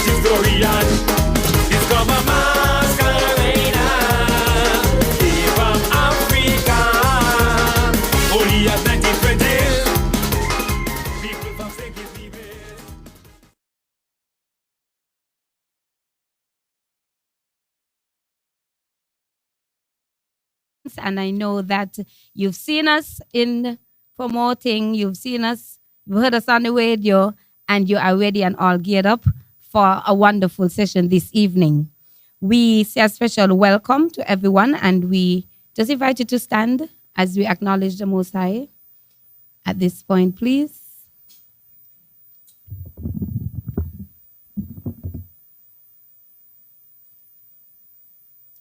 historian. It's come a masquerade from Africa. Only at 1920s, people from St. Kitts leaving. And I know that you've seen us in promoting, you've heard us on the radio, and you are ready and all geared up for a wonderful session this evening. We say a special welcome to everyone, and we just invite you to stand as we acknowledge the Most High. At this point, please.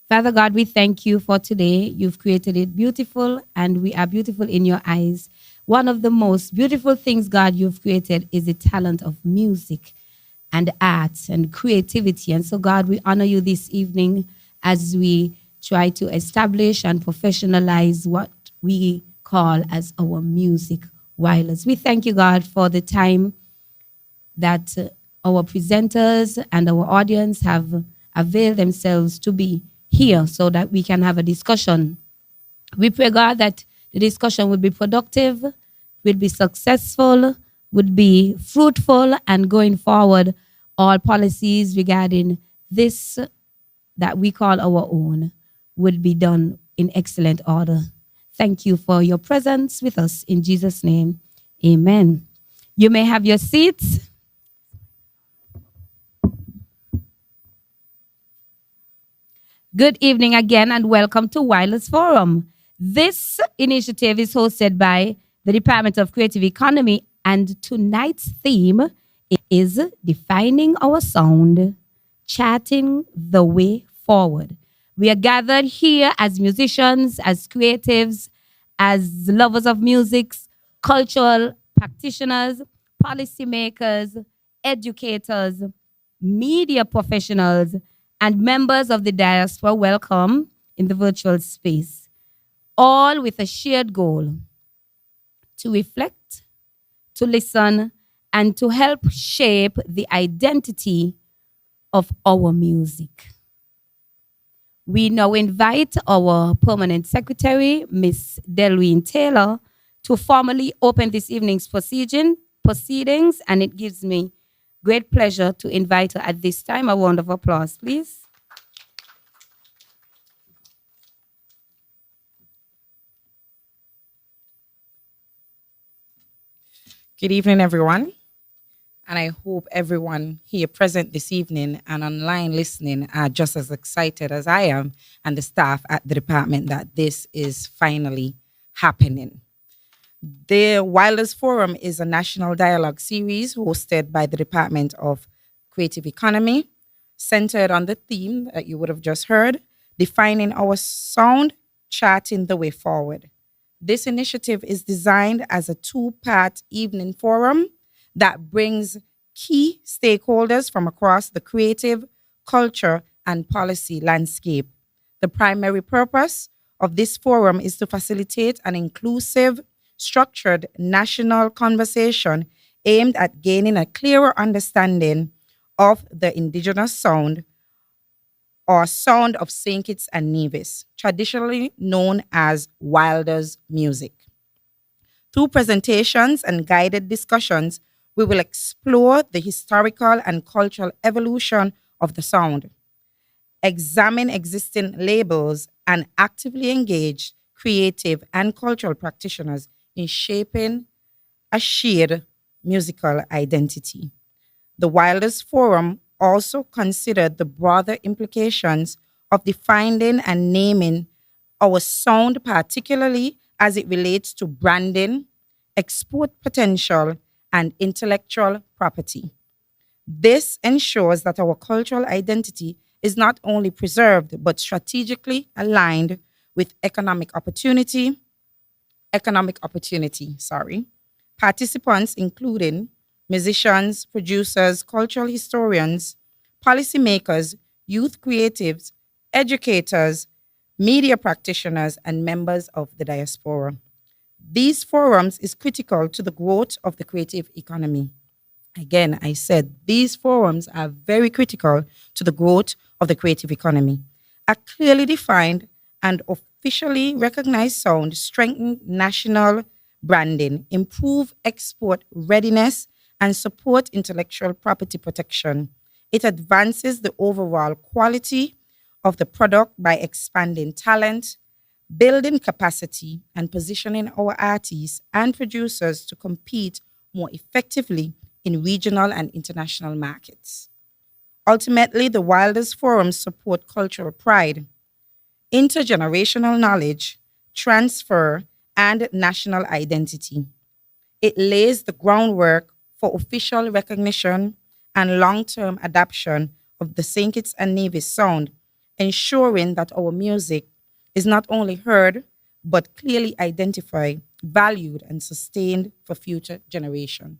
Father God, we thank you for today. You've created it beautiful, and we are beautiful in your eyes. One of the most beautiful things, God, you've created is the talent of music and art and creativity. And so, God, we honor you this evening as we try to establish and professionalize what we call as our music wireless. We thank you, God, for the time that our presenters and our audience have availed themselves to be here so that we can have a discussion. We pray, God, that the discussion would be productive, would be successful, would be fruitful, and going forward, all policies regarding this that we call our own would be done in excellent order. Thank you for your presence with us. In Jesus' name, amen. You may have your seats. Good evening again, and welcome to Wireless Forum. This initiative is hosted by the Department of Creative Economy, and tonight's theme is Defining Our Sound, Charting the Way Forward. We are gathered here as musicians, as creatives, as lovers of music, cultural practitioners, policymakers, educators, media professionals, and members of the diaspora. Welcome in the virtual space, all with a shared goal: to reflect, to listen, and to help shape the identity of our music. We now invite our permanent secretary, Miss Delwyn Taylor, to formally open this evening's proceedings, and it gives me great pleasure to invite her at this time. A round of applause, please. Good evening, everyone. And I hope everyone here present this evening and online listening are just as excited as I am and the staff at the department that this is finally happening. The Wireless Forum is a national dialogue series hosted by the Department of Creative Economy, centered on the theme that you would have just heard, defining our sound, charting the way forward. This initiative is designed as a two-part evening forum that brings key stakeholders from across the creative, culture, and policy landscape. The primary purpose of this forum is to facilitate an inclusive, structured national conversation aimed at gaining a clearer understanding of the indigenous sound, or sound of St. Kitts and Nevis, traditionally known as Wilders music. Through presentations and guided discussions, we will explore the historical and cultural evolution of the sound, examine existing labels, and actively engage creative and cultural practitioners in shaping a shared musical identity. The Wilders Forum also considered the broader implications of defining and naming our sound, particularly as it relates to branding, export potential, and intellectual property. This ensures that our cultural identity is not only preserved, but strategically aligned with economic opportunity. Participants including musicians, producers, cultural historians, policymakers, youth creatives, educators, media practitioners, and members of the diaspora. These forums is critical to the growth of the creative economy. Again, I said these forums are very critical to the growth of the creative economy. A clearly defined and officially recognized sound strengthen national branding, improve export readiness, and support intellectual property protection. It advances the overall quality of the product by expanding talent, building capacity, and positioning our artists and producers to compete more effectively in regional and international markets. Ultimately, the Wilders Forums support cultural pride, intergenerational knowledge, transfer, and national identity. It lays the groundwork for official recognition and long term adoption of the St. Kitts and Nevis sound, ensuring that our music is not only heard, but clearly identified, valued, and sustained for future generations.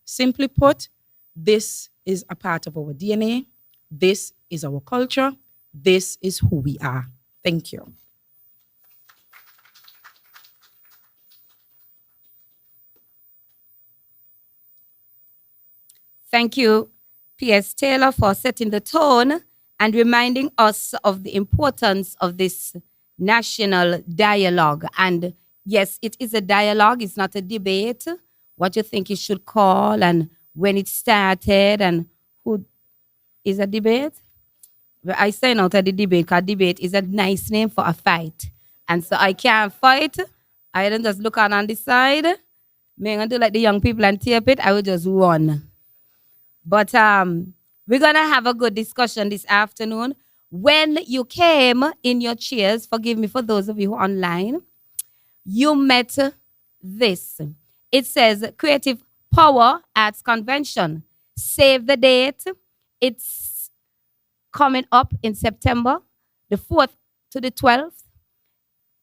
Simply put, this is a part of our DNA. This is our culture. This is who we are. Thank you. Thank you, P.S. Taylor, for setting the tone and reminding us of the importance of this national dialogue. And yes, it is a dialogue, it's not a debate. What you think it should call and when it started and who is a debate? But I say not a debate because debate is a nice name for a fight. And so I can't fight. I don't just look on the side. Me gonna do like the young people and tape it. I will just run. But we're going to have a good discussion this afternoon. When you came in your chairs, forgive me for those of you who are online, you met this. It says Creative Power Arts Convention. Save the date. It's coming up in September, the 4th to the 12th.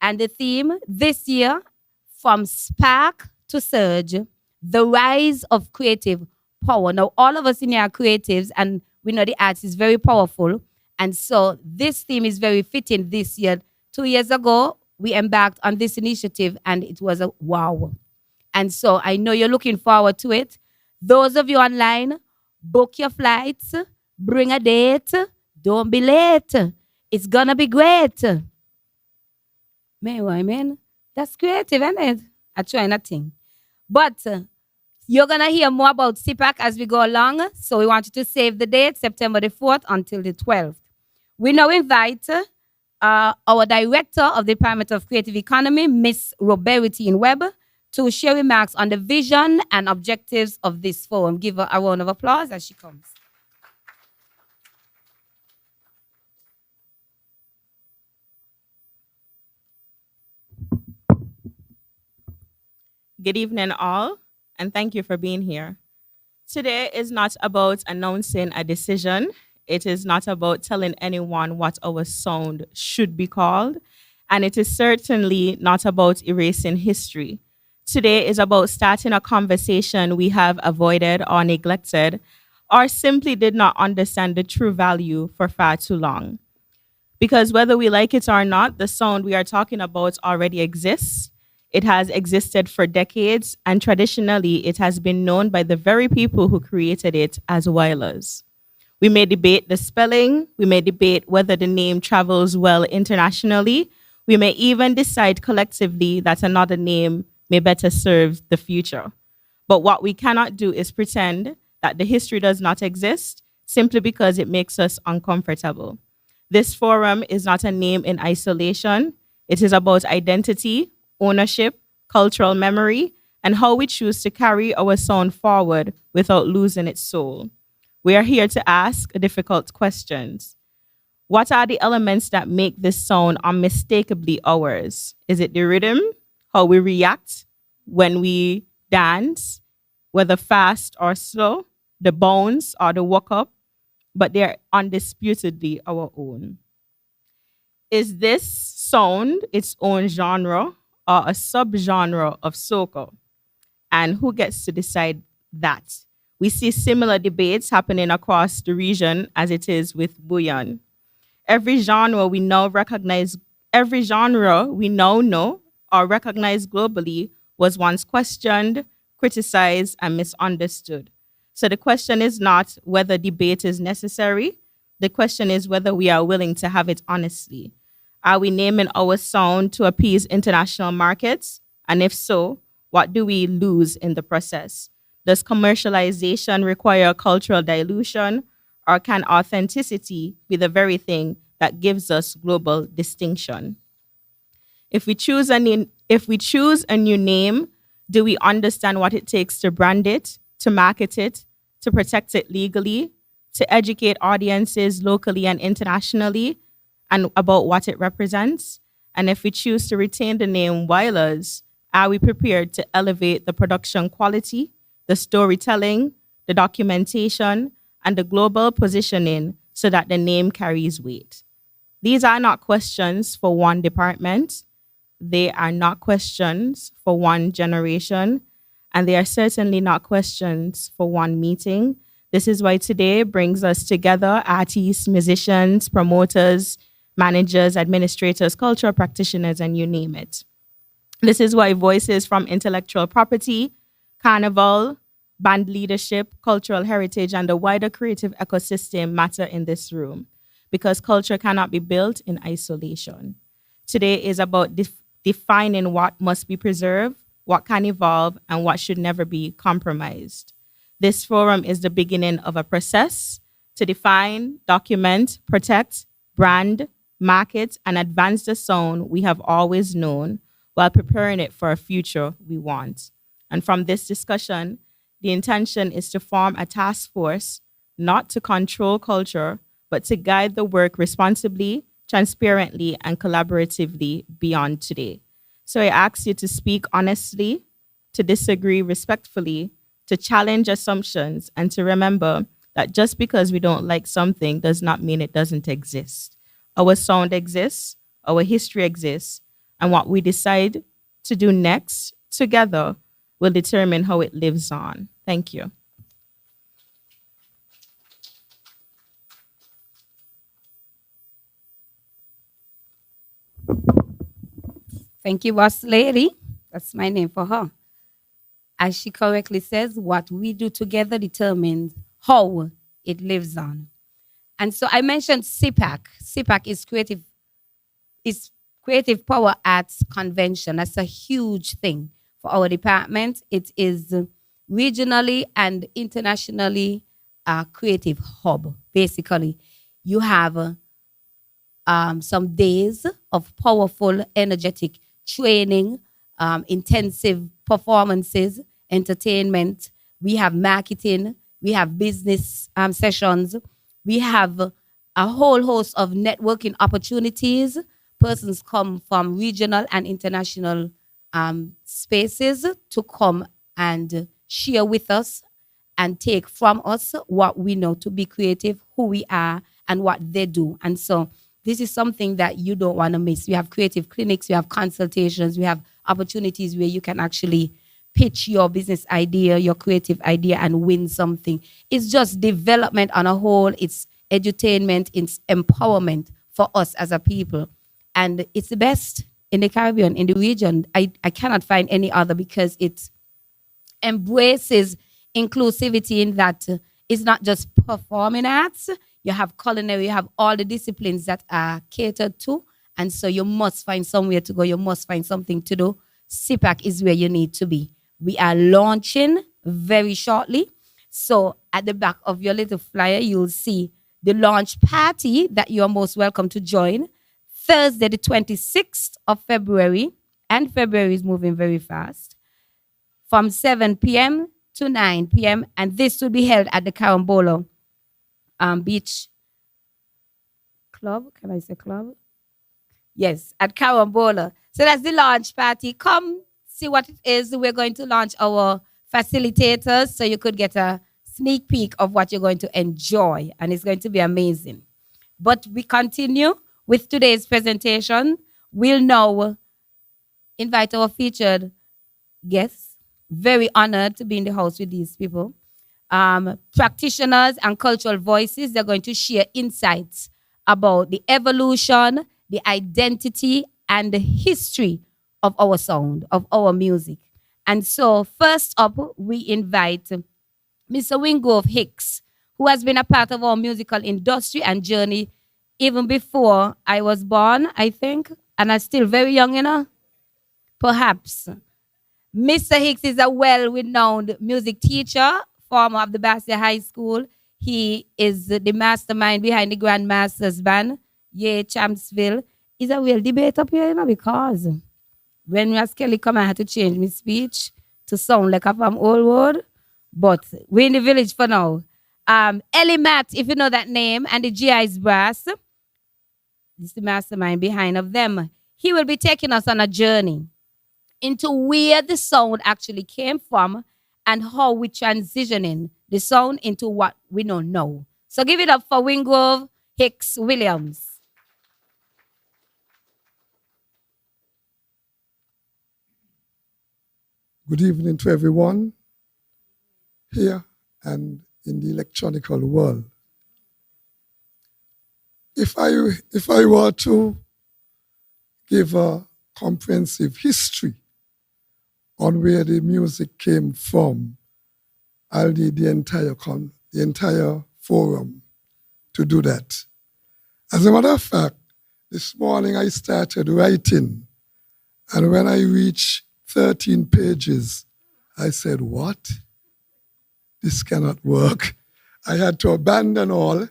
And the theme this year, From Spark to Surge, the rise of creative power. Now, all of us in here are creatives, and we know the arts is very powerful. And so this theme is very fitting this year. 2 years ago, we embarked on this initiative, and it was a wow. And so I know you're looking forward to it. Those of you online, book your flights, bring a date, don't be late. It's gonna be great. Man, that's creative, isn't it? I try nothing. But you're going to hear more about CPAC as we go along. So we want you to save the date, September the 4th until the 12th. We now invite our Director of the Department of Creative Economy, Miss Robertine Webb, to share remarks on the vision and objectives of this forum. Give her a round of applause as she comes. Good evening, all, and thank you for being here. Today is not about announcing a decision. It is not about telling anyone what our sound should be called. And it is certainly not about erasing history. Today is about starting a conversation we have avoided or neglected or simply did not understand the true value for far too long. Because whether we like it or not, the sound we are talking about already exists. It has existed for decades, and traditionally, it has been known by the very people who created it as Wailers. We may debate the spelling, we may debate whether the name travels well internationally, we may even decide collectively that another name may better serve the future. But what we cannot do is pretend that the history does not exist simply because it makes us uncomfortable. This forum is not a name in isolation. It is about identity, ownership, cultural memory, and how we choose to carry our sound forward without losing its soul. We are here to ask difficult questions. What are the elements that make this sound unmistakably ours? Is it the rhythm, how we react when we dance, whether fast or slow, the bounce or the walk up, but they're undisputedly our own. Is this sound its own genre or a subgenre of soca? And who gets to decide that? We see similar debates happening across the region as it is with bouillon. Every genre we now know or recognize globally was once questioned, criticized, and misunderstood. So the question is not whether debate is necessary. The question is whether we are willing to have it honestly. Are we naming our sound to appease international markets? And if so, what do we lose in the process? Does commercialization require cultural dilution, or can authenticity be the very thing that gives us global distinction? If we choose a new name, do we understand what it takes to brand it, to market it, to protect it legally, to educate audiences locally and internationally, and about what it represents? And if we choose to retain the name Wilders, are we prepared to elevate the production quality, the storytelling, the documentation, and the global positioning so that the name carries weight? These are not questions for one department. They are not questions for one generation. And they are certainly not questions for one meeting. This is why today brings us together: artists, musicians, promoters, managers, administrators, cultural practitioners, and you name it. This is why voices from intellectual property, carnival, band leadership, cultural heritage, and the wider creative ecosystem matter in this room, because culture cannot be built in isolation. Today is about defining what must be preserved, what can evolve, and what should never be compromised. This forum is the beginning of a process to define, document, protect, brand, market, and advance the sound we have always known, while preparing it for a future we want. And from this discussion, the intention is to form a task force, not to control culture, but to guide the work responsibly, transparently, and collaboratively beyond today. So I ask you to speak honestly, to disagree respectfully, to challenge assumptions, and to remember that just because we don't like something does not mean it doesn't exist. Our sound exists, our history exists, and what we decide to do next together will determine how it lives on. Thank you. Thank you, boss lady. That's my name for her. As she correctly says, what we do together determines how it lives on. And so I mentioned CPAC. CPAC is Creative Power Arts Convention. That's a huge thing for our department. It is regionally and internationally a creative hub. Basically, you have some days of powerful, energetic training, intensive performances, entertainment. We have marketing. We have business sessions. We have a whole host of networking opportunities. Persons come from regional and international spaces to come and share with us and take from us what we know to be creative, who we are, and what they do. And so this is something that you don't want to miss. We have creative clinics, we have consultations, we have opportunities where you can actually pitch your business idea, your creative idea, and win something. It's just development on a whole. It's edutainment, it's empowerment for us as a people. And it's the best in the Caribbean, in the region. I cannot find any other, because it embraces inclusivity in that it's not just performing arts. You have culinary, you have all the disciplines that are catered to. And so you must find somewhere to go. You must find something to do. CPAC is where you need to be. We are launching very shortly. So at the back of your little flyer, you'll see the launch party that you are most welcome to join. Thursday, the 26th of February, and February is moving very fast, from 7 p.m. to 9 p.m. And this will be held at the Carambolo Beach Club. Can I say club? Yes, at Carambola. So that's the launch party. Come see what it is. We're going to launch our facilitators, so you could get a sneak peek of what you're going to enjoy. And it's going to be amazing. But we continue with today's presentation. We'll now invite our featured guests. Very honored to be in the house with these people. Practitioners and cultural voices. They're going to share insights about the evolution, the identity, and the history of our sound, of our music. And so first up, we invite Mr. Wingove Hicks, who has been a part of our musical industry and journey even before I was born, I think, and I'm still very young, perhaps. Mr. Hicks is a well-renowned music teacher, former of the Bastia High School. He is the mastermind behind the Grandmasters Band, Champsville. He's a real debate up here, because when Miss Kelly come, I had to change my speech to sound like I'm from Old Road. But we're in the village for now. Ellie Matt, if you know that name, and the GI's Brass. This is the mastermind behind of them. He will be taking us on a journey into where the sound actually came from and how we're transitioning the sound into what we know now. So give it up for Wingove Hicks Williams. Good evening to everyone here and in the electronical world. If I were to give a comprehensive history on where the music came from, I'll need the entire forum to do that. As a matter of fact, this morning I started writing, and when I reached 13 pages, I said, what? This cannot work. I had to abandon all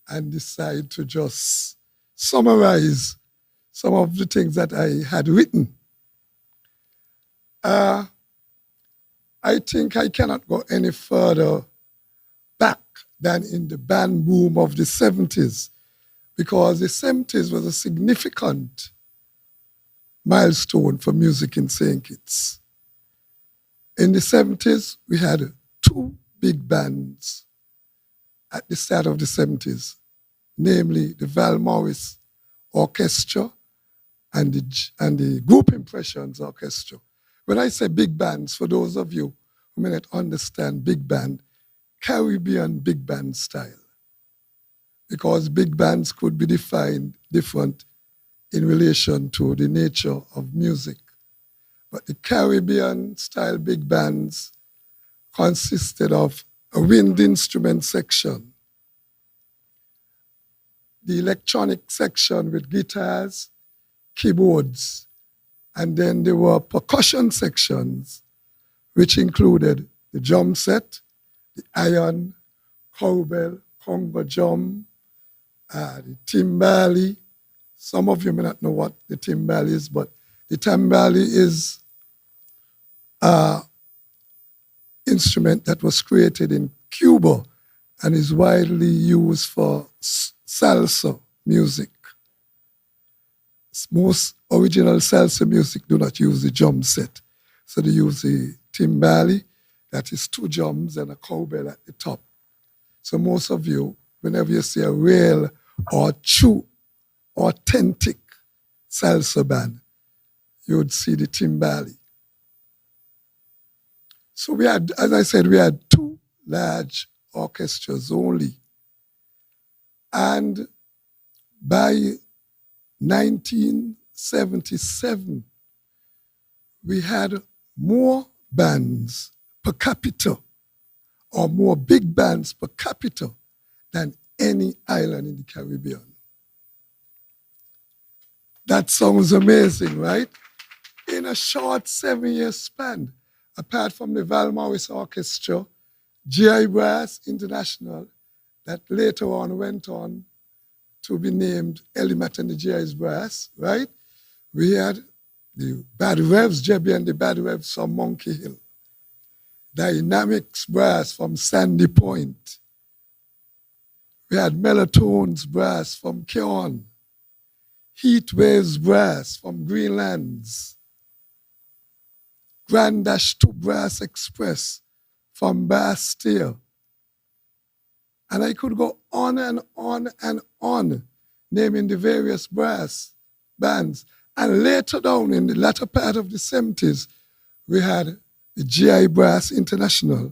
and decide to just summarize some of the things that I had written. I think I cannot go any further back than in the band boom of the 70s, because the 70s was a significant milestone for music in St. Kitts. In the 70s, we had two big bands at the start of the 70s, namely the Val Morris Orchestra and the Group Impressions Orchestra. When I say big bands, for those of you who may not understand big band, Caribbean big band style, because big bands could be defined different in relation to the nature of music. But the Caribbean style big bands consisted of a wind instrument section, the electronic section with guitars, keyboards, and then there were percussion sections, which included the drum set, the iron, cowbell, conga drum, the timbale. Some of you may not know what the timbale is, but the timbale is an instrument that was created in Cuba and is widely used for salsa music. Most original salsa music do not use the drum set. So they use the timbale, that is two drums and a cowbell at the top. So most of you, whenever you see a real or true, authentic salsa band, you would see the timbale. So we had, as I said, we had two large orchestras only. And by 1977, we had more bands per capita, or more big bands per capita, than any island in the Caribbean. That sounds amazing, right? In a short 7-year span, apart from the Val Morris Orchestra, GI Brass International, that later on went on to be named Elimat and the GI's Brass, right? We had the Bad Revs, Jebby and the Bad Revs from Monkey Hill, Dynamics Brass from Sandy Point. We had Melatones Brass from Keon, Heat Waves Brass from Greenlands, Grand Dash 2 Brass Express from Bastia. And I could go on and on and on, naming the various brass bands. And later down in the latter part of the 70s, we had the GI Brass International,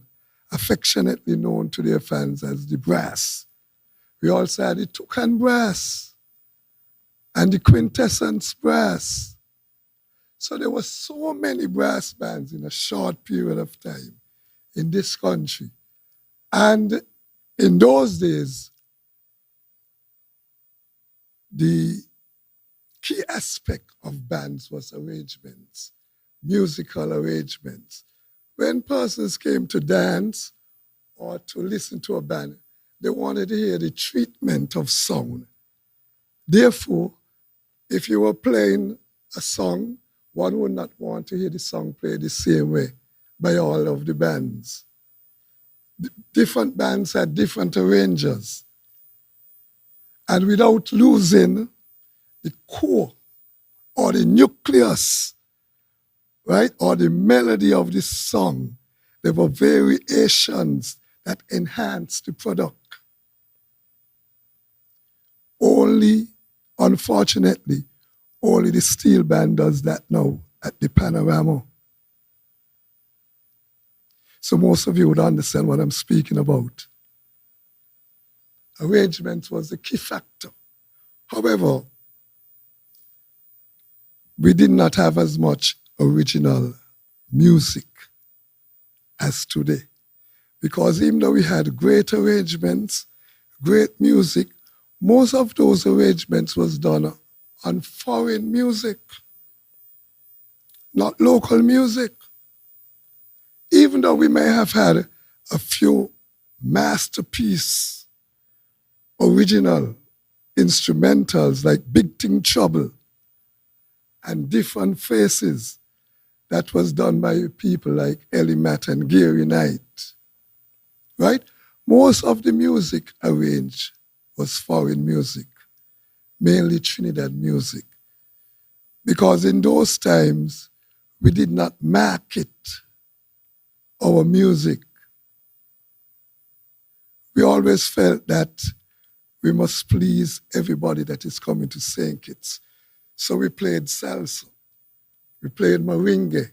affectionately known to their fans as the Brass. We also had the Toucan Brass and the Quintessence Brass. So there were so many brass bands in a short period of time in this country. And in those days, the key aspect of bands was arrangements, musical arrangements. When persons came to dance or to listen to a band, they wanted to hear the treatment of sound. Therefore, if you were playing a song, one would not want to hear the song played the same way by all of the bands. Different bands had different arrangers. And without losing the core or the nucleus, right, or the melody of the song, there were variations that enhanced the product. Only, unfortunately, only the steel band does that now at the Panorama. So most of you would understand what I'm speaking about. Arrangement was the key factor. However, we did not have as much original music as today. Because even though we had great arrangements, great music, most of those arrangements was done on foreign music, not local music. Even though we may have had a few masterpiece, original instrumentals like Big Thing Trouble and Different Faces that was done by people like Ellie Matt and Gary Knight, right? Most of the music arranged was foreign music, mainly Trinidad music. Because in those times, we did not market our music. We always felt that we must please everybody that is coming to St. Kitts. So we played salsa, we played merengue,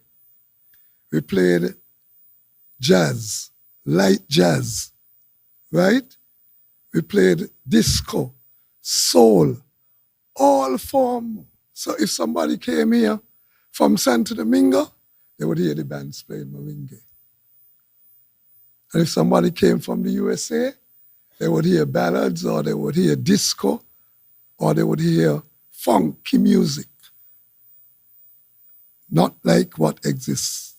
we played jazz, light jazz, right? We played disco, soul, all form. So if somebody came here from Santo Domingo, they would hear the bands playing merengue. And if somebody came from the USA, they would hear ballads, or they would hear disco, or they would hear funky music. Not like what exists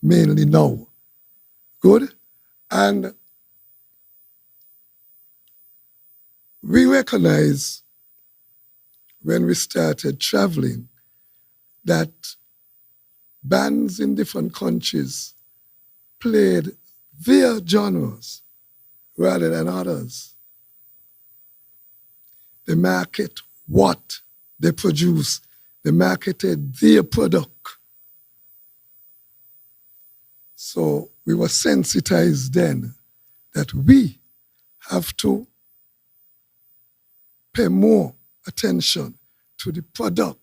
mainly now. Good? And we recognize when we started traveling that bands in different countries played their genres rather than others. They market what they produce. They marketed their product. So we were sensitized then that we have to pay more attention to the product,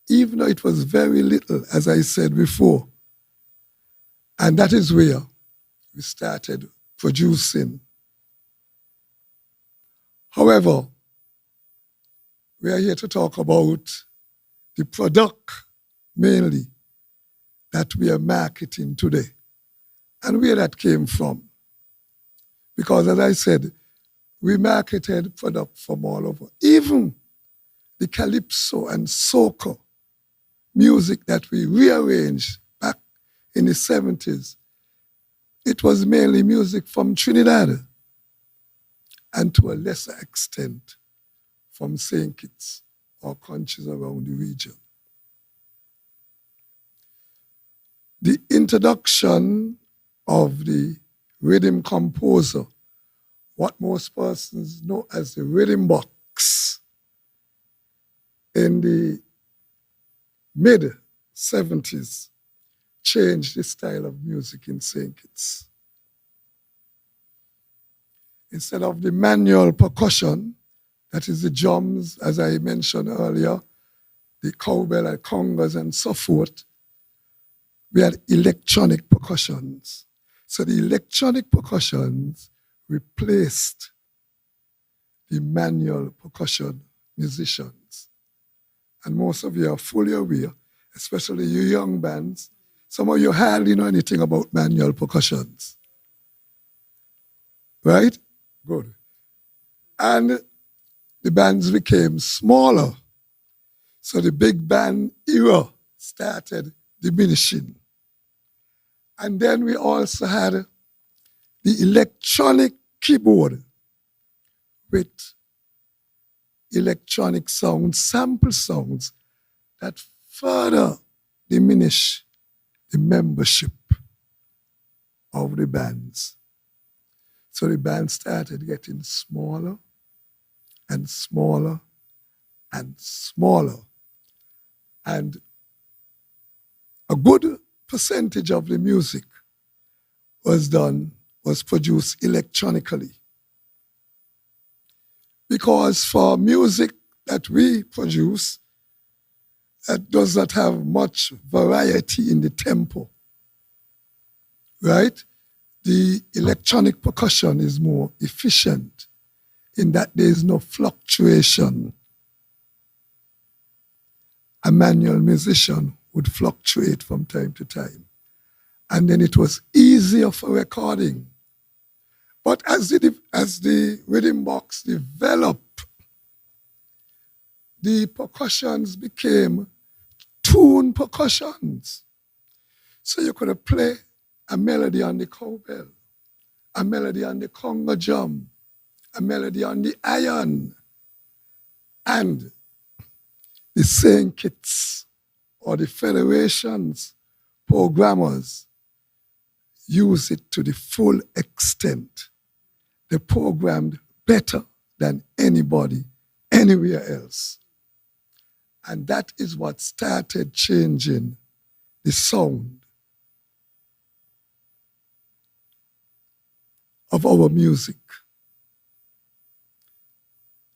even though it was very little, as I said before. And that is where we started producing. However, we are here to talk about the product mainly that we are marketing today and where that came from. Because as I said, we marketed product from all over. Even the calypso and soca music that we rearranged back in the 70s, it was mainly music from Trinidad and to a lesser extent from St. Kitts or countries around the region. The introduction of the rhythm composer, what most persons know as the rhythm box, in the mid-70s, changed the style of music in St. Kitts. Instead of the manual percussion, that is the drums, as I mentioned earlier, the cowbell and congas and so forth, we had electronic percussions. So the electronic percussions replaced the manual percussion musicians. And most of you are fully aware, especially you young bands, some of you hardly know anything about manual percussions. right? Good. And the bands became smaller. So the big band era started diminishing. And then we also had the electronic keyboard with electronic sounds, sample sounds that further diminish the membership of the bands. So the band started getting smaller and smaller and smaller. And a good percentage of the music was produced electronically. Because for music that we produce, that does not have much variety in the tempo, right? The electronic percussion is more efficient in that there is no fluctuation. A manual musician would fluctuate from time to time. And then it was easier for recording. But as the rhythm box developed, the percussions became tune percussions. So you could play a melody on the cowbell, a melody on the conga drum, a melody on the iron, and the same kits or the federations, programmers use it to the full extent. They programmed better than anybody anywhere else. And that is what started changing the sound of our music.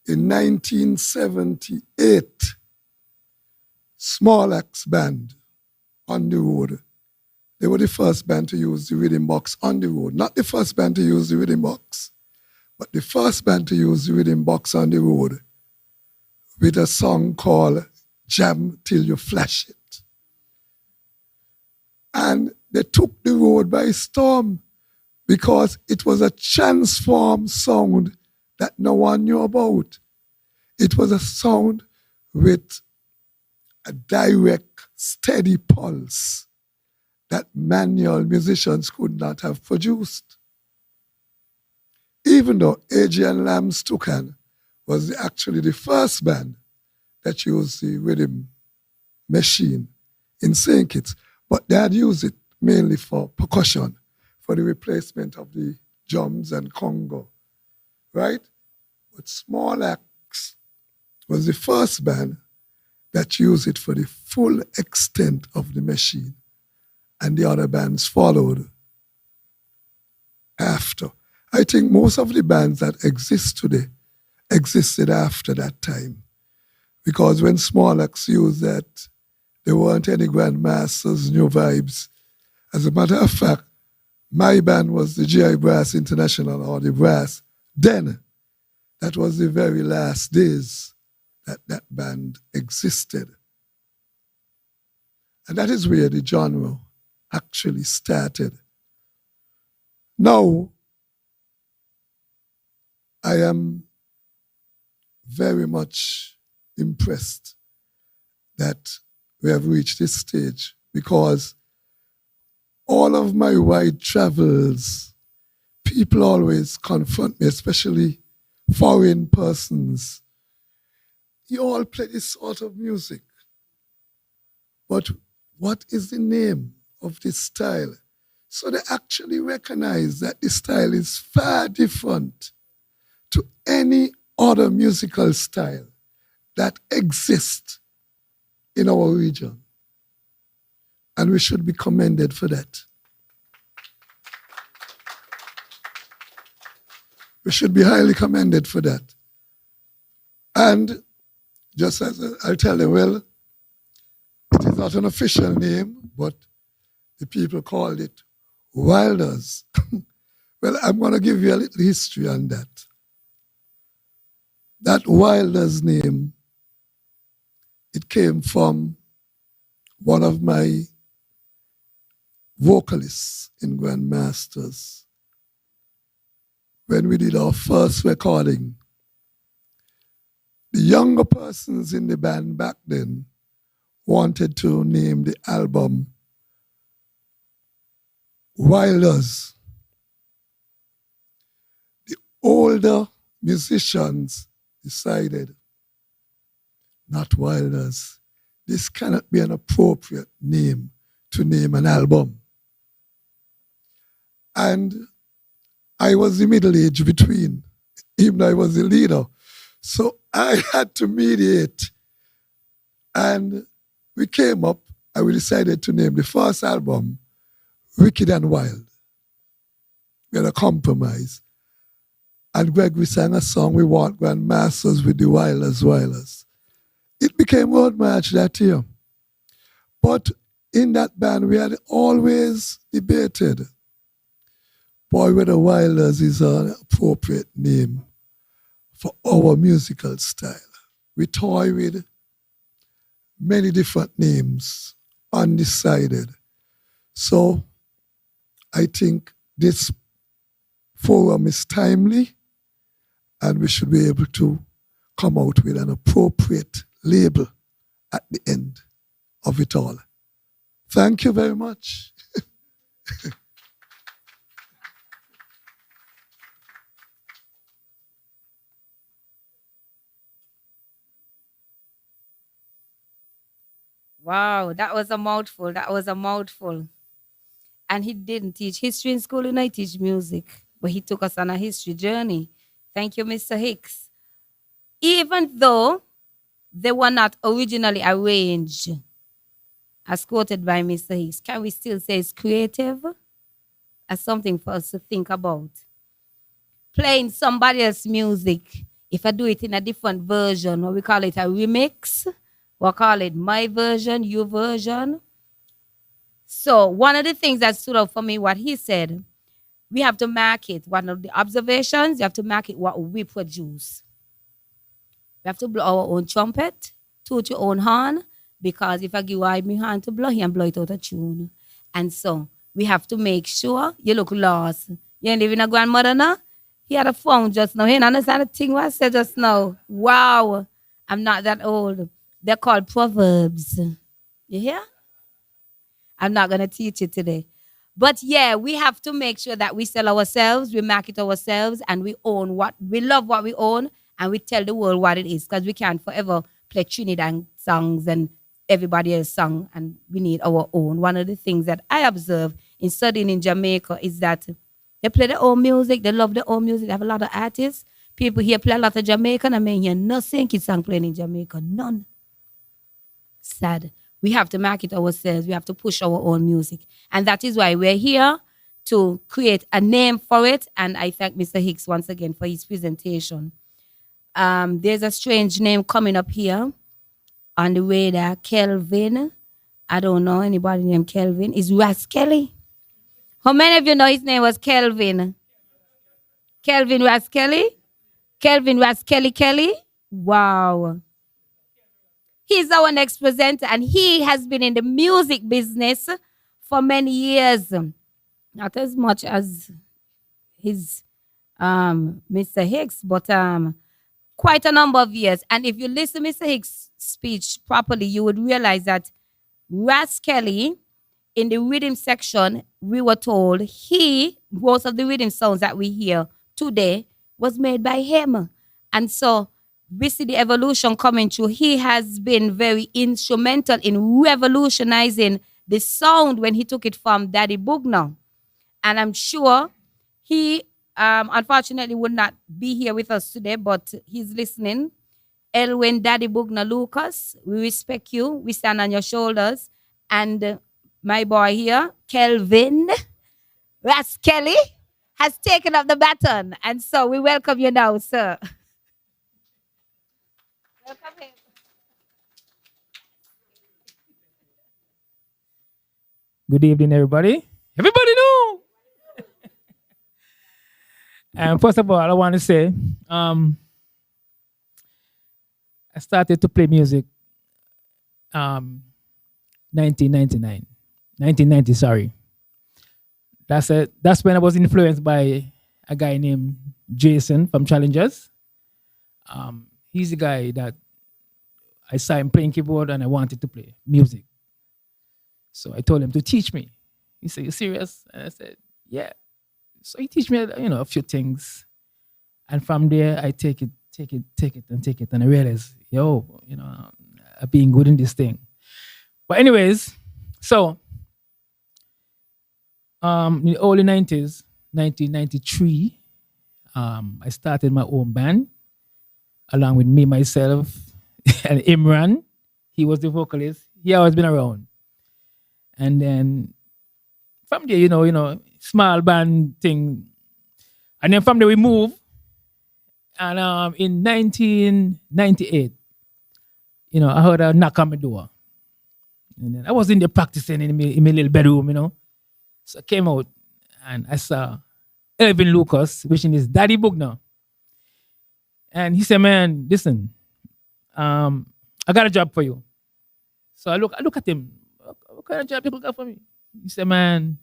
In 1978, Small Axe Band on the road, they were the first band to use the rhythm box on the road. Not the first band to use the rhythm box, but the first band to use the rhythm box on the road with a song called Jam Till You Flash It. And they took the road by storm because it was a transformed sound that no one knew about. It was a sound with a direct, steady pulse that manual musicians could not have produced. Even though Adrian Lamb's Toucan was actually the first band that used the rhythm machine in St. Kitts, but they had used it mainly for percussion, for the replacement of the drums and conga, right? But Small Axe was the first band that used it for the full extent of the machine, and the other bands followed after. I think most of the bands that exist today existed after that time, because when Small Axe used that, there weren't any Grandmasters, New Vibes. As a matter of fact, my band was the GI Brass International, or the Brass. Then, that was the very last days that that band existed. And that is where the genre actually started. Now, I am very much impressed that we have reached this stage, because all of my wide travels, people always confront me, especially foreign persons. You all play this sort of music, but what is the name of this style? So they actually recognize that this style is far different to any other musical style that exists in our region. And we should be commended for that. We should be highly commended for that. And just as I'll tell them, well, it is not an official name, but the people called it Wilders. Well, I'm going to give you a little history on that. That Wilders name, it came from one of my vocalists in Grandmasters, when we did our first recording, the younger persons in the band back then wanted to name the album Wilders. The older musicians decided, not Wilders. This cannot be an appropriate name to name an album. And I was the middle age between, even though I was the leader. So I had to mediate. And we came up and we decided to name the first album Wicked and Wild. We had a compromise. And Gregory sang a song, We Want Grandmasters with the Wilders, Wilders. It became Road March that year. But in that band, we had always debated, boy, whether Wilders is an appropriate name for our musical style. We toy with many different names, undecided. So I think this forum is timely and we should be able to come out with an appropriate label at the end of it all. Thank you very much. Wow, that was a mouthful. That was a mouthful. And he didn't teach history in school, he teach music. But he took us on a history journey. Thank you, Mr. Hicks. Even though they were not originally arranged, as quoted by Mr. Hicks, can we still say it's creative? As something for us to think about. Playing somebody else's music, if I do it in a different version, or we call it a remix, we'll call it my version, your version. So one of the things that stood out for me, what he said, we have to market. One of the observations, you have to market what we produce. We have to blow our own trumpet, toot your own horn, because if I give my hand to blow, he and blow it out of tune. And so we have to make sure you look lost. You ain't living a grandmother now? He had a phone just now. He didn't understand the thing what I said just now. Wow. I'm not that old. They're called proverbs. You hear? I'm not going to teach it today. But yeah, we have to make sure that we sell ourselves, we market ourselves, and we own what we love, what we own, and we tell the world what it is. Because we can't forever play Trinidad songs and everybody else's song, and we need our own. One of the things that I observe in studying in Jamaica is that they play their own music, they love their own music, they have a lot of artists. People here play a lot of Jamaican, I mean, hear no Sankey song playing in Jamaica, none. Sad. We have to market ourselves. We have to push our own music. And that is why we're here to create a name for it. And I thank Mr. Hicks once again for his presentation. There's a strange name coming up here on the radar, Kelvin. I don't know anybody named Kelvin. Is Ras Kelly? How many of you know his name was Kelvin? Kelvin Ras Kelly? Kelvin Ras Kelly Kelly? Wow. He's our next presenter, and he has been in the music business for many years. Not as much as his Mr. Hicks, but quite a number of years. And if you listen to Mr. Hicks' speech properly, you would realize that Ras Kelly, in the rhythm section, we were told most of the rhythm sounds that we hear today was made by him. And so we see the evolution coming through. He has been very instrumental in revolutionizing the sound when he took it from Daddy Bugner. And I'm sure he, unfortunately, would not be here with us today, but he's listening. Elwin Daddy Bugner Lucas, we respect you. We stand on your shoulders. And my boy here, Kelvin Ras Kelly, has taken up the baton. And so we welcome you now, sir. Welcome him. Good evening, everybody. Everybody know. And first of all, I want to say, I started to play music 1990, sorry. That's when I was influenced by a guy named Jason from Challengers. He's the guy that I saw him playing keyboard and I wanted to play music. So I told him to teach me. He said, "You serious?" And I said, "Yeah." So he teach me, a few things. And from there, I take it, and I realize, I'm being good in this thing. But anyways, so in the early 90s, 1993, I started my own band along with me, myself, and Imran. He was the vocalist. He always been around. And then from there, small band thing. And then from there we moved. And in 1998, I heard a knock on my door. And then I was in there practicing in my little bedroom, So I came out and I saw Elvin Lucas, which is Daddy Bugner. And he said, "Man, listen, I got a job for you." So I look at him. "What kind of job you got for me?" He said, "Man,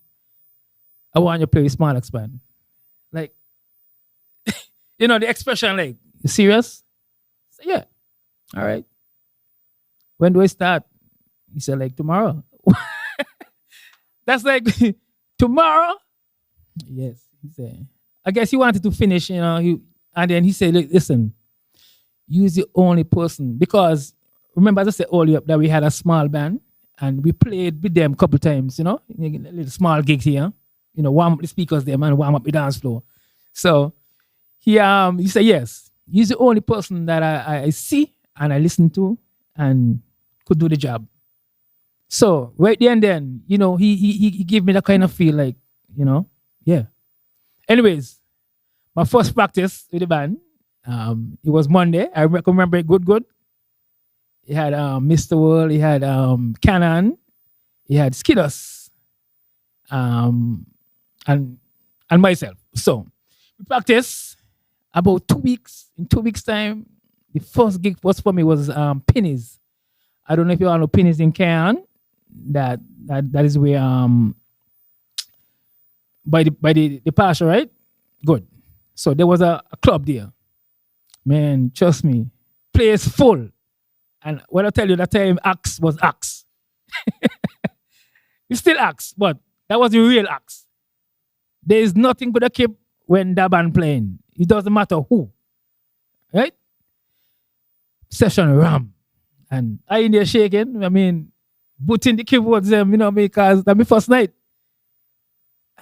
I want you to play with Small X Band." Like, the expression, like, "You serious?" I said, "Yeah." "All right. When do I start?" He said, "Like tomorrow." That's like, "Tomorrow?" Yes. He said, I guess he wanted to finish, and then he said, "Listen, you's the only person." Because remember, as I said earlier, that we had a small band and we played with them a couple times, a little small gigs here, warm up the speakers there, man, warm up the dance floor. So he said, "Yes, you's the only person that I see and I listen to and could do the job." So right there and then, he gave me that kind of feel like, yeah. Anyways, my first practice with the band, it was Monday. I remember it good. He had Mr. World, he had Canon, he had Skidders, and myself. So we practiced about 2 weeks. In 2 weeks' time, the first gig was for me was Pennies. I don't know if you all know Pennies in Cairn. That is where by the pasture, right? Good. So there was a club there. Man, trust me, place full. And when I tell you that time, Axe was Axe. It's still Axe, but that was the real Axe. There is nothing gonna keep when that band playing. It doesn't matter who. Right? Session ram. And I in there shaking. I mean, putting the keyboards because that's my first night.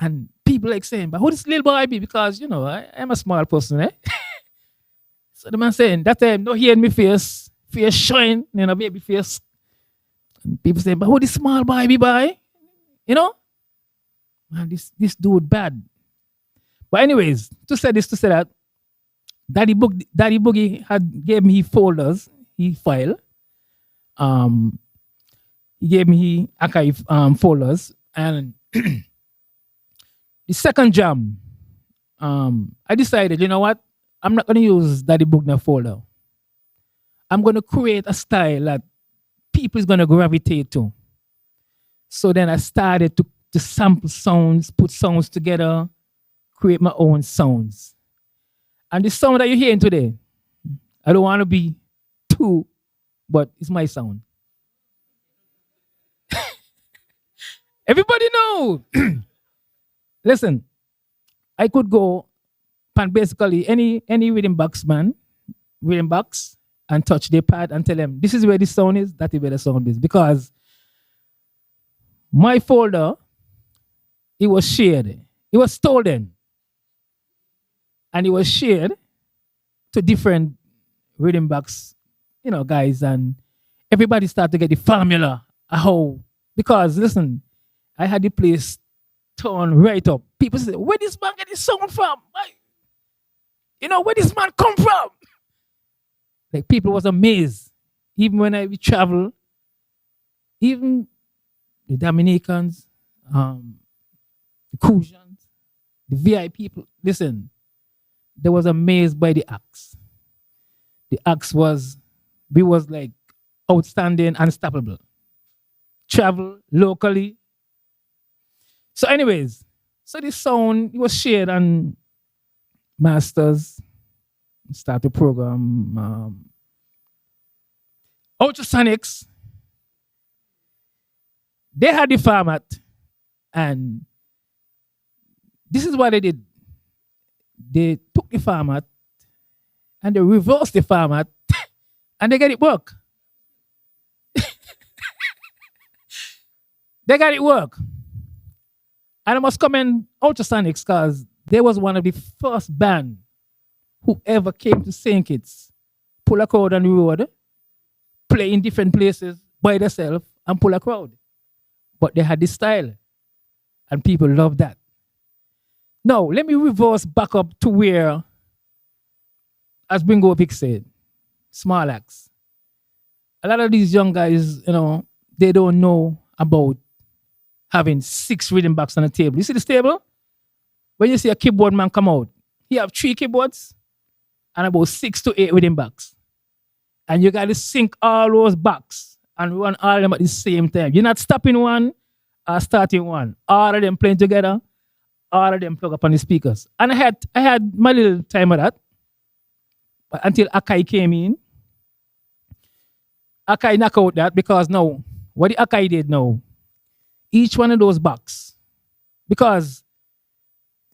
And people like saying, "But who this little boy be?" Because, I'm a small person, eh? So the man saying, that time, no hearing me face shine, baby face. And people saying, "But who this small boy be, boy?" Man, this dude bad. But anyways, to say that, Daddy Boogie gave me folders, he file. He gave me archive folders. And the second jam, I decided, you know what? I'm not going to use Daddy Bugner folder. I'm going to create a style that people is going to gravitate to. So then I started to sample sounds, put sounds together, create my own sounds. And the sound that you're hearing today, I don't want to be too, but it's my sound. Everybody know. Listen, I could go and basically any rhythm box man, rhythm box, and touch their pad and tell them, this is where the sound is, that is where the sound is. Because my folder, it was shared. It was stolen. And it was shared to different rhythm box, guys. And everybody started to get the formula. Because listen, I had the place turned right up. People say, "Where this man get his sound from? Where this man come from?" Like, people was amazed. Even when I would travel, even the Dominicans, the Cujans, the VI people, listen, they was amazed by the acts. The acts we was like outstanding, unstoppable. Travel locally. So anyways, so this sound, it was shared, and masters, start the program. Ultrasonics, they had the format, and this is what they did. They took the format and they reversed the format and they get it work. They got it work. And I must commend Ultrasonics because they was one of the first band who ever came to St. Kitts, pull a crowd on the road, play in different places by themselves and pull a crowd. But they had this style and people loved that. Now, let me reverse back up to where, as Bingo Pick said, small acts. A lot of these young guys, they don't know about having 6 rhythm box on the table. You see this table? When you see a keyboard man come out, he have 3 keyboards and about 6 to 8 rhythm box. And you got to sync all those box and run all of them at the same time. You're not stopping one or starting one. All of them playing together, all of them plug up on the speakers. And I had my little time of that. But until Akai came in, Akai knocked out that because now, what the Akai did now, each one of those box, because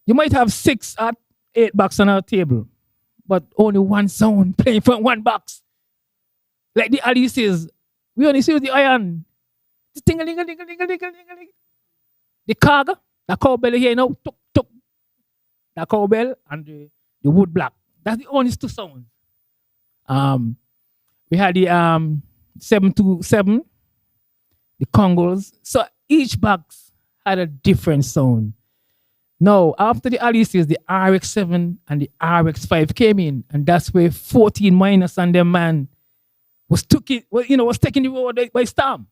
you might have 6 or 8 box on a table, but only one sound playing from one box. Like the Ali says, we only see the iron. The ting-a-ling-a-ling-a-ling-a-ling-a-ling. The cog, the cowbell here now, tuk tuk. The cowbell and the wood block. That's the only 2 sounds. We had the 727, the congos. So each box had a different sound. Now, after the Alice's, the RX7 and the RX5 came in, and that's where 14 minus and them man was taking the road by storm.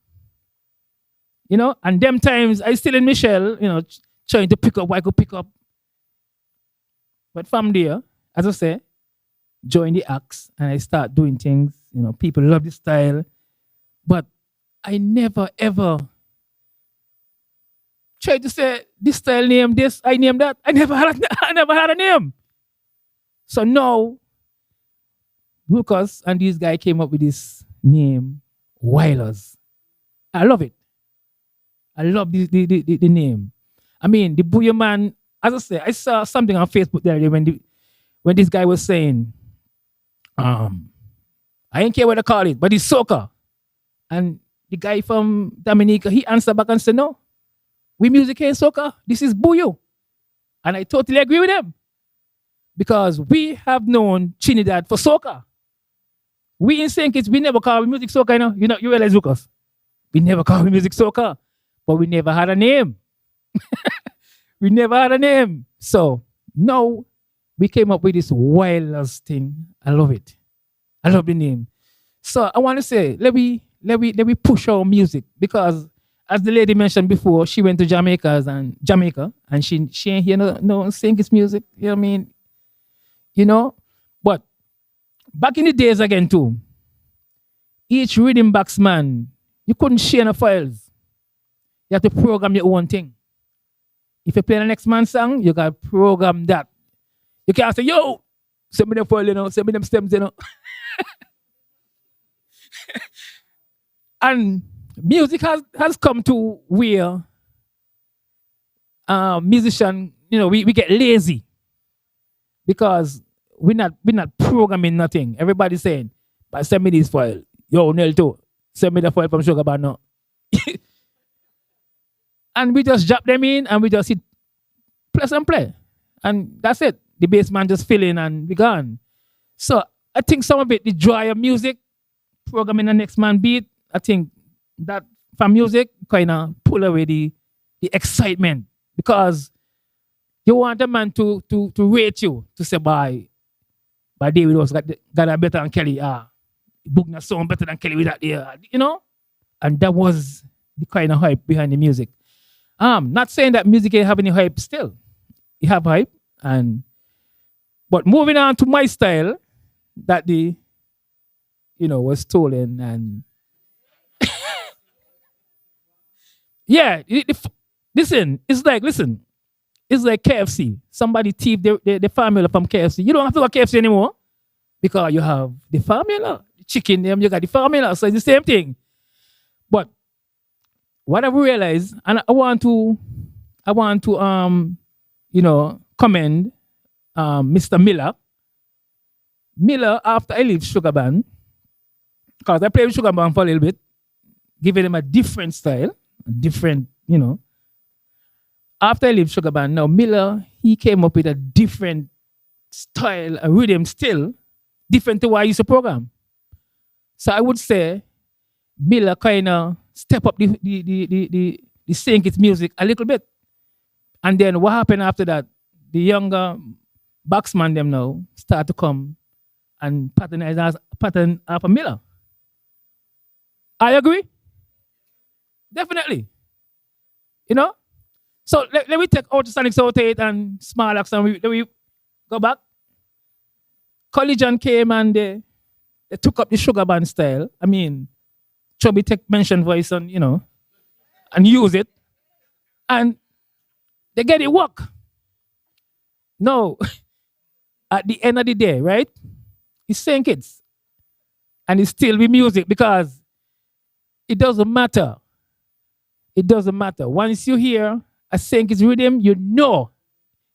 And them times I still in Michelle, trying to pick up what I could pick up. But from there, as I say, join the acts and I start doing things. People love the style. But I never ever tried to say this style name this, I name that. I never had a name. So now Lucas and this guy came up with this name, Wilders. I love it. I love the name. I mean, the Booyah Man, as I say, I saw something on Facebook the other day when this guy was saying, I ain't care what they call it, but it's soca. And the guy from Dominica, he answered back and said, no, we music ain't soca. This is Booyah. And I totally agree with him. Because we have known Trinidad for soca. We in St. Kitts, we never call music soca, you realize, Lucas. We never call music soca. But we never had a name. We never had a name. So now we came up with this Wilders thing. I love it. I love the name. So I want to say, let me push our music, because as the lady mentioned before, she went to Jamaica and she ain't hear no St. Kitts music. You know what I mean? But back in the days again too, each rhythm box man, you couldn't share no files. You have to program your own thing. If you play the next man's song, you got to program that. You can't say, yo, send me them file, send me them stems, And music has come to where musician, we get lazy because we're not programming nothing. Everybody's saying, but send me this file. Yo, Nelto, send me the file from Sugar Bar now. And we just drop them in and we just hit press and play. And that's it. The bass man just fill in and be gone. So I think some of it, the drier music, programming the next man beat, I think that from music kind of pull away the excitement, because you want a man to rate you, to say by David was got a better than Kelly. Bugna sound better than Kelly with that there, And that was the kind of hype behind the music. Not saying that music ain't have any hype still. It have hype, but moving on to my style that was stolen and listen, it's It's like KFC. Somebody thief the formula from KFC. You don't have to go KFC anymore because you have the formula. The chicken, them, you got the formula. So it's the same thing. But what I've realized, and I want to commend Mr. Miller. Miller, after I leave Sugar Band, because I played with Sugar Band for a little bit, giving him a different style, different, After I leave Sugar Band, now Miller, he came up with a different style, a rhythm still, different to what I used to program. So I would say Miller kind of step up the sing its music a little bit. And then what happened after that? The younger Baxman them now start to come and pattern after Miller. I agree. Definitely. So let me take Ultrasonics out of it and Small Axe and we go back. Collision came and they took up the Sugar Band style. I mean, Chubby take mention voice and and use it. And they get it work. No, at the end of the day, right? It's saying kids. And it's still with music because it doesn't matter. It doesn't matter. Once you hear a Saint Kitts rhythm, you know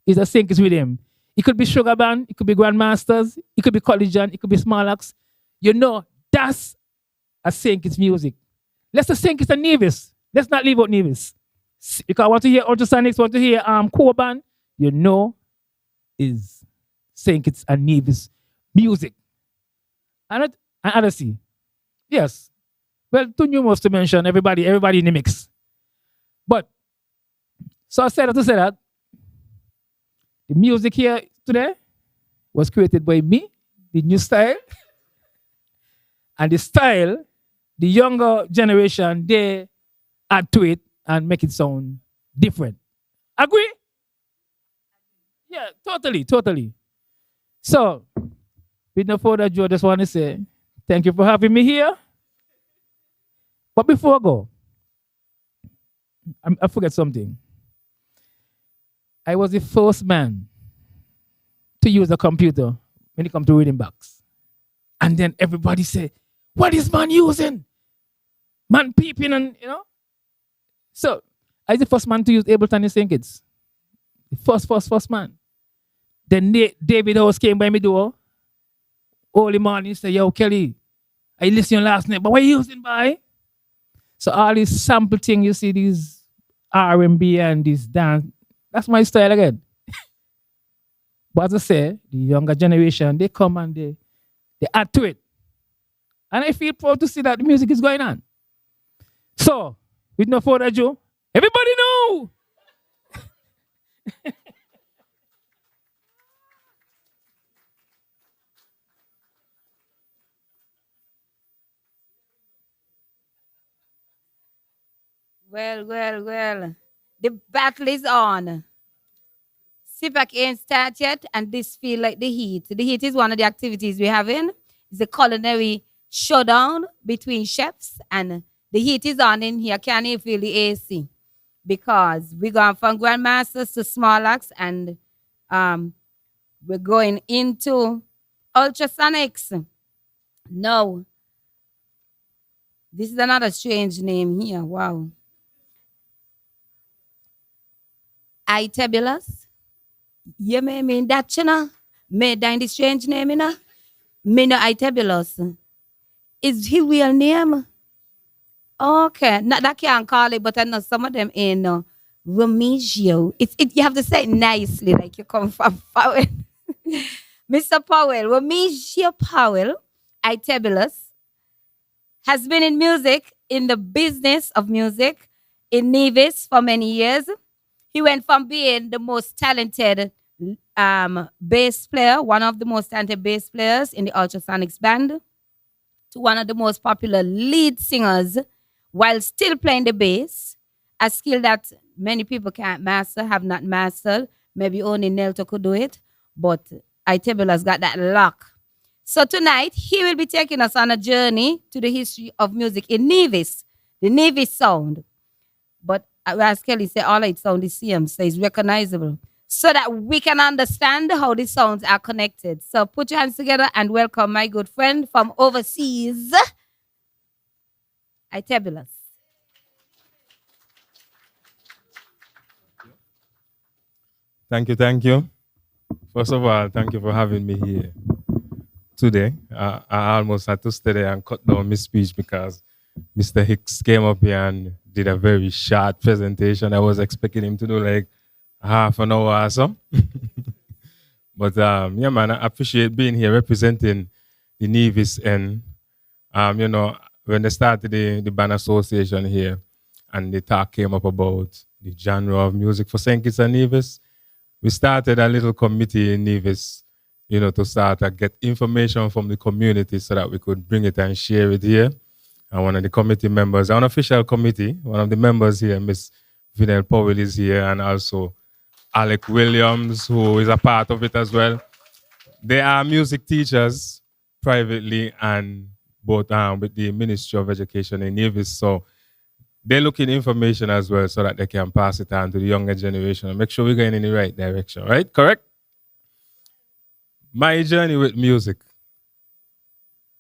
it's a Saint Kitts rhythm. It could be Sugar Band, it could be Grandmasters, it could be Collision, it could be Small Axe. You know that's a Saint Kitts music. Let's just Saint Kitts and Nevis. Let's not leave out Nevis. If I want to hear Ultrasonics, want to hear Core Band, you know is Saint Kitts and Nevis music. And Odyssey. Yes. Well, too numerous to mention, everybody in the mix. But, so I said to say that, the music here today was created by me, the new style. And the style, the younger generation, they add to it and make it sound different. Agree? Yeah, totally. So, with no further ado, I just want to say thank you for having me here. But before I go, I forget something. I was the first man to use a computer when it comes to reading books. And then everybody said, what is man using? Man peeping and, So, I was the first man to use Ableton in St. Kitts. The first man. Then David House came by my door early morning and said, yo, Kelly, I listened last night, but what are you using, by? So all these sample thing, you see these R&B and this dance, that's my style again. But as I say, the younger generation, they come and they add to it. And I feel proud to see that the music is going on. So, with no further ado, everybody know! Well. The battle is on. Sit back ain't start yet, and this feel like the heat. The heat is one of the activities we're having. It's a culinary showdown between chefs, and the heat is on in here. Can you feel the AC? Because we're going from Grandmasters to Small Axe, and we're going into Ultrasonics. No. This is another strange name here. Wow. Itabulous. You may mean that, you know? May die the strange name, you know? Me no Itabulous. Is he real name? Okay. Not that can't call it, but I know some of them in Remigio. You have to say it nicely, like you come from Powell. Mr. Powell, Remigio Powell, Itabulous, has been in music, in the business of music, in Nevis for many years. He went from being the most talented bass player, one of the most talented bass players in the Ultrasonics band, to one of the most popular lead singers while still playing the bass, a skill that many people can't master, have not mastered. Maybe only Nelto could do it, but Itebel has got that lock. So tonight, he will be taking us on a journey to the history of music in Nevis, the Nevis sound. But As Kelly said, all it sound the same, so it's recognizable. So that we can understand how the sounds are connected. So put your hands together and welcome my good friend from overseas, Itebulus. Thank you, thank you. First of all, thank you for having me here today. I almost had to stay there and cut down my speech because Mr. Hicks came up here and did a very short presentation. I was expecting him to do like half an hour or so. But yeah, man, I appreciate being here representing the Nevis and you know, when they started the band association here and the talk came up about the genre of music for St. Kitts and Nevis, we started a little committee in Nevis, you know, to start to get information from the community so that we could bring it and share it here. And one of the committee members, unofficial committee, one of the members here, Miss Vinel Powell is here, and also Alec Williams, who is a part of it as well. They are music teachers privately and both with the Ministry of Education in Nevis. So they're looking information as well so that they can pass it on to the younger generation and make sure we're going in the right direction, right? Correct? My journey with music.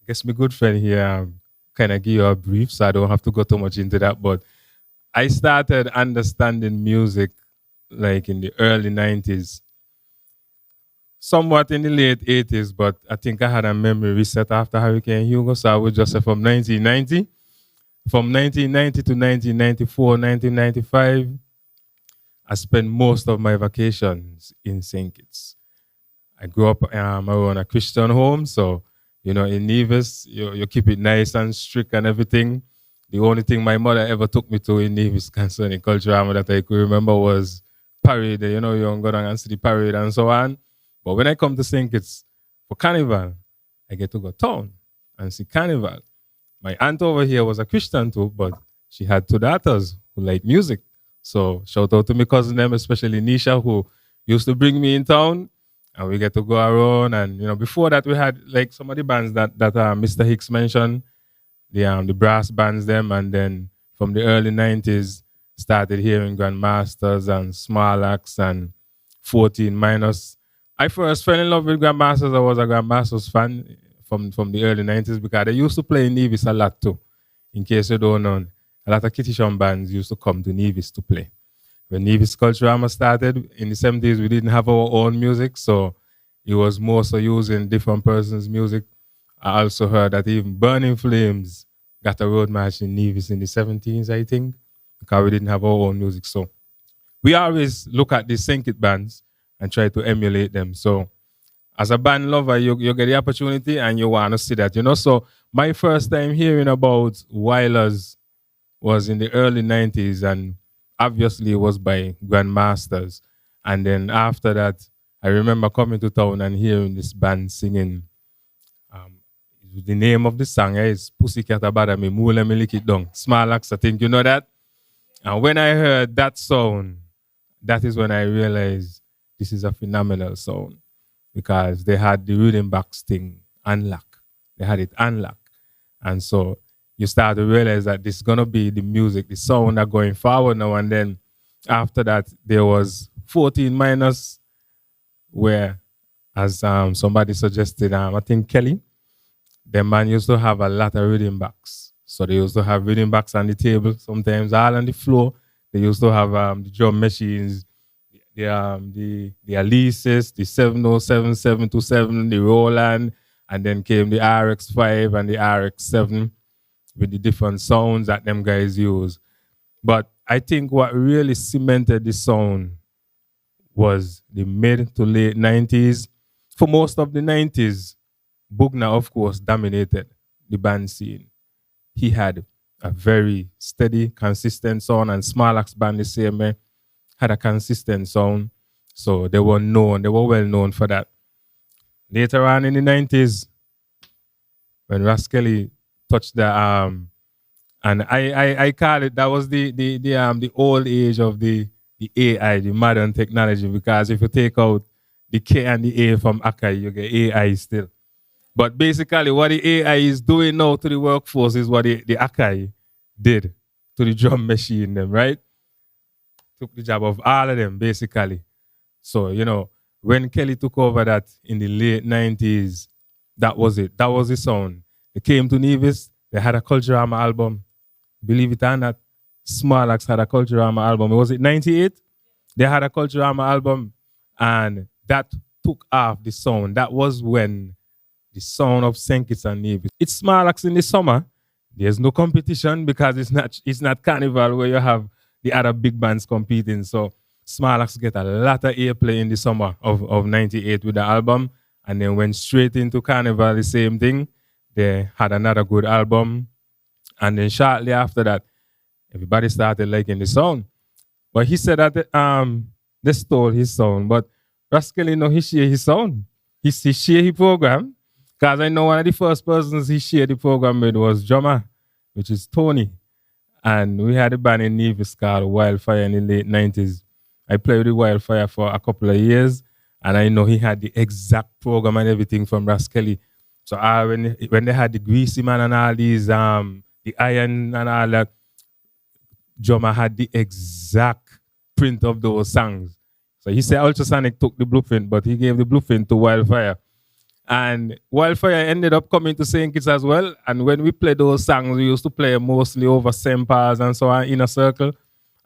I guess my good friend here kind of give you a brief, so I don't have to go too much into that. But I started understanding music like in the early 90s, somewhat in the late 80s, but I think I had a memory reset after Hurricane Hugo, so I would just say from 1990. From 1990 to 1994, 1995, I spent most of my vacations in St. Kitts. I grew up around a Christian home, so, you know, in Nevis, you keep it nice and strict and everything. The only thing my mother ever took me to in Nevis concerning culture that I could remember was parade. You know, you don't go down and see the parade and so on. But when I come to St. Kitts for Carnival, I get to go town and see Carnival. My aunt over here was a Christian too, but she had two daughters who like music. So shout out to my cousin them, especially Nisha, who used to bring me in town, and we get to go around. And you know, before that we had like some of the bands that Mr. Hicks mentioned, the brass bands them, and then from the early 90s started hearing Grandmasters and Small Axe and 14 Minus. I first fell in love with Grandmasters. I was a Grandmasters fan from the early 90s because they used to play in Nevis a lot too. In case you don't know, a lot of Kittitian bands used to come to Nevis to play. When Nevis Culturama started in the 70s, we didn't have our own music, so it was more so using different persons' music. I also heard that even Burning Flames got a road march in Nevis in the 70s, I think, because we didn't have our own music. So we always look at the St. Kitts bands and try to emulate them. So as a band lover, you get the opportunity and you want to see that, you know. So my first time hearing about Wailers was in the early 90s, and obviously it was by Grandmasters. And then after that, I remember coming to town and hearing this band singing. The name of the song is Pussycat Abada Me Mule Me Lick It Down. Small Axe, I think you know that. And when I heard that sound, that is when I realized this is a phenomenal sound, because they had the rhythm box thing unlocked. They had it unlocked. And so you start to realize that this is going to be the music, the sound that going forward now. And then after that, there was 14 Minus, where, as somebody suggested, I think Kelly, the man used to have a lot of rhythm box. So they used to have rhythm box on the table, sometimes all on the floor. They used to have the drum machines, the Alesis, the 707, 727, the Roland, and then came the RX5 and the RX7 with the different sounds that them guys use. But I think what really cemented the sound was the mid to late 90s. For most of the 90s, Bugna, of course, dominated the band scene. He had a very steady, consistent sound, and Small Axe band the same way had a consistent sound. So they were well known for that. Later on in the 90s, when Raskelly touched the and I call it, that was the old age of the AI, the modern technology, because if you take out the K and the A from Akai, you get AI still. But basically what the AI is doing now to the workforce is what the Akai did to the drum machine, them, right? took the job of all of them, basically. So, when Kelly took over that in the late 90s, that was it. That was the sound. They came to Nevis, they had a Culturama album. Believe it or not, Small Axe had a Culturama album. Was it 98? They had a Culturama album, and that took off the sound. That was when the sound of St. Kitts and Nevis. It's Small Axe in the summer. There's no competition because it's not carnival where you have the other big bands competing. So Small Axe get a lot of airplay in the summer of 98 with the album, and then went straight into carnival, the same thing. They had another good album, and then shortly after that, everybody started liking the sound. But he said that they stole his sound, but Rascally he share his sound. He share his program. Because I know one of the first persons he shared the program with was drummer, which is Tony. And we had a band in Nevis called Wildfire in the late 90s. I played with Wildfire for a couple of years, and I know he had the exact program and everything from Rascally. So when they had the Greasy Man and all these, the Iron and all that, drummer had the exact print of those songs. So he said Ultrasonic took the blueprint, but he gave the blueprint to Wildfire. And Wildfire ended up coming to St. Kitts as well. And when we played those songs, we used to play mostly over Sempars and so on, Inner Circle.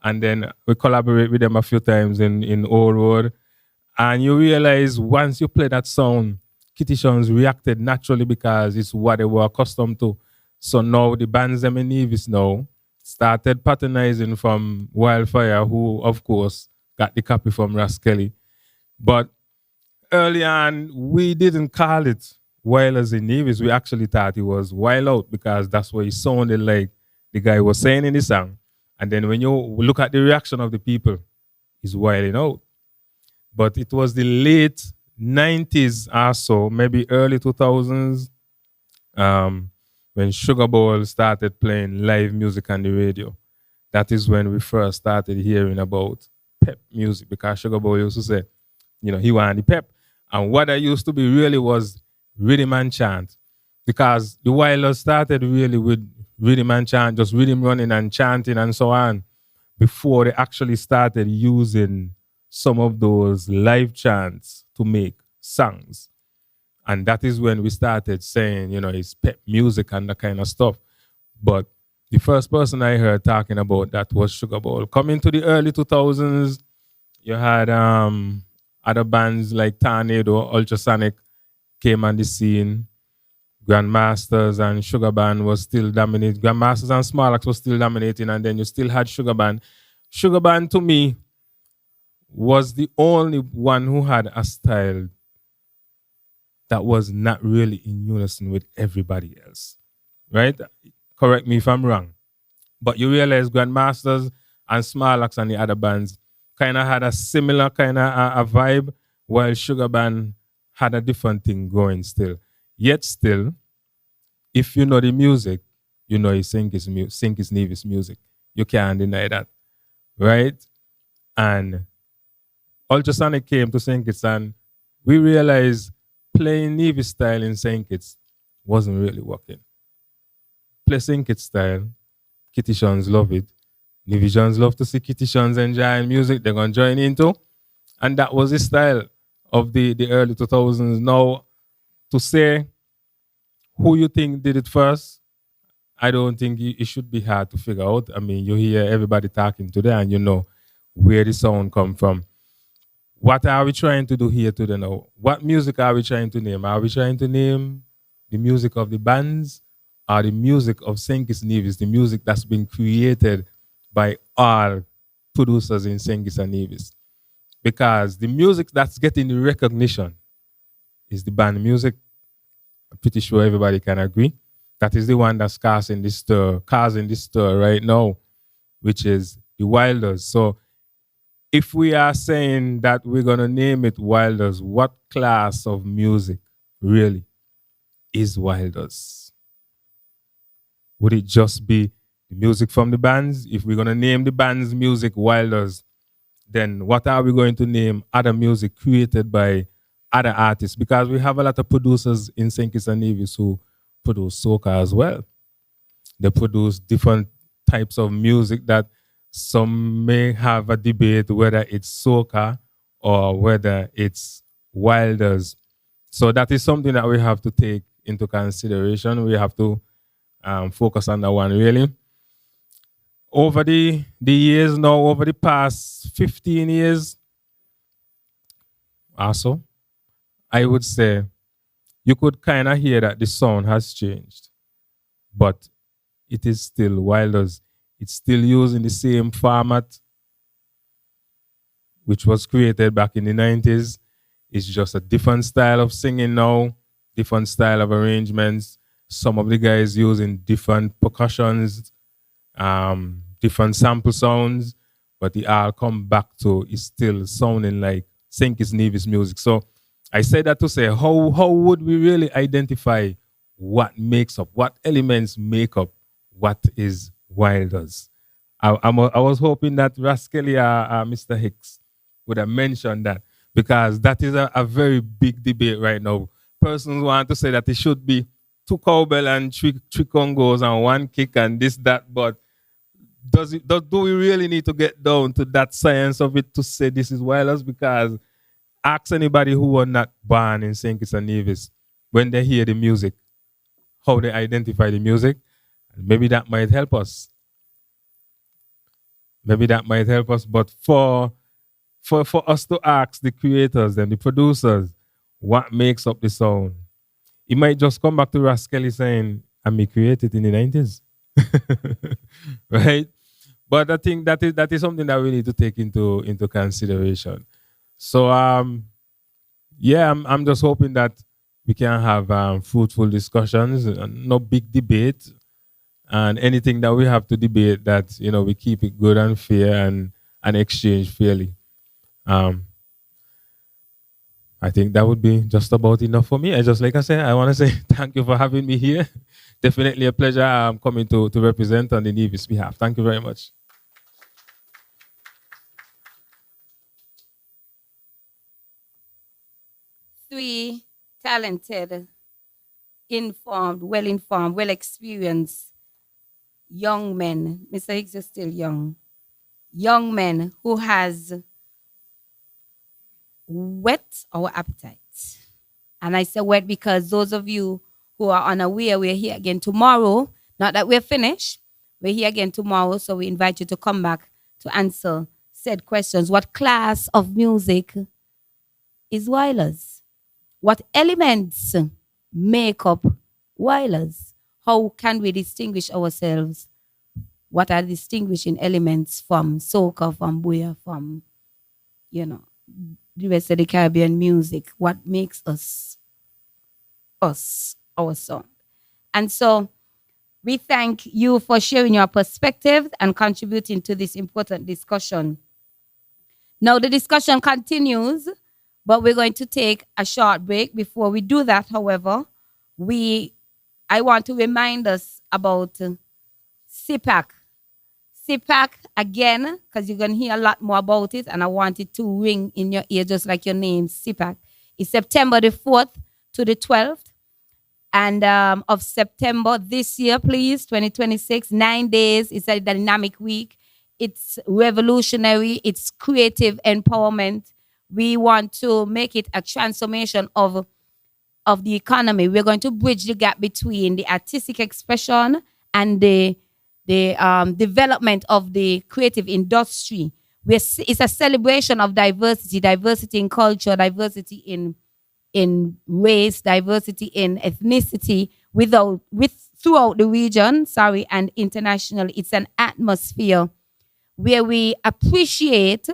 And then we collaborate with them a few times in Old Road. And you realize once you play that sound, Kittitians reacted naturally because it's what they were accustomed to. So now the bands them in Nevis now started patronizing from Wildfire, who of course got the copy from Rascally. But early on, we didn't call it Wilders in Nevis. We actually thought it was Wild Out because that's what it sounded like the guy was saying in the song. And then when you look at the reaction of the people, it's wilding out. But it was the late 90s or so, maybe early 2000s, when Sugar Bowl started playing live music on the radio. That is when we first started hearing about pep music because Sugar Bowl used to say, he wanted the pep. And what I used to be really was rhythm and chant. Because the Wilders started really with rhythm and chant, just rhythm running and chanting and so on, before they actually started using some of those live chants to make songs. And that is when we started saying, it's pep music and that kind of stuff. But the first person I heard talking about that was Sugar Bowl. Coming to the early 2000s, you had other bands like Tornado, Ultrasonic came on the scene. Grandmasters and Sugar Band was still dominating. Grandmasters and Small Axe was still dominating, and then you still had Sugar Band. Sugar Band, to me, was the only one who had a style that was not really in unison with everybody else. Right? Correct me if I'm wrong. But you realize Grandmasters and Small Axe and the other bands kind of had a similar kind of a vibe, while Sugar Band had a different thing going still. Yet still, if you know the music, you know it's St. Kitts Nevis music. You can't deny that, right? And Ultrasonic came to St. Kitts and we realized playing Nevis style in St. Kitts wasn't really working. Play St. Kitts style, Kittitians love it. Nevisians love to see Kittitians enjoying music they're going to join into. And that was the style of the early 2000s. Now, to say who you think did it first, I don't think it should be hard to figure out. I mean, you hear everybody talking today and you know where the sound come from. What are we trying to do here today now? What music are we trying to name? Are we trying to name the music of the bands or the music of St. Kitts Nevis, the music that's been created by all producers in St. Kitts and Nevis? Because the music that's getting the recognition is the band music. I'm pretty sure everybody can agree. That is the one that's causing this stir right now, which is the Wilders. So if we are saying that we're going to name it Wilders, what class of music really is Wilders? Would it just be the music from the bands? If we're going to name the band's music Wilders, then what are we going to name other music created by other artists? Because we have a lot of producers in St. Kitts and Nevis who produce soca as well. They produce different types of music that Some may have a debate whether it's soca or whether it's wilders. So that is something that we have to take into consideration. We have to focus on that one really. Over the years now, over the past 15 years, also, I would say you could kind of hear that the sound has changed, but it is still wilders. It's still using the same format which was created back in the 90s. It's just a different style of singing now, different style of arrangements. Some of the guys using different percussions, different sample sounds, but they all come back to it's still sounding like Sinkis Nevis music. So I say that to say, how would we really identify what makes up, what elements make up what is Wilders? I was hoping that Raskelly or Mr. Hicks would have mentioned that because that is a very big debate right now. Persons want to say that it should be two cowbell and three congos and one kick and this, that, but do we really need to get down to that science of it to say this is wireless? Because ask anybody who were not born in St. Kitts and Nevis when they hear the music, how they identify the music. Maybe that might help us. Maybe that might help us. But for us to ask the creators and the producers what makes up the sound, it might just come back to Raskelly saying, and me created in the 90s. Right? But I think that is something that we need to take into consideration. So yeah, I'm just hoping that we can have fruitful discussions, no big debate, and anything that we have to debate that we keep it good and fair and exchange fairly. I think that would be just about enough for me. And just like I said, I want to say thank you for having me here. Definitely a pleasure coming to represent on the Nevis behalf. Thank you very much. Three talented, informed, well-informed, well-experienced young men. Mr. Hicks is still young. Young men who has whet our appetites. And I say whet because those of you who are unaware, we're here again tomorrow. Not that we're finished. We're here again tomorrow, so we invite you to come back to answer said questions. What class of music is Wailers? What elements make up Wailers? How can we distinguish ourselves? What are distinguishing elements from soca, from booyah, from, the rest of the Caribbean music? What makes us, our song? And so we thank you for sharing your perspective and contributing to this important discussion. Now the discussion continues, but we're going to take a short break. Before we do that, however, I want to remind us about CPAC. CPAC, again, because you're going to hear a lot more about it, and I want it to ring in your ear just like your name, CPAC. It's September the 4th to the 12th and of September this year, please, 2026, 9 days. It's a dynamic week. It's revolutionary. It's creative empowerment. We want to make it a transformation of the economy. We're going to bridge the gap between the artistic expression and the development of the creative industry. It's a celebration of diversity in culture, diversity in race, diversity in ethnicity throughout the region, and internationally. It's an atmosphere where we appreciate.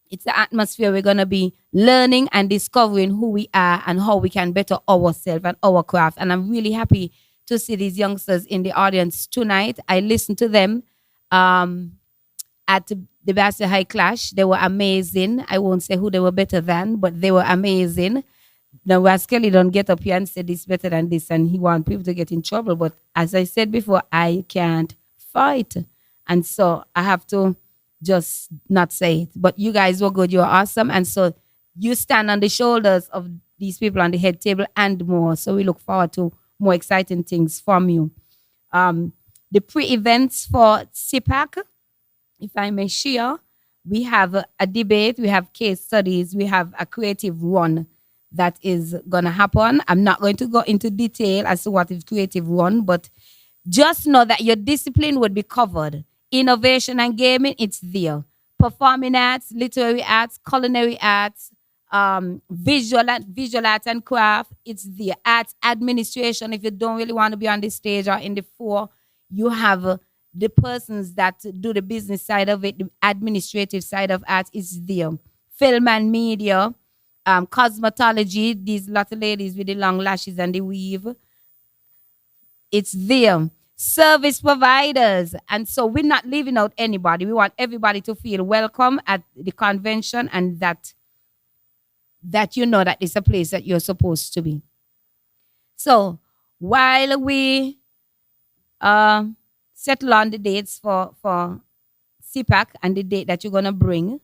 It's the atmosphere we're going to be learning and discovering who we are and how we can better ourselves and our craft. And I'm really happy to see these youngsters in the audience tonight. I listened to them at the Bastille High Clash. They were amazing. I won't say who they were better than, but they were amazing. Now, Raskelly don't get up here and say this better than this, and he wants people to get in trouble. But as I said before, I can't fight. And so I have to just not say it. But you guys were good. You were awesome. And so you stand on the shoulders of these people on the head table and more. So we look forward to more exciting things from you. The pre-events for CPAC if I may share, we have a debate, we have case studies, we have a creative run that is going to happen. I'm not going to go into detail as to what is creative run, but just know that your discipline would be covered. Innovation and gaming, it's there. Performing arts, literary arts, culinary arts, visual arts and craft, it's there. Arts administration, if you don't really want to be on the stage or in the fore, you have the persons that do the business side of it, the administrative side of arts is there. Film and media, cosmetology, these little ladies with the long lashes and the weave, it's there. Service providers. And so we're not leaving out anybody. We want everybody to feel welcome at the convention and that you know that it's a place that you're supposed to be. So while we settle on the dates for CPAC and the date that you're going to bring,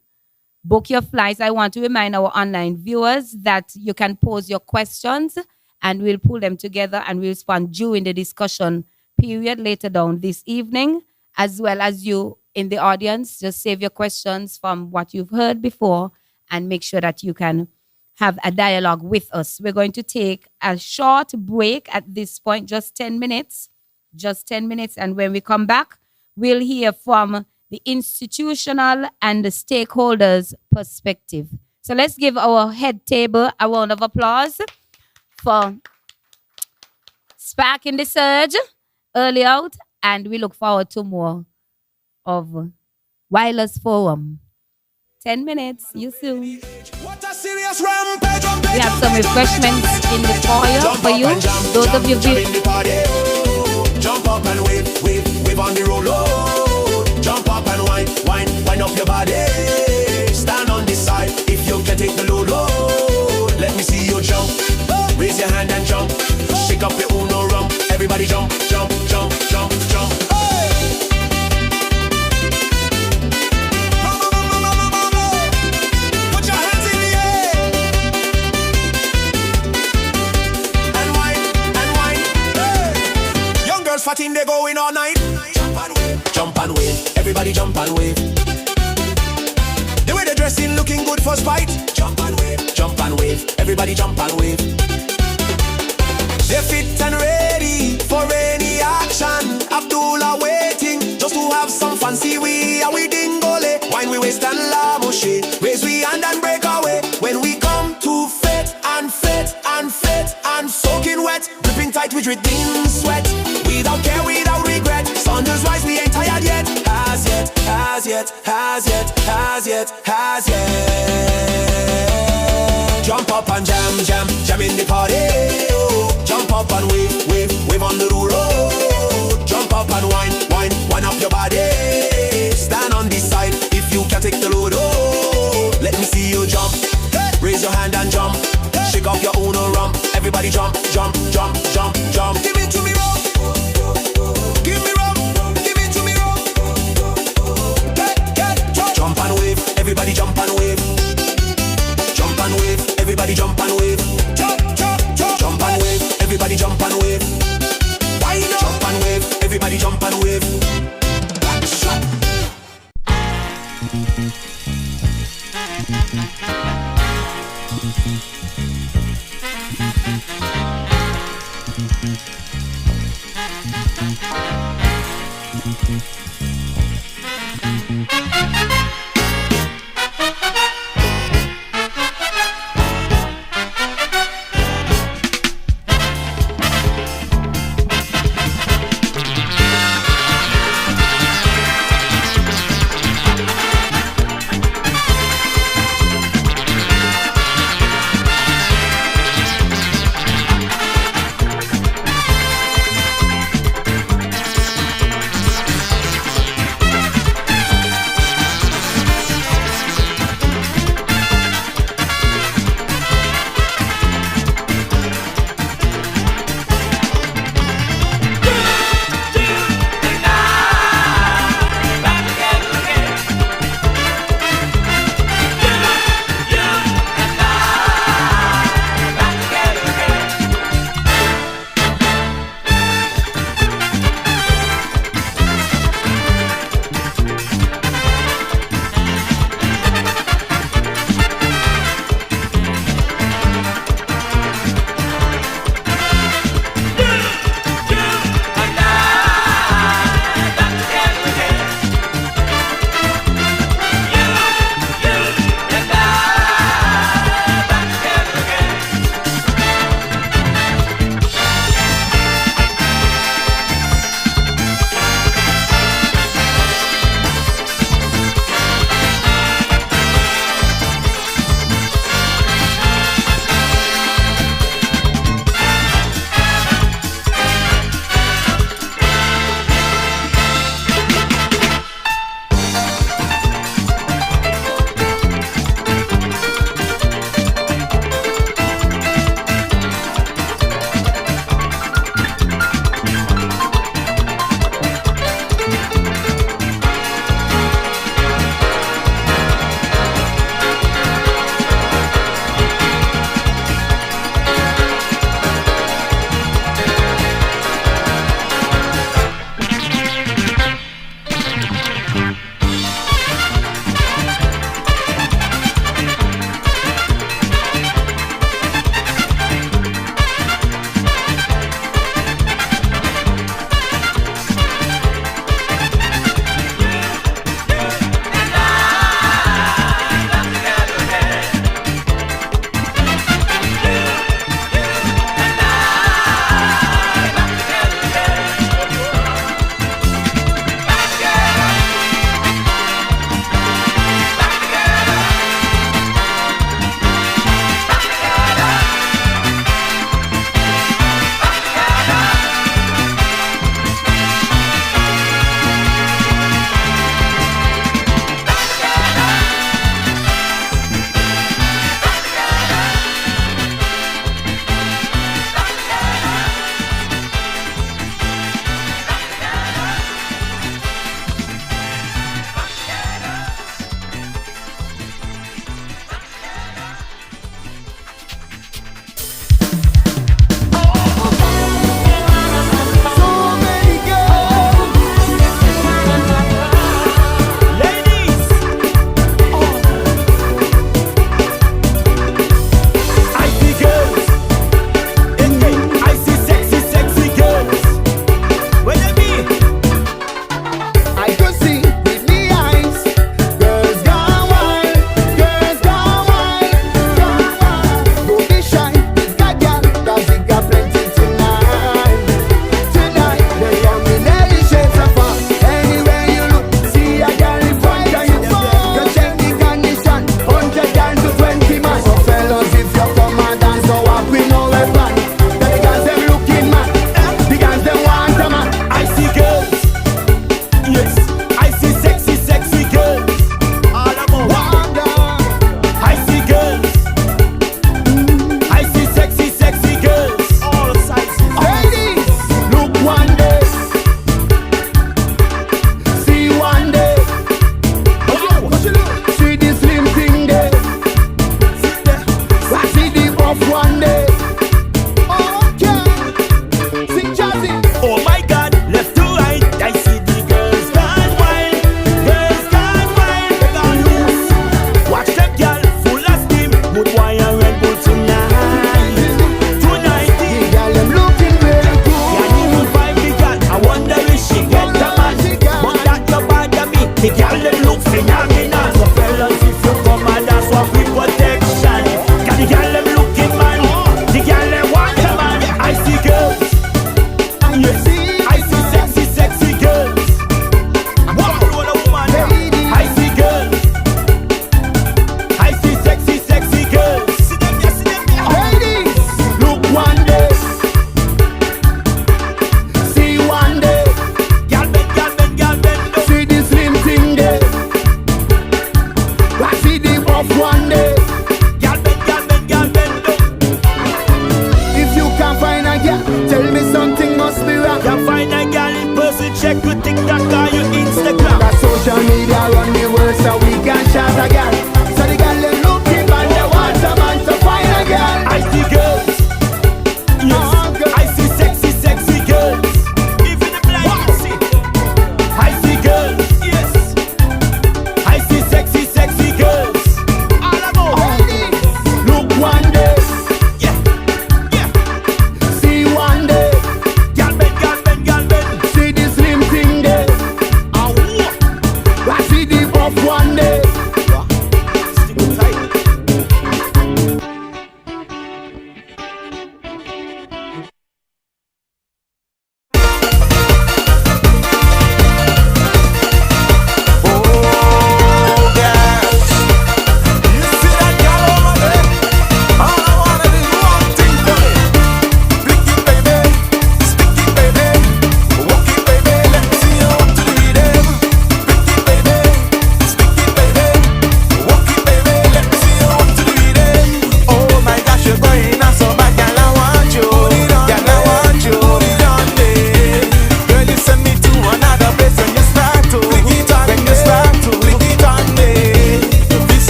book your flights. I want to remind our online viewers that you can pose your questions and we'll pull them together and we'll respond during the discussion period later down this evening, as well as you in the audience. Just save your questions from what you've heard before and make sure that you can have a dialogue with us. We're going to take a short break at this point, just 10 minutes. Just 10 minutes. And when we come back, we'll hear from the institutional and the stakeholders' perspective. So let's give our head table a round of applause for sparking the surge early out. And we look forward to more of Wireless Forum. 10 minutes. You soon. We have some refreshments in the foyer for you. Those of you jump up and wave on the roll. Jump up and wind up your body. Stand on this side if you can take the load. Let me see you jump. Raise your hand and jump. Shake up your uno rump. Everybody jump, jump, jump, jump, jump. Put your hands in the air and wind. Hey. Young girls fatting, they going all night. Jump and wave, everybody jump and wave. The way they're dressing, looking good for spite. Jump and wave, everybody jump and wave. They're fit and ready for any action. Abdullah waiting just to have some fancy we dingole. Wine we waist and la moshe. Raise we hand and break away. When we come to fit and soaking wet, gripping tight with dripping sweat. Without care, without regret. Saunders rise, we ain't tired yet. Has yet. Jump up and jam in the party. Oh. Jump up and wave on the road. Jump up and wind up your body. Stand on this side if you can take the load. Oh, let me see you jump. Raise your hand and jump. Shake off your uno rump. Everybody jump, jump, jump, jump, jump. Give it to me, rump. Give me rump. Give it to me, rump. Get, jump and wave. Everybody jump and wave. Jump and wave. Everybody jump and wave. Jump and wave. Everybody jump and wave. Jump and wave. Everybody jump and wave. Back shot.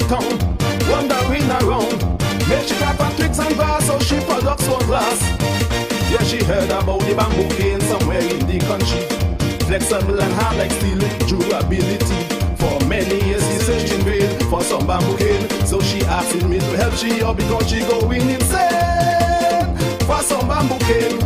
town, wandering around. Make she grab and twigs and grass, so she products for glass. Yeah, she heard about the bamboo cane somewhere in the country. Flexible and hard like steel with durability. For many years she's searching vain for some bamboo cane. So she asking me to help she out because she going insane for some bamboo cane.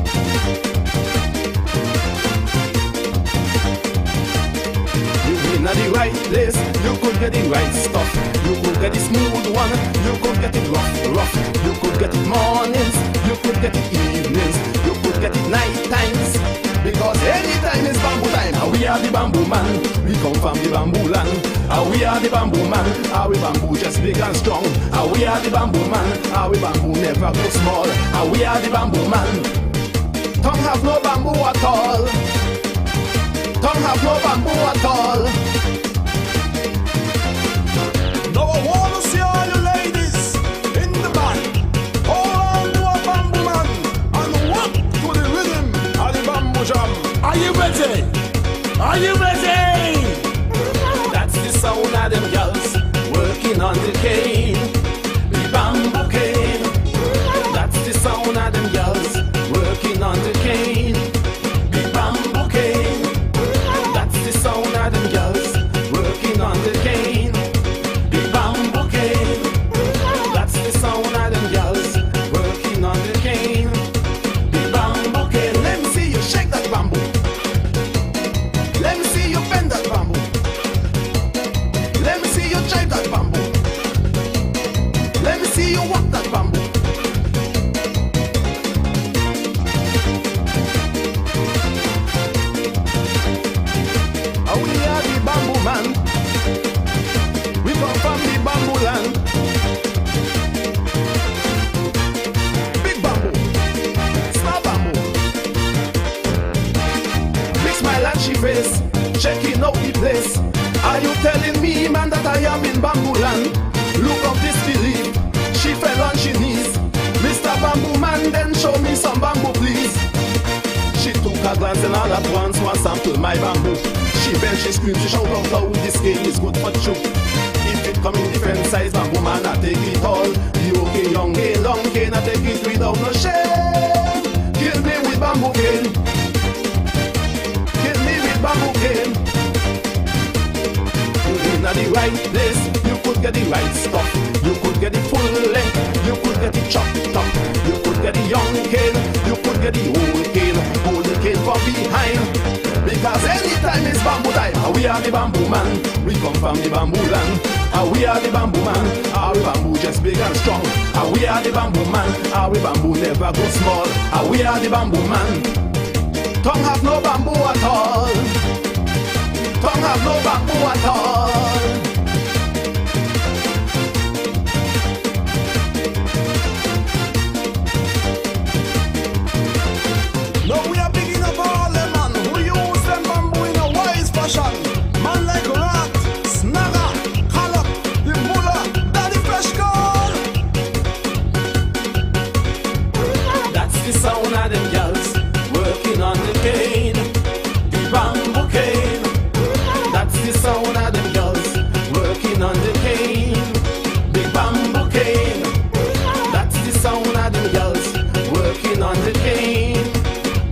In the right place, you could get the right stuff. You could get the smooth one, you could get it rough. You could get it mornings, you could get it evenings, you could get it night times. Because anytime is bamboo time. And we are the bamboo man, we come from the bamboo land. And we are the bamboo man, our bamboo just big and strong. And we are the bamboo man, our bamboo never go small. And we are the bamboo man. Tongue have no bamboo at all. Tongue have no bamboo at all. Now I wanna see all you ladies in the band. Hold on to a bamboo man and walk to the rhythm of the bamboo jam. Are you ready? Are you ready? That's the sound of them girls working on the cane, the bamboo cane. That's the sound of them girls working on the cane, the bamboo cane. That's the sound of them girls working on the cane, the bamboo cane. That's the sound of them girls working on the cane, the bamboo cane. Let me see you shake that bamboo. Let me see you bend that bamboo. Let me see you jive that bamboo. Let me see you walk that bamboo. We are the bamboo man. We come from the bamboo land. Big bamboo, small bamboo. Big smile and she face, checking out the place. Are you telling me, man, that I am in bamboo land? Look of disbelief, she fell on she knees. Mr. Bamboo Man, then show me some bamboo, please. She took a glance and all at once want sample my bamboo. She bent, she screamed, she shout out loud, this cane is good for you. If it come in different size, bamboo man, I take it all. The okay young cane, long cane, I take it without no shame. Kill me with bamboo cane. Kill me with bamboo cane. You're in the right place, you could get the right stuff. You could get the full length, you could get the chopped up. You could get the young cane, you could get the old cane. Hold the cane from behind. Because anytime it's bamboo time, and we are the bamboo man. We come from the bamboo land, and we are the bamboo man. Our bamboo just big and strong, and we are the bamboo man. Our bamboo never go small, and we are the bamboo man. Tongue have no bamboo at all. Tongue have no bamboo at all. Now we are bigging up all them man who use them bamboo in a wise fashion. Man like Rat, Snagger, Halop, the Bulla, Daddy Fresh Call. That's the sound of them girls working on the cane, the bamboo cane. That's the sound of them girls working on the cane, the bamboo cane. That's the sound of them girls working on the cane,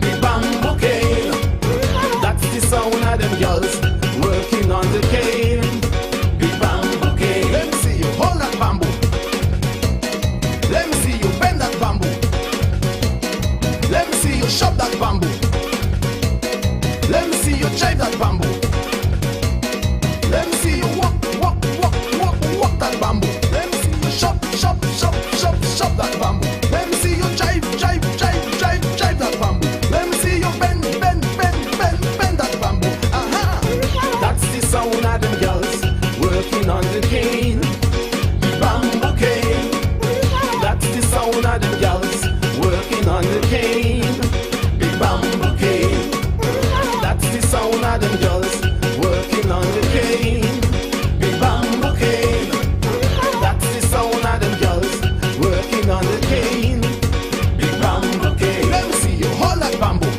the bamboo cane. That's the sound of them girls working on the cane, the bamboo cane. Let me see you hold that bamboo. Let me see you bend that bamboo. Let me see you chop that bamboo. Let me see you jive that bamboo. Let me see you walk that bamboo. Let me see you chop that bamboo. Let me see you jive that bamboo. Let me see you bend that bamboo. Aha! That's the sound of them girls working on the cane, the bamboo cane. That's the sound of them girls working on the cane, the bamboo cane. That's the sound of them girls working on the cane, the bamboo cane. That's the sound of them girls working on the cane, the bamboo cane. Let me see you hold that bamboo.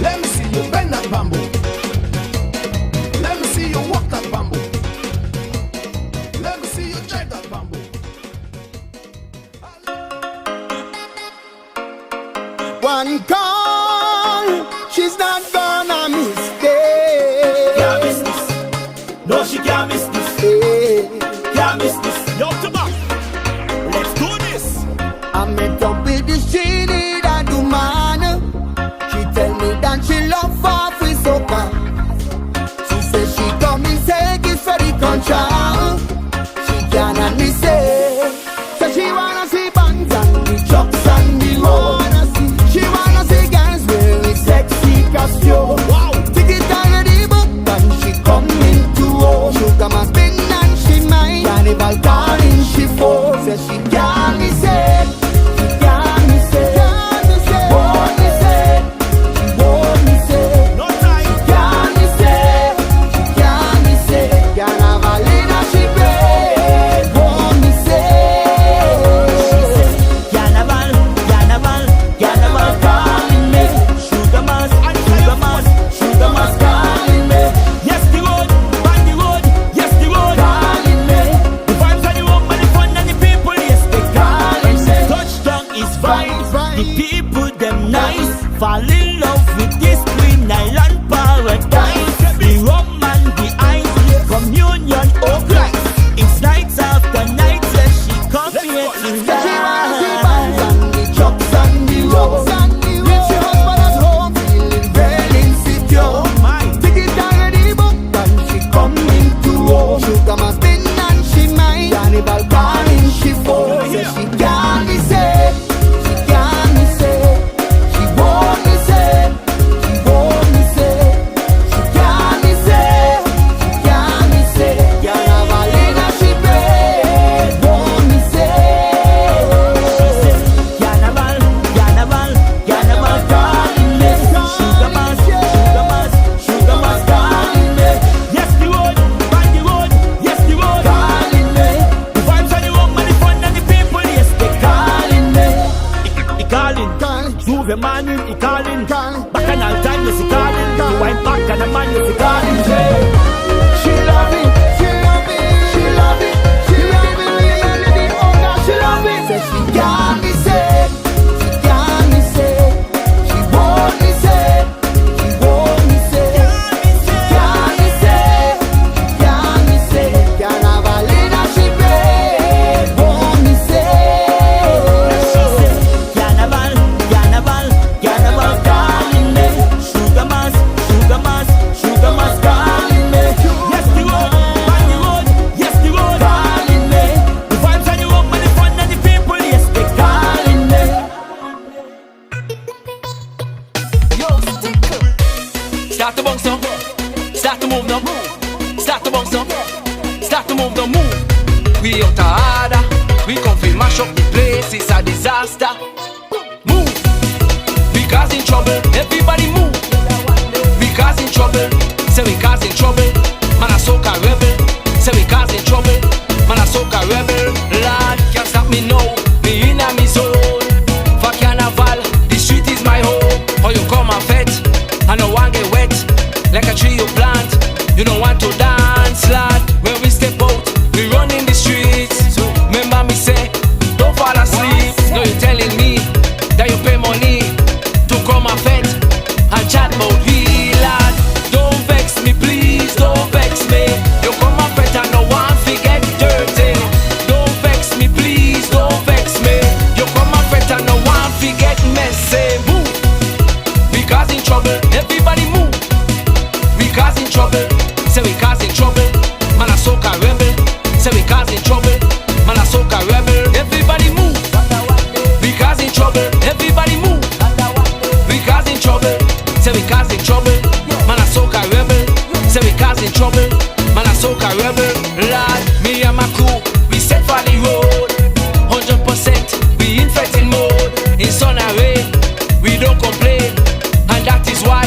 Let me see you bend that bamboo. Let me see you walk that bamboo. One call, she's not gonna mistake. Can't miss this. No, she can't miss this. Can't miss this. Yo, Toba, let's do this. I met up with this genie that do man. She tell me that she love for free soca. She says she come in take it for the control. She cannot miss it. So she wanna see bands and the trucks and the road. She wanna see girls wearing sexy costume. Wow. Ticket on the book and she coming to home. Sugar must spin and she mind. Carnival calling she for. Says she can't miss it. She can't miss it. Won't miss it. She won't miss it. No time. Can't miss it. She can't miss it. Carnival in a she bed. Won't miss it. She said, Carnival, Carnival, Carnival calling me. Sugar must calling me. Yes, the road, bang the road. Yes, the road. Calling me. The vibes and the road, and the fun and the people. Yes, they Calling me. touchdown is vibes. Vibes. The people them nice. Fall in love with this Green Island paradise. The rum and the ice, communion, oh Christ. It's nights after nights that she come here to She wanna see bands ride. and the trucks and the roads. When she husband at home, feeling very insecure. My, Ticket already booked and she coming to home. Sugar must spin and she mind. Carnival calling she for. Says she can't miss it. She can't miss it. She won't miss it. She won't miss it. She can't miss it. She can't miss it. Carnival in a she bed. Won't miss it. Carnival, Carnival, Carnival calling me. Sugar must calling me. Yes, the road, bang the road. Yes, the road. Calling me. The vibes and the rum and the fun and the people. Yes, they Calling me. he calling. Calling. Move your man in, he calling. Calling. Back and all time, yes, he calling. The wine back and the man, yes, he calling. She love it, she love it, she love it, she love it, melody, oh God, she love it. Says she can't miss it, she can't miss it, she won't miss it, she won't miss it, can't miss it, can't miss it, Carnival in a she bed, won't miss it. Carnival, Carnival, Carnival calling me. Sugar must calling me. Yes, the road, bang the road. Yes, the road. Calling me, The vibes and the rum and the fun and the people. Yes, they calling me. Yo, sticker. Start to bounce up. Start to move now. Start to bounce up. Start to move now. Move. We out of order. We come to mash up the place. It's a disaster. Move. We causing trouble. Everybody move. We causing trouble. Say we causing trouble. Man a soca rebel. Say we causing trouble. Man a soca rebel. Lord can't stop me now. Me in a me zone. For carnival, the street is my home. How you come and fete? I no one get wet. Like a tree you plant. You don't want to dance, lad. When we step out, we run in the streets. Remember me say, don't fall asleep. No, you telling me that you pay money to come and fete and chat about we, lad. Don't vex me, please, don't vex me. You come and fete and no one forget dirty. Don't vex me, please, don't vex me. You come and fete and no one forget messy. Move. We causing trouble, everybody move. We causing trouble, say we causing trouble. Man a soca rebel, say we causing trouble. Man a soca rebel, everybody move. We causing trouble, everybody move. We causing trouble, say we causing trouble. Man a soca rebel, say we causing trouble. Man a soca rebel, lad. Me and my crew, we set for the road. 100%, we in fighting mode. In sun and rain, we don't complain, and that is why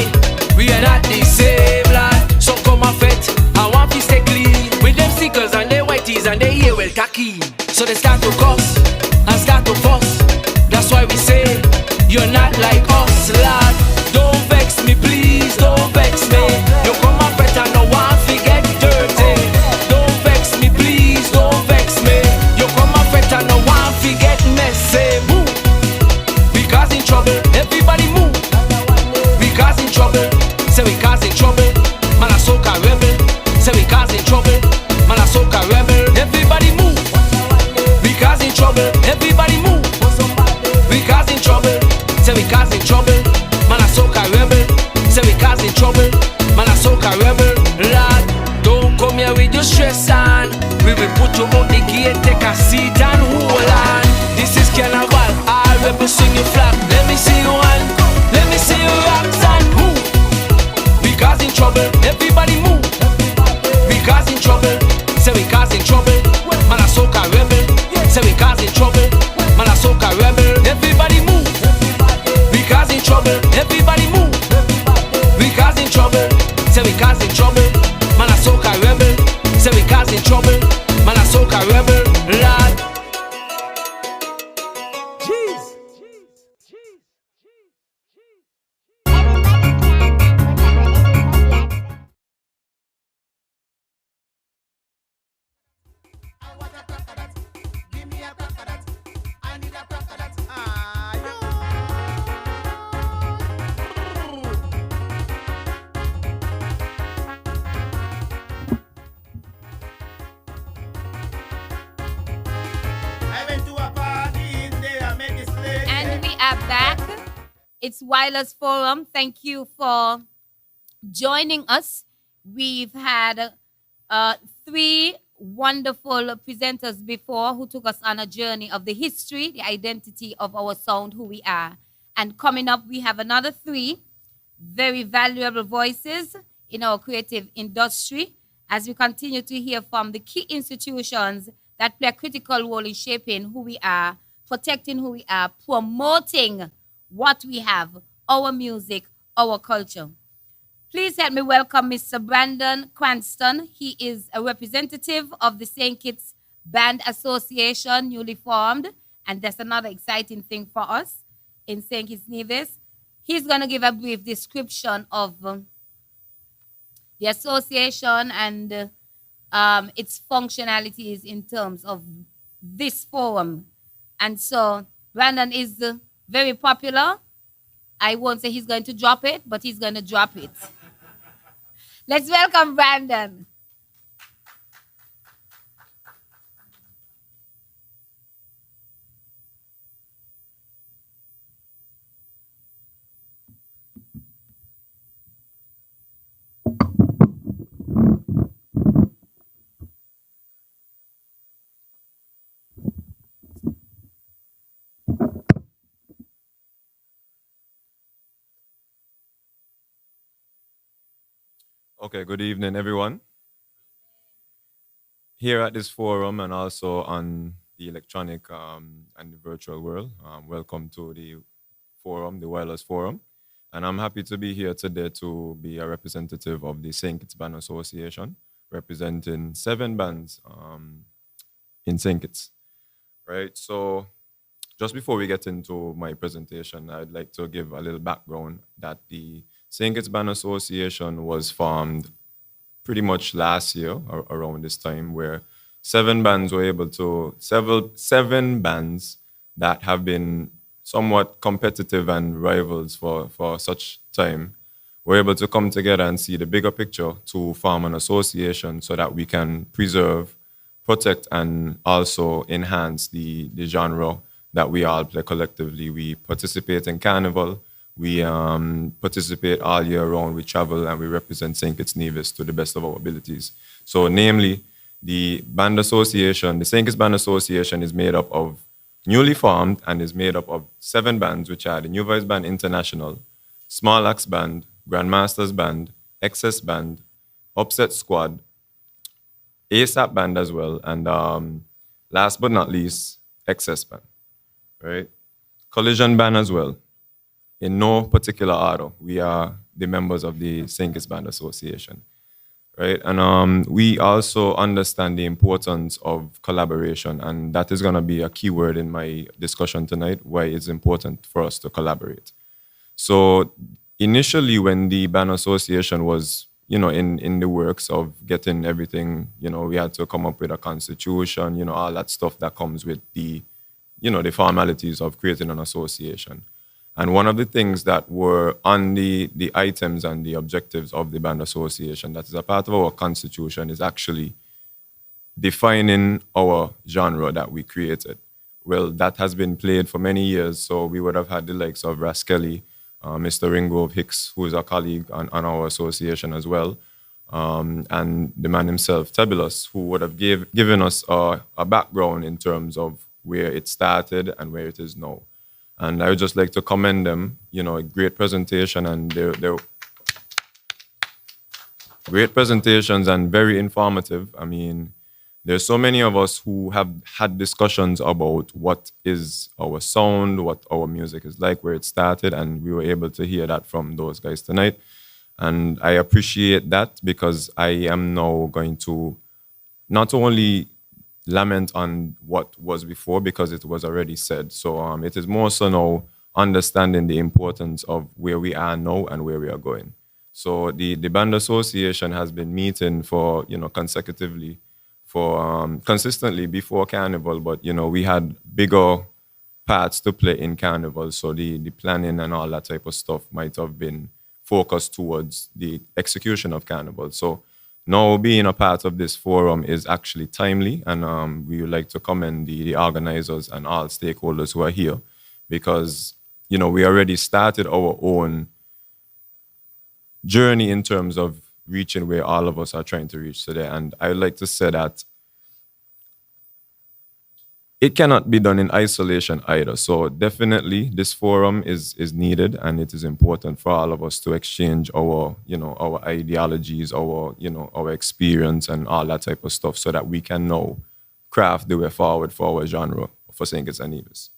we are not the same, lad. So come and fete, I want to stay clean. With them stickers and their whiteys and their hair well khaki. So they start to cuss and start to fuss. That's why we say, you're not like us, lad. Don't vex me, please, don't vex me. You come and fete and no one forget dirty. Don't vex me, please, don't vex me. You come and fete and no one forget messy. Move. We causing trouble, everybody everybody move. We causing trouble, say we causing trouble. Man a soca rebel, say we causing trouble. Man a soca rebel, lad. Don't come here with your stress on. We will put you out the gate, take a seat and hold on. This is carnival, I rebel sing your flag. Let me see you on, let me see you rocks and move. We causing trouble, everybody move. We causing trouble, say we causing trouble. Man a soca rebel, say we causing trouble. Man a soca rebel, everybody move. We causing trouble, everybody move. We causing trouble, say we causing trouble. Man a soca rebel, say we causing trouble. Man a soca rebel, lad. And we are back. It's Wireless Forum. Thank you for joining us. We've had three wonderful presenters before who took us on a journey of the history, the identity of our sound, who we are. And coming up, we have another three very valuable voices in our creative industry as we continue to hear from the key institutions that play a critical role in shaping who we are, protecting who we are, promoting what we have, our music, our culture. Please help me welcome Mr. Brandon Cranston. He is a representative of the St. Kitts Band Association, newly formed, and that's another exciting thing for us in St. Kitts Nevis. He's going to give a brief description of the association and its functionalities in terms of this forum. And so Brandon is very popular. I won't say he's going to drop it, but he's going to drop it. Let's welcome Brandon. Okay, good evening, everyone. Here at this forum and also on the electronic and the virtual world, welcome to the forum, the Wireless Forum. And I'm happy to be here today to be a representative of the St. Kitts Band Association, representing 7 bands in St. Kitts. Right, so just before we get into my presentation, I'd like to give a little background that the St. Kitts Band Association was formed pretty much last year around this time, where 7 bands were able to, 7 bands that have been somewhat competitive and rivals for such time, were able to come together and see the bigger picture to form an association so that we can preserve, protect, and also enhance the genre that we all play collectively. We participate in carnival. We participate all year round. We travel and we represent St. Kitts Nevis to the best of our abilities. So namely, the band association, the St. Kitts Band Association is made up of, newly formed and is made up of 7 bands, which are the New Voice Band International, Small Axe Band, Grandmasters Band, Excess Band, Upset Squad, ASAP Band as well, and last but not least, Excess Band, right? Collision Band as well. In no particular order, we are the members of the St. Kitts Band Association, right? And we also understand the importance of collaboration, and that is going to be a key word in my discussion tonight, why it's important for us to collaborate. So initially, when the band association was, in the works of getting everything, we had to come up with a constitution, all that stuff that comes with the, the formalities of creating an association. And one of the things that were on the items and the objectives of the band association that is a part of our constitution is actually defining our genre that we created, well, that has been played for many years. So we would have had the likes of Raskelly, Mr. Ringrove Hicks, who is a colleague on our association as well, and the man himself, Tebulus, who would have given us a background in terms of where it started and where it is now. And I would just like to commend them, a great presentation, and they're great presentations and very informative. I mean, there's so many of us who have had discussions about what is our sound, what our music is like, where it started, and we were able to hear that from those guys tonight. And I appreciate that, because I am now going to not only lament on what was before, because it was already said. So it is more so now understanding the importance of where we are now and where we are going. So the Band Association has been meeting for, consecutively, for consistently before Carnival, but, we had bigger parts to play in Carnival. So the planning and all that type of stuff might have been focused towards the execution of Carnival. So now being a part of this forum is actually timely, and we would like to commend the organizers and all stakeholders who are here, because, we already started our own journey in terms of reaching where all of us are trying to reach today. And I would like to say that it cannot be done in isolation either. So definitely this forum is needed, and it is important for all of us to exchange our, our ideologies, our experience and all that type of stuff, so that we can now craft the way forward for our genre for St. Kitts and Nevis.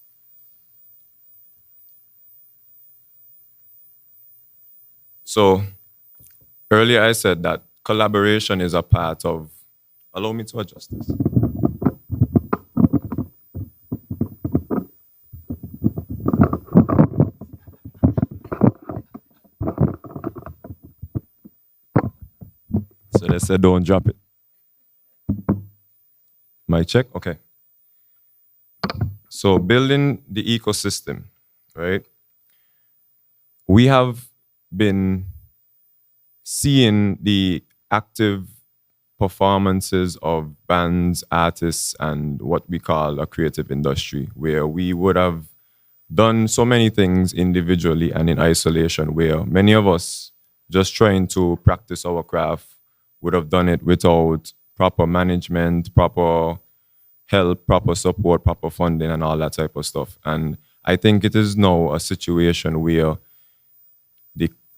So earlier I said that collaboration is a part of, allow me to adjust this. So they said don't drop it. Mic check? Okay. So building the ecosystem, right? We have been seeing the active performances of bands, artists, and what we call a creative industry, where we would have done so many things individually and in isolation, where many of us just trying to practice our craft would have done it without proper management, proper help, proper support, proper funding, and all that type of stuff. And I think it is now a situation where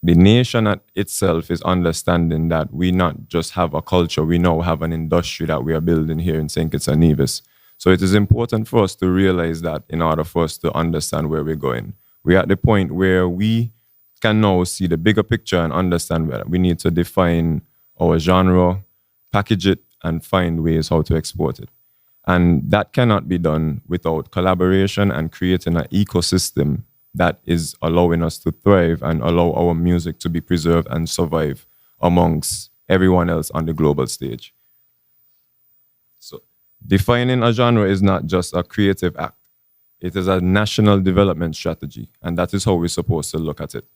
the nation itself is understanding that we not just have a culture, we now have an industry that we are building here in St. Kitts and Nevis. So it is important for us to realize that in order for us to understand where we're going. We're at the point where we can now see the bigger picture and understand that we need to define our genre, package it, and find ways how to export it. And that cannot be done without collaboration and creating an ecosystem that is allowing us to thrive and allow our music to be preserved and survive amongst everyone else on the global stage. So defining a genre is not just a creative act. It is a national development strategy, and that is how we're supposed to look at it.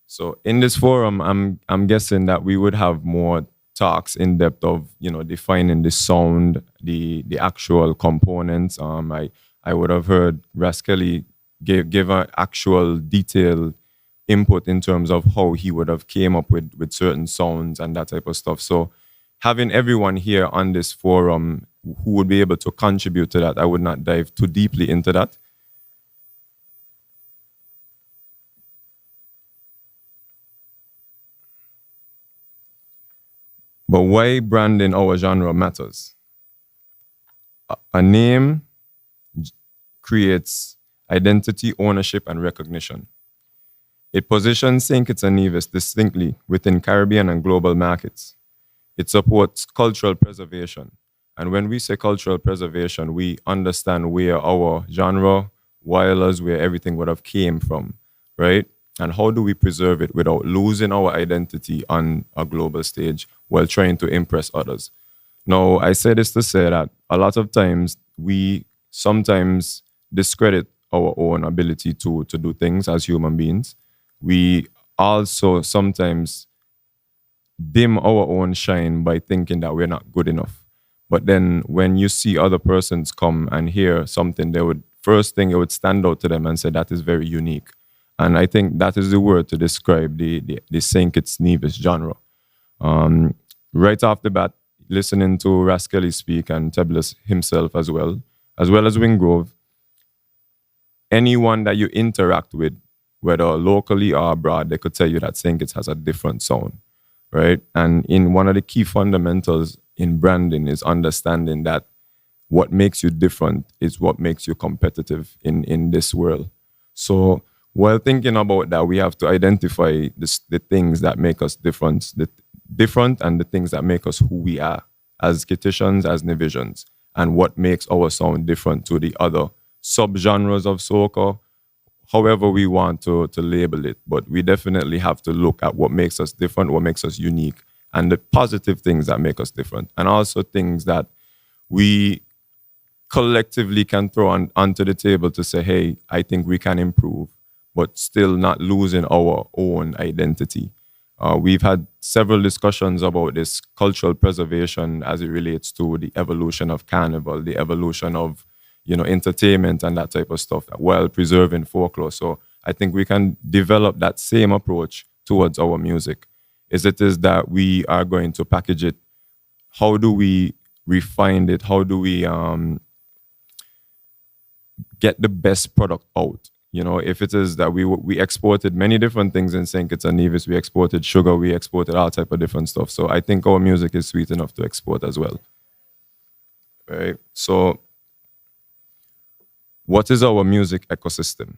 So in this forum, I'm guessing that we would have more talks in depth of, defining the sound, the actual components. I would have heard Raskelly give an actual detailed input in terms of how he would have came up with certain sounds and that type of stuff. So having everyone here on this forum who would be able to contribute to that, I would not dive too deeply into that. But why branding our genre matters? A name creates identity, ownership, and recognition. It positions St. Kitts and Nevis distinctly within Caribbean and global markets. It supports cultural preservation. And when we say cultural preservation, we understand where our genre, wireless, where everything would have came from, right? And how do we preserve it without losing our identity on a global stage while trying to impress others? Now, I say this to say that a lot of times we sometimes discredit our own ability to do things as human beings. We also sometimes dim our own shine by thinking that we're not good enough. But then when you see other persons come and hear something, they would first thing it would stand out to them and say that is very unique. And I think that is the word to describe the St. Kitts Nevis genre. Right off the bat, listening to Raskelly speak and Teblis himself as well as Wingrove, anyone that you interact with, whether locally or abroad, they could tell you that St. Kitts has a different sound, right? And in one of the key fundamentals in branding is understanding that what makes you different is what makes you competitive in this world. So while thinking about that, we have to identify the things that make us different, and the things that make us who we are as Kittitians, as Nevisians, and what makes our sound different to the other subgenres of soca, however we want to label it. But we definitely have to look at what makes us different, what makes us unique, and the positive things that make us different, and also things that we collectively can throw onto the table to say, hey, I think we can improve, but still not losing our own identity. We've had several discussions about this cultural preservation as it relates to the evolution of carnival, the evolution of, entertainment and that type of stuff, while preserving folklore. So I think we can develop that same approach towards our music. Is that we are going to package it? How do we refine it? How do we get the best product out? If it is that we exported many different things in St. Kitts and Nevis, we exported sugar, we exported all type of different stuff. So I think our music is sweet enough to export as well. Right? So what is our music ecosystem?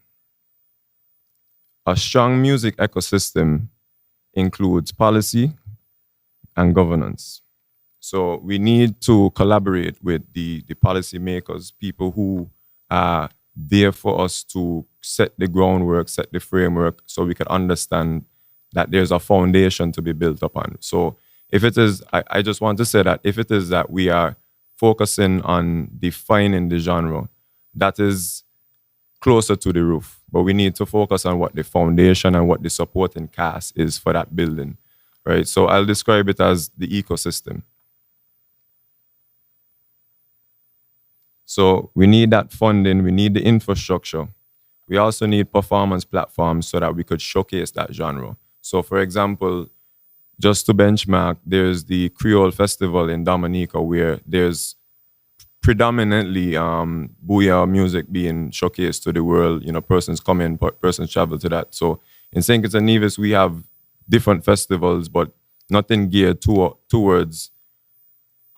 A strong music ecosystem includes policy and governance. So we need to collaborate with the policymakers, people who are there for us to set the groundwork, set the framework, so we can understand that there's a foundation to be built upon. So if it is, I just want to say that if it is that we are focusing on defining the genre, that is closer to the roof. But we need to focus on what the foundation and what the supporting cast is for that building, right? So I'll describe it as the ecosystem. So we need that funding, we need the infrastructure. We also need performance platforms so that we could showcase that genre. So for example, just to benchmark, there's the Creole Festival in Dominica where there's predominantly booyah music being showcased to the world. Persons come in, persons travel to that. So in St. Kitts and Nevis, we have different festivals, but nothing geared towards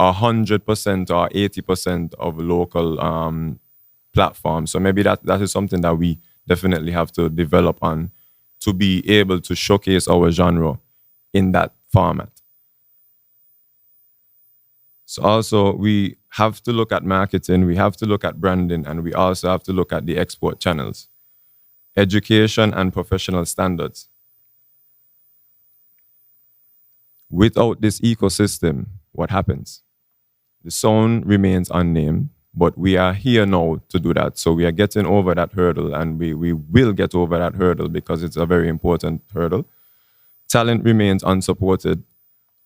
100% or 80% of local platforms. So maybe that is something that we definitely have to develop on to be able to showcase our genre in that format. So also we have to look at marketing, we have to look at branding, and we also have to look at the export channels, education and professional standards. Without this ecosystem, what happens? The sound remains unnamed, but we are here now to do that. So we are getting over that hurdle, and we will get over that hurdle because it's a very important hurdle. Talent remains unsupported.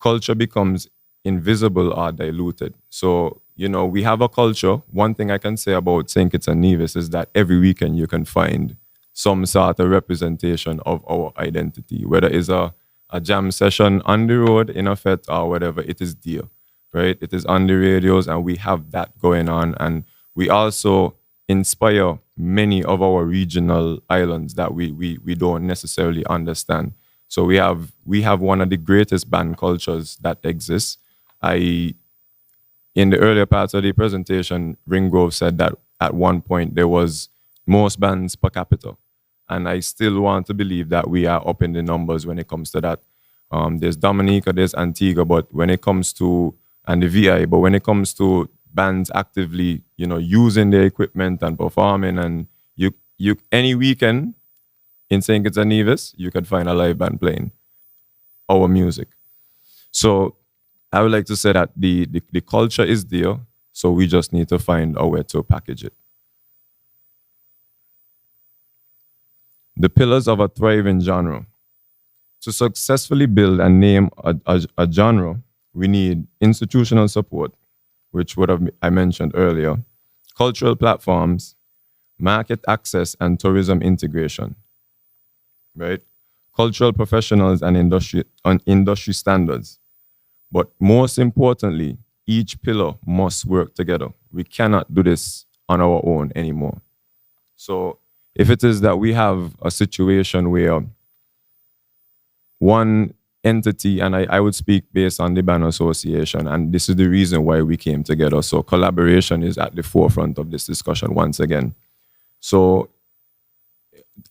Culture becomes invisible or diluted. So, we have a culture. One thing I can say about St. Kitts and Nevis is that every weekend you can find some sort of representation of our identity, whether it's a jam session on the road, in a fete, or whatever, it is there, right? It is on the radios, and we have that going on. And we also inspire many of our regional islands that we don't necessarily understand. So we have one of the greatest band cultures that exists. In the earlier parts of the presentation, Ringgrove said that at one point there was most bands per capita. And I still want to believe that we are up in the numbers when it comes to that. There's Dominica, there's Antigua, but when it comes to, and the VI, but when it comes to bands actively, using their equipment and performing, and you any weekend in St. Kitts and Nevis, you can find a live band playing our music. So I would like to say that the culture is there, so we just need to find a way to package it. The pillars of a thriving genre. To successfully build and name a genre, we need institutional support, which I mentioned earlier, cultural platforms, market access and tourism integration, right? Cultural professionals and industry standards. But most importantly, each pillar must work together. We cannot do this on our own anymore. So if it is that we have a situation where one entity, and I would speak based on the Band Association, and this is the reason why we came together. So collaboration is at the forefront of this discussion once again. So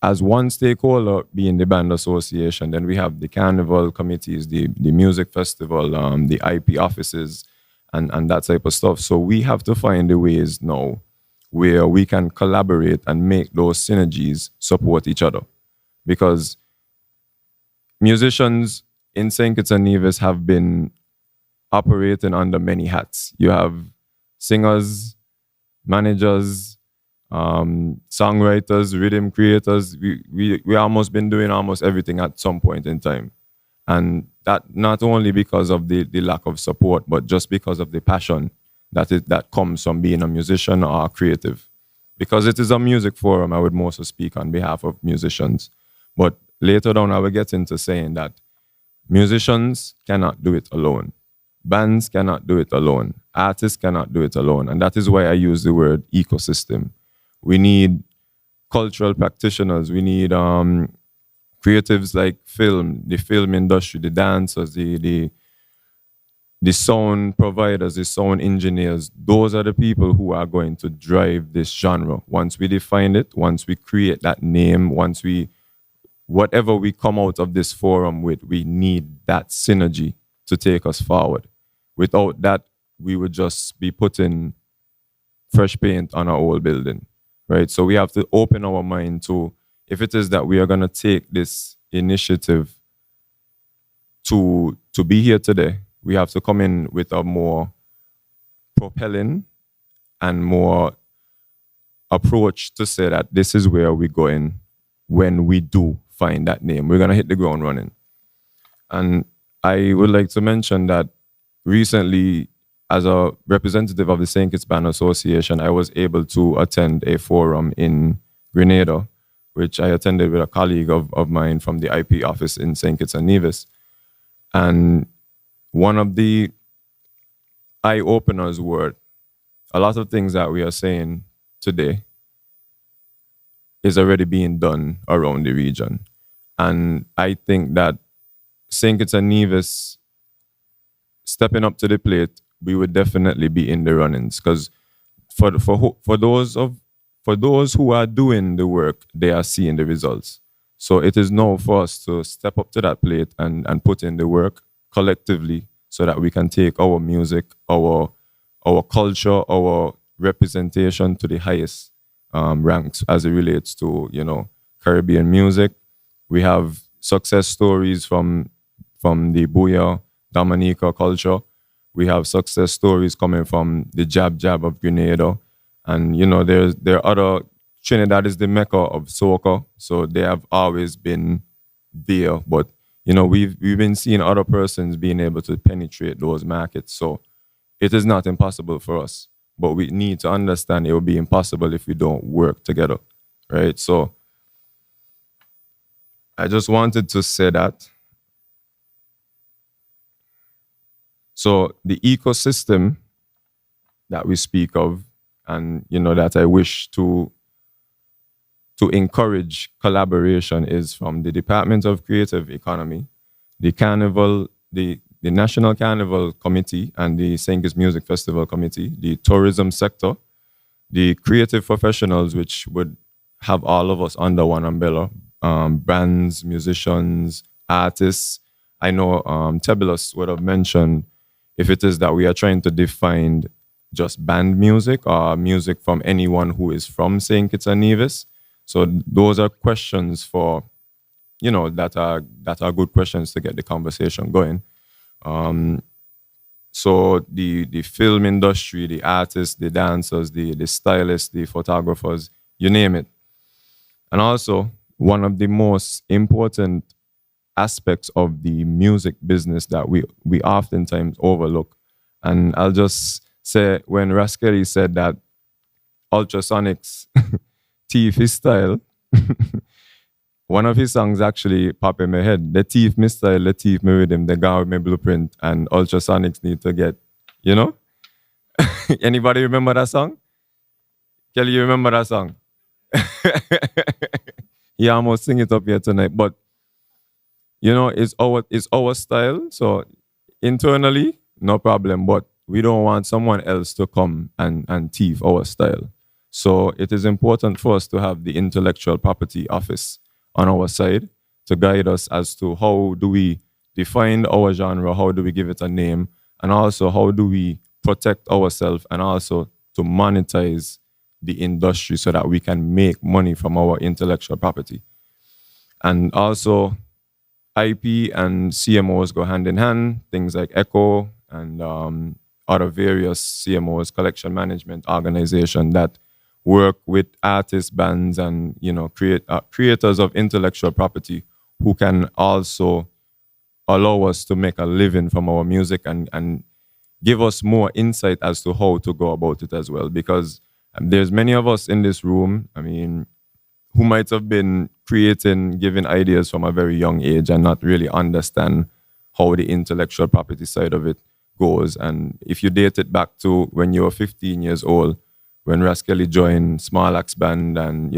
as one stakeholder being the Band Association, then we have the carnival committees, the music festival, the IP offices, and that type of stuff. So we have to find the ways now where we can collaborate and make those synergies support each other. Because musicians in St. Kitts and Nevis have been operating under many hats. You have singers, managers, songwriters, rhythm creators. We almost been doing almost everything at some point in time. And that not only because of the lack of support, but just because of the passion that comes from being a musician or a creative. Because it is a music forum, I would mostly speak on behalf of musicians. But later on, I will get into saying that musicians cannot do it alone. Bands cannot do it alone. Artists cannot do it alone. And that is why I use the word ecosystem. We need cultural practitioners. We need creatives like the film industry, the dancers, the sound providers, the sound engineers. Those are the people who are going to drive this genre. Once we define it, once we create that name, whatever we come out of this forum with, we need that synergy to take us forward. Without that, we would just be putting fresh paint on our old building, right? So we have to open our mind to, if it is that we are going to take this initiative to be here today, we have to come in with a more propelling and more approach to say that this is where we're going when we do find that name. We're going to hit the ground running. And I would like to mention that recently, as a representative of the St. Kitts Band Association, I was able to attend a forum in Grenada, which I attended with a colleague of mine from the IP office in St. Kitts and Nevis. And one of the eye-openers were a lot of things that we are saying today is already being done around the region. And I think that St. Kitts and Nevis stepping up to the plate, we would definitely be in the runnings. Because for those who are doing the work, they are seeing the results. So it is now for us to step up to that plate and put in the work collectively so that we can take our music, our culture, our representation to the highest ranks as it relates to, Caribbean music. We have success stories from the Booyah, Dominica culture. We have success stories coming from the Jab of Grenada. And, there are other, Trinidad is the mecca of soca, so they have always been there. But, we've been seeing other persons being able to penetrate those markets. So it is not impossible for us. But we need to understand it will be impossible if we don't work together, right? So I just wanted to say that. So the ecosystem that we speak of, and that I wish to encourage collaboration, is from the Department of Creative Economy, the Carnival, the National Carnival Committee and the St. Kitts Music Festival Committee, the tourism sector, the creative professionals, which would have all of us under one umbrella, bands, musicians, artists. I know Tebulus would have mentioned if it is that we are trying to define just band music or music from anyone who is from St. Kitts and Nevis. So those are questions for, that are good questions to get the conversation going. So the film industry, the artists, the dancers, the stylists, the photographers, you name it. And also, one of the most important aspects of the music business that we oftentimes overlook, and I'll just say when Raskelly said that Ultrasonics thief his style, one of his songs actually pop in my head. The thief me style, the thief me rhythm, the guy with my blueprint, and Ultrasonics need to get, you know? Anybody remember that song? Kelly, you remember that song? He almost sing it up here tonight, but you know, it's our style. So internally, no problem. But we don't want someone else to come and thief our style. So it is important for us to have the intellectual property office on our side to guide us as to how do we define our genre, how do we give it a name, and also how do we protect ourselves and also to monetize the industry so that we can make money from our intellectual property. And also IP and CMOs go hand in hand, things like Echo and other various CMOs, collection management organization that work with artists, bands, and creators of intellectual property who can also allow us to make a living from our music and give us more insight as to how to go about it as well. Because there's many of us in this room, I mean, who might have been creating, giving ideas from a very young age and not really understand how the intellectual property side of it goes. And if you date it back to when you were 15 years old, when Raskelly joined Small Axe Band, and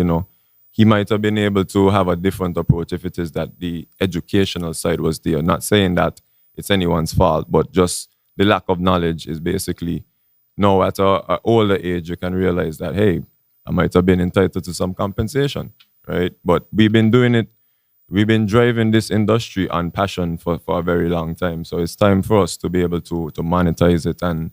he might have been able to have a different approach if it is that the educational side was there. Not saying that it's anyone's fault, but just the lack of knowledge is basically now at a older age you can realize that, hey, I might have been entitled to some compensation, right? But we've been doing it, we've been driving this industry on passion for a very long time. So it's time for us to be able to monetize it and,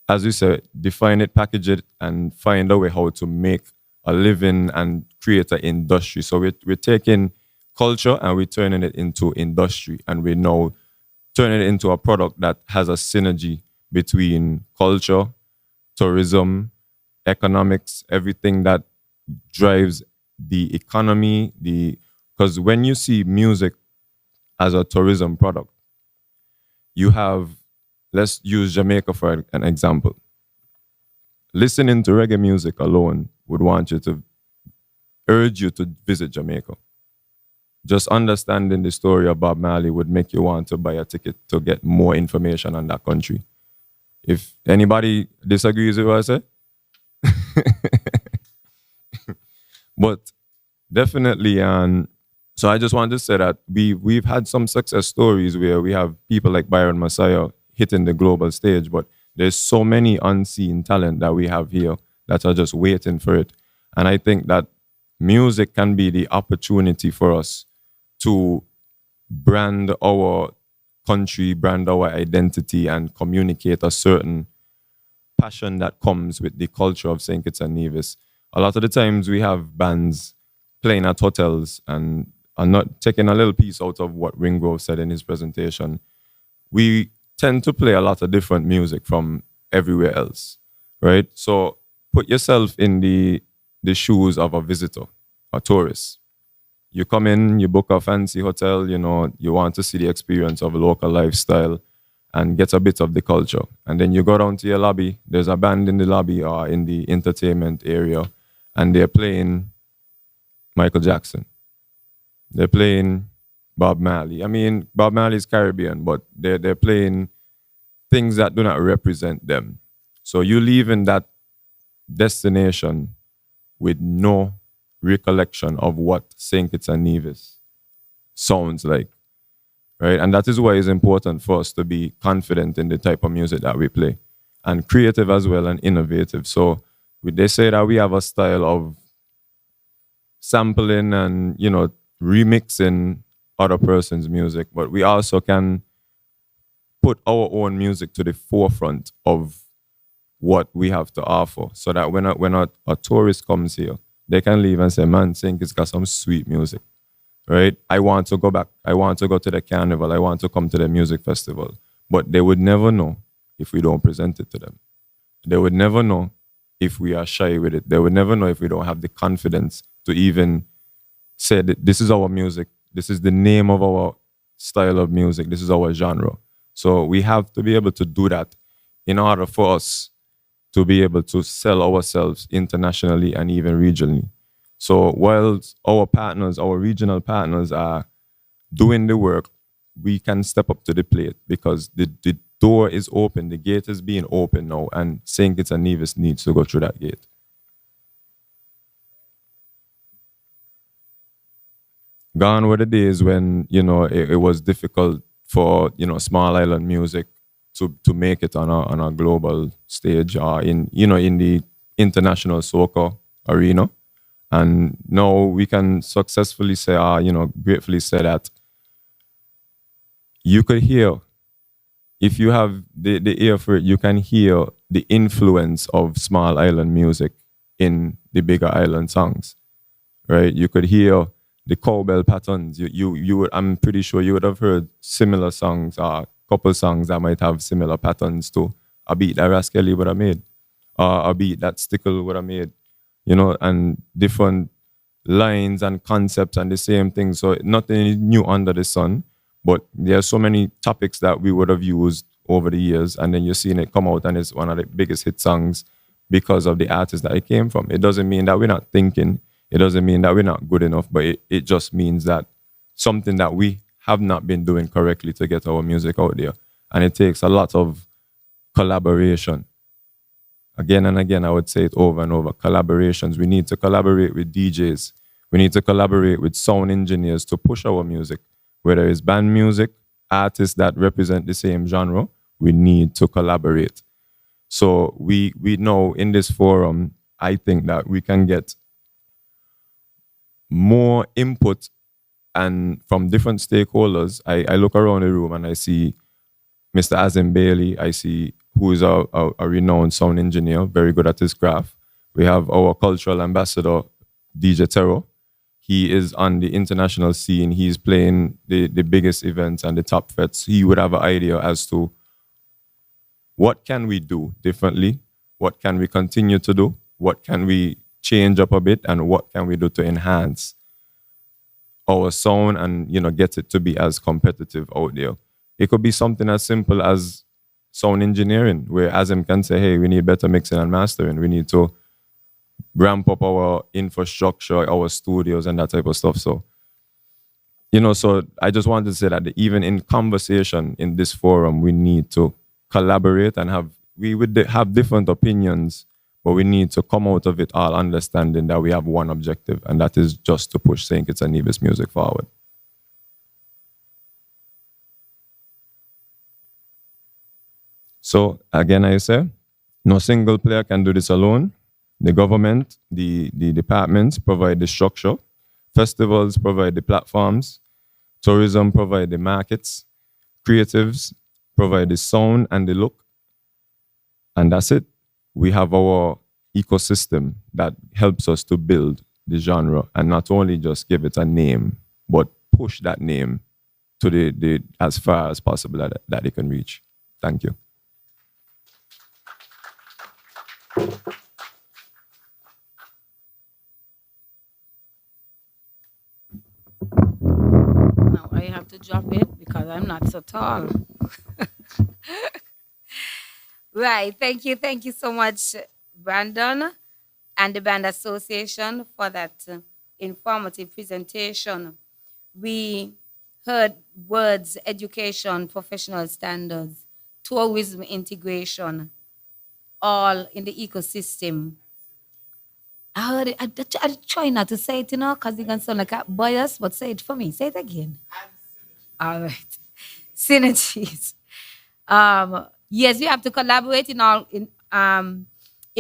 as you said, define it, package it, and find a way how to make a living and create an industry. So we're taking culture and we're turning it into industry, and we're now turning it into a product that has a synergy between culture, tourism, economics, everything that drives the economy. Because when you see music as a tourism product, you have, let's use Jamaica for an example. Listening to reggae music alone would urge you to visit Jamaica. Just understanding the story of Bob Marley would make you want to buy a ticket to get more information on that country. If anybody disagrees with what I say, but definitely, so I just wanted to say that we've had some success stories where we have people like Byron Messiah hitting the global stage, but there's so many unseen talent that we have here that are just waiting for it. And I think that music can be the opportunity for us to brand our country, brand our identity, and communicate a certain passion that comes with the culture of St. Kitts and Nevis. A lot of the times we have bands playing at hotels, and I'm not taking a little piece out of what Ringrove said in his presentation. We tend to play a lot of different music from everywhere else, right? So put yourself in the shoes of a visitor, a tourist. You come in, you book a fancy hotel, you want to see the experience of a local lifestyle and get a bit of the culture. And then you go down to your lobby, there's a band in the lobby or in the entertainment area, and they're playing Michael Jackson. They're playing Bob Marley. I mean, Bob Marley's Caribbean, but they're playing things that do not represent them. So you leave in that destination with no recollection of what St. Kitts and Nevis sounds like, right? And that is why it's important for us to be confident in the type of music that we play, and creative as well and innovative. So they say that we have a style of sampling and, remixing other person's music, but we also can put our own music to the forefront of what we have to offer, so that when a tourist comes here, they can leave and say, man, St. Kitts got some sweet music, right? I want to go back. I want to go to the carnival. I want to come to the music festival. But they would never know if we don't present it to them. They would never know if we are shy with it. They would never know if we don't have the confidence to even say that this is our music. This is the name of our style of music. This is our genre. So we have to be able to do that in order for us to be able to sell ourselves internationally and even regionally. So while our partners, our regional partners are doing the work, we can step up to the plate because the door is open, the gate is being open now, and St. Kitts and Nevis needs to go through that gate. Gone were the days when, it was difficult for, small island music to make it on a global stage or in the international soca arena. And now we can successfully say, gratefully say that you could hear, if you have the ear for it, you can hear the influence of small island music in the bigger island songs, right? You could hear the cowbell patterns. You would, I'm pretty sure you would have heard similar songs or couple songs that might have similar patterns to a beat that Raskelly would have made, or a beat that Stickle would have made, and different lines and concepts and the same thing. So nothing is new under the sun, but there are so many topics that we would have used over the years, and then you're seeing it come out and it's one of the biggest hit songs because of the artist that it came from. It doesn't mean that we're not thinking. It doesn't mean that we're not good enough, but it just means that something that we have not been doing correctly to get our music out there. And it takes a lot of collaboration. Again and again, I would say it over and over, collaborations. We need to collaborate with DJs. We need to collaborate with sound engineers to push our music. Whether it's band music, artists that represent the same genre, we need to collaborate. So we know in this forum, I think that we can get more input and from different stakeholders. I look around the room and I see Mr. Azim Bailey, I see who is a renowned sound engineer, very good at his craft. We have our cultural ambassador, DJ Tero. He is on the international scene. He's playing the biggest events and the top fets. He would have an idea as to what can we do differently? What can we continue to do? What can we change up a bit? And what can we do to enhance our sound and, get it to be as competitive out there? It could be something as simple as sound engineering, where Azim can say, hey, we need better mixing and mastering. We need to ramp up our infrastructure, our studios and that type of stuff. So, so I just wanted to say that even in conversation in this forum, we need to collaborate and we would have different opinions, but we need to come out of it all understanding that we have one objective, and that is just to push St. Kitts and Nevis music forward. So again, I say, no single player can do this alone. The government, the departments provide the structure. Festivals provide the platforms. Tourism provide the markets. Creatives provide the sound and the look. And that's it. We have our ecosystem that helps us to build the genre and not only just give it a name, but push that name to the as far as possible that it can reach. Thank you. Now I have to drop it because I'm not so tall. Right. Thank you so much, Brandon and the Band Association for that informative presentation. We heard words, education, professional standards, tourism integration, all in the ecosystem. I heard it. I try not to say it, because it can sound like a bias, but say it for me. Say it again. All right. Synergies. Yes, we have to collaborate in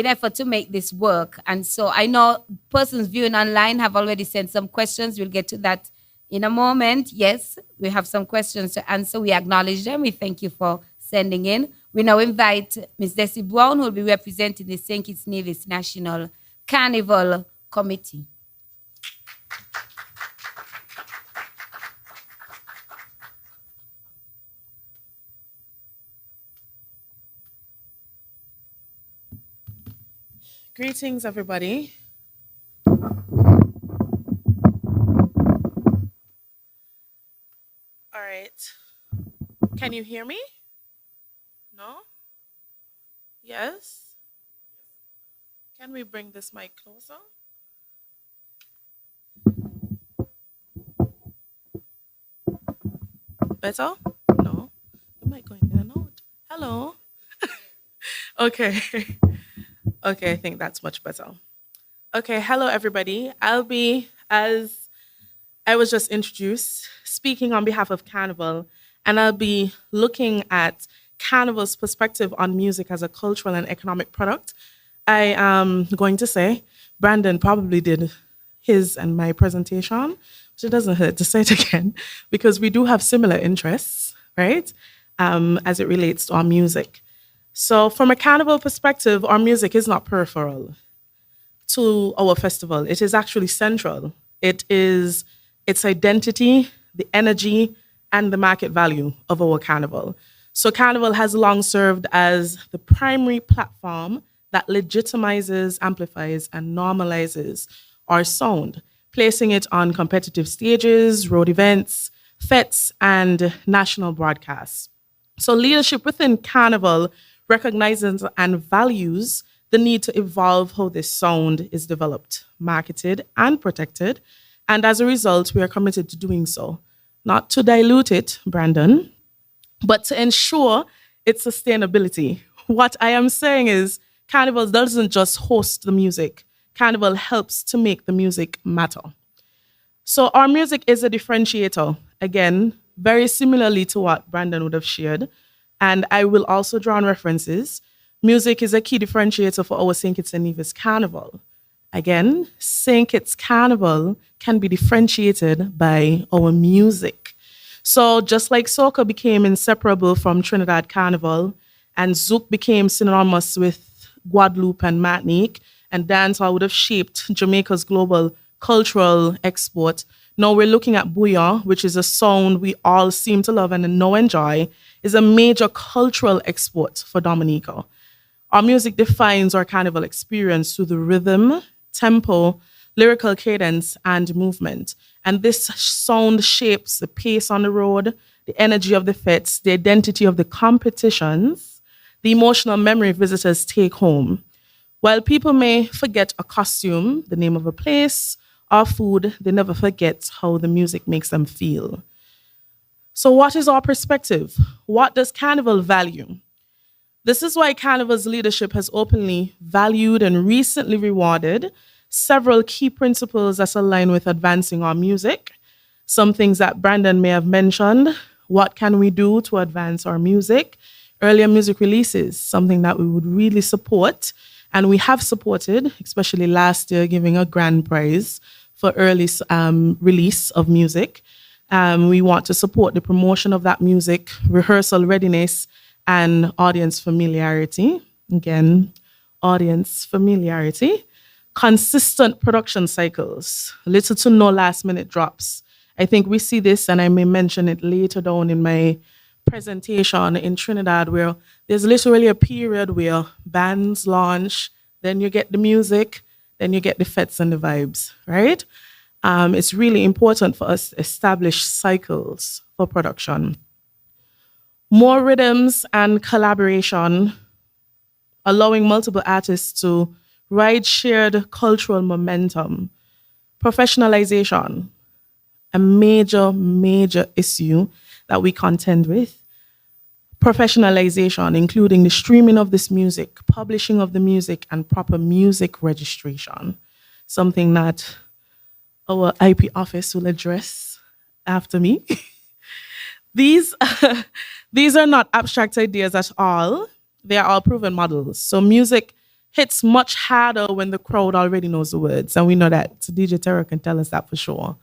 effort to make this work. And so I know persons viewing online have already sent some questions. We'll get to that in a moment. Yes, we have some questions to answer. We acknowledge them. We thank you for sending in. We now invite Ms. Desi Brown, who will be representing the St. Kitts Nevis National Carnival Committee. Greetings, everybody. All right. Can you hear me? No? Yes? Can we bring this mic closer? Better? No. The mic going in and out. Hello? Okay. Okay, I think that's much better. Okay, hello everybody. I'll be, as I was just introduced, speaking on behalf of Carnival, and I'll be looking at Carnival's perspective on music as a cultural and economic product. I am going to say Brandon probably did his and my presentation, which it doesn't hurt to say it again, because we do have similar interests, right, as it relates to our music. So from a Carnival perspective, our music is not peripheral to our festival. It is actually central. It is its identity, the energy, and the market value of our carnival. So Carnival has long served as the primary platform that legitimizes, amplifies, and normalizes our sound, placing it on competitive stages, road events, fetes, and national broadcasts. So leadership within Carnival recognizes and values the need to evolve how this sound is developed, marketed, and protected. And as a result, we are committed to doing so. Not to dilute it, Brandon, but to ensure its sustainability. What I am saying is Carnival doesn't just host the music. Carnival helps to make the music matter. So our music is a differentiator. Again, very similarly to what Brandon would have shared. And I will also draw on references. Music is a key differentiator for our St. Kitts and Nevis Carnival. Again, St. Kitts Carnival can be differentiated by our music. So just like soca became inseparable from Trinidad Carnival, and Zouk became synonymous with Guadeloupe and Martinique, and dancehall would have shaped Jamaica's global cultural export. Now we're looking at bouillon, which is a sound we all seem to love and now enjoy, is a major cultural export for Dominica. Our music defines our carnival experience through the rhythm, tempo, lyrical cadence, and movement. And this sound shapes the pace on the road, the energy of the fetes, the identity of the competitions, the emotional memory visitors take home. While people may forget a costume, the name of a place, or food, they never forget how the music makes them feel. So what is our perspective? What does Carnival value? This is why Carnival's leadership has openly valued and recently rewarded several key principles that align with advancing our music. Some things that Brandon may have mentioned. What can we do to advance our music? Earlier music releases, something that we would really support. And we have supported, especially last year, giving a grand prize for early release of music. We want to support the promotion of that music, rehearsal readiness, and audience familiarity. Again, audience familiarity. Consistent production cycles, little to no last minute drops. I think we see this, and I may mention it later down in my presentation in Trinidad, where there's literally a period where bands launch, then you get the music, then you get the fetes and the vibes, right? It's really important for us to establish cycles for production. More rhythms and collaboration, allowing multiple artists to ride shared cultural momentum. Professionalization, a major issue that we contend with. Professionalization, including the streaming of this music, publishing of the music, and proper music registration. Something that our IP office will address after me. These are not abstract ideas at all. They are all proven models. So music hits much harder when the crowd already knows the words. And we know that. So DJ Terror can tell us that for sure,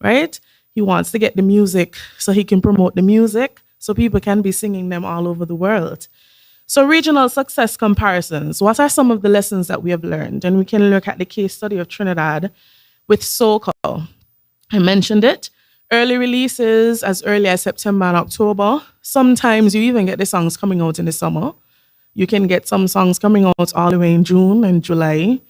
right? He wants to get the music so he can promote the music so people can be singing them all over the world. So regional success comparisons. What are some of the lessons that we have learned? And we can look at the case study of Trinidad with soca. I mentioned it. Early releases as early as September and October. Sometimes you even get the songs coming out in the summer. You can get some songs coming out all the way in June and July,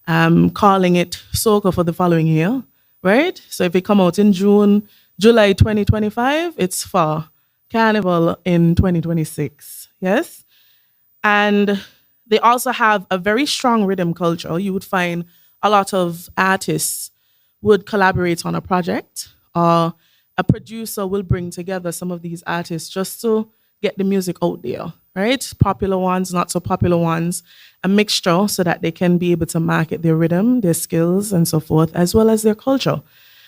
calling it soca for the following year, right? So if it come out in July 2025, it's for Carnival in 2026, yes? And They also have a very strong rhythm culture. You would find a lot of artists would collaborate on a project, or a producer will bring together some of these artists just to get the music out there, right? Popular ones, not so popular ones, a mixture so that they can be able to market their rhythm, their skills, and so forth, as well as their culture.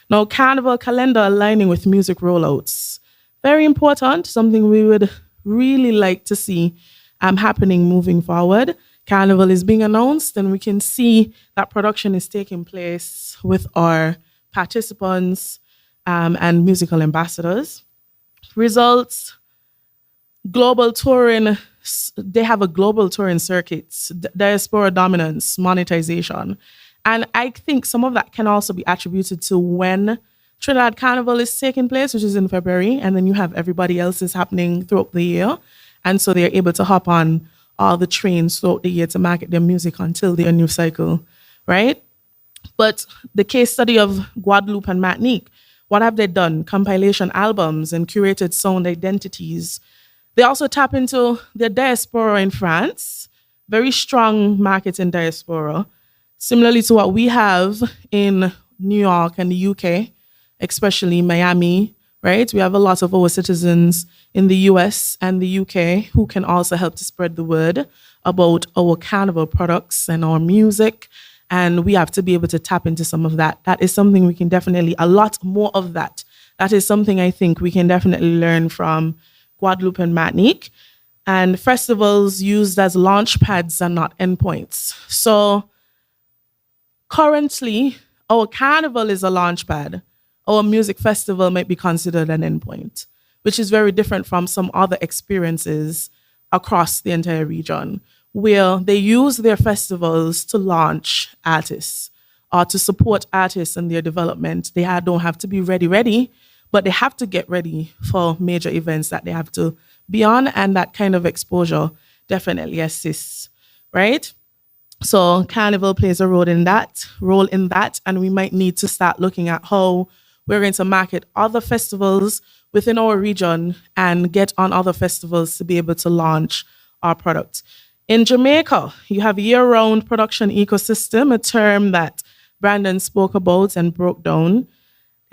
Now, carnival calendar aligning with music rollouts. Very important, something we would really like to see happening moving forward. Carnival is being announced, and we can see that production is taking place with our participants and musical ambassadors. Results, global touring, they have a global touring circuit, diaspora dominance, monetization. And I think some of that can also be attributed to when Trinidad Carnival is taking place, which is in February, and then you have everybody else is happening throughout the year. And so they're able to hop on all the trains throughout the year to market their music until their new cycle, right? But the case study of Guadeloupe and Martinique, what have they done? Compilation albums and curated sound identities. They also tap into their diaspora in France, very strong market in diaspora, similarly to what we have in New York and the UK, especially Miami, right? We have a lot of our citizens in the US and the UK who can also help to spread the word about our carnival products and our music. And we have to be able to tap into some of that. That is something we can definitely, a lot more of that. That is something I think we can definitely learn from Guadeloupe and Martinique. And festivals used as launch pads and not endpoints. So currently, our carnival is a launch pad. Our music festival might be considered an endpoint, which is very different from some other experiences across the entire region, where they use their festivals to launch artists or to support artists in their development. They don't have to be ready, but they have to get ready for major events that they have to be on, and that kind of exposure definitely assists, right? So Carnival plays a role in that, and we might need to start looking at how we're going to market other festivals within our region and get on other festivals to be able to launch our products. In Jamaica, you have year-round production ecosystem, a term that Brandon spoke about and broke down.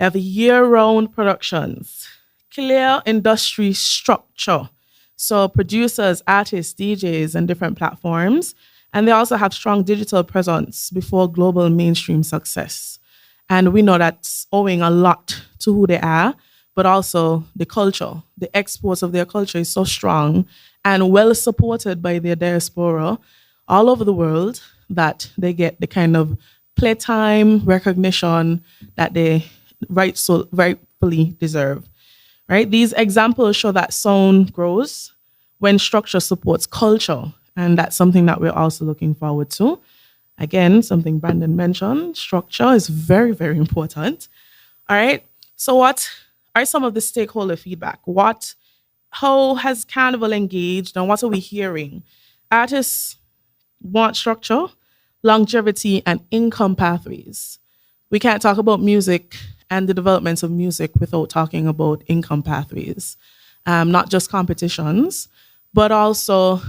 You have year-round productions, clear industry structure. So producers, artists, DJs, and different platforms. And they also have strong digital presence before global mainstream success. And we know that's owing a lot to who they are, but also the culture. The exports of their culture is so strong and well supported by their diaspora all over the world that they get the kind of playtime recognition that they rightfully deserve. Right? These examples show that sound grows when structure supports culture. And that's something that we're also looking forward to. Again, something Brandon mentioned, structure is very, very important. All right. So what are some of the stakeholder feedback? How has Carnival engaged and what are we hearing? Artists want structure, longevity, and income pathways. We can't talk about music and the development of music without talking about income pathways. Not just competitions, but also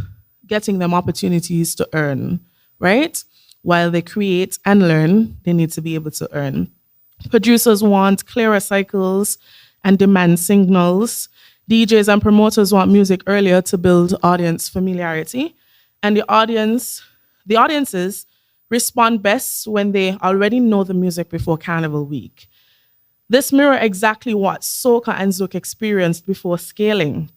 getting them opportunities to earn, right? While they create and learn, they need to be able to earn. Producers want clearer cycles and demand signals. DJs and promoters want music earlier to build audience familiarity. And the audiences respond best when they already know the music before Carnival Week. This mirrors exactly what Soca and Zouk experienced before scaling.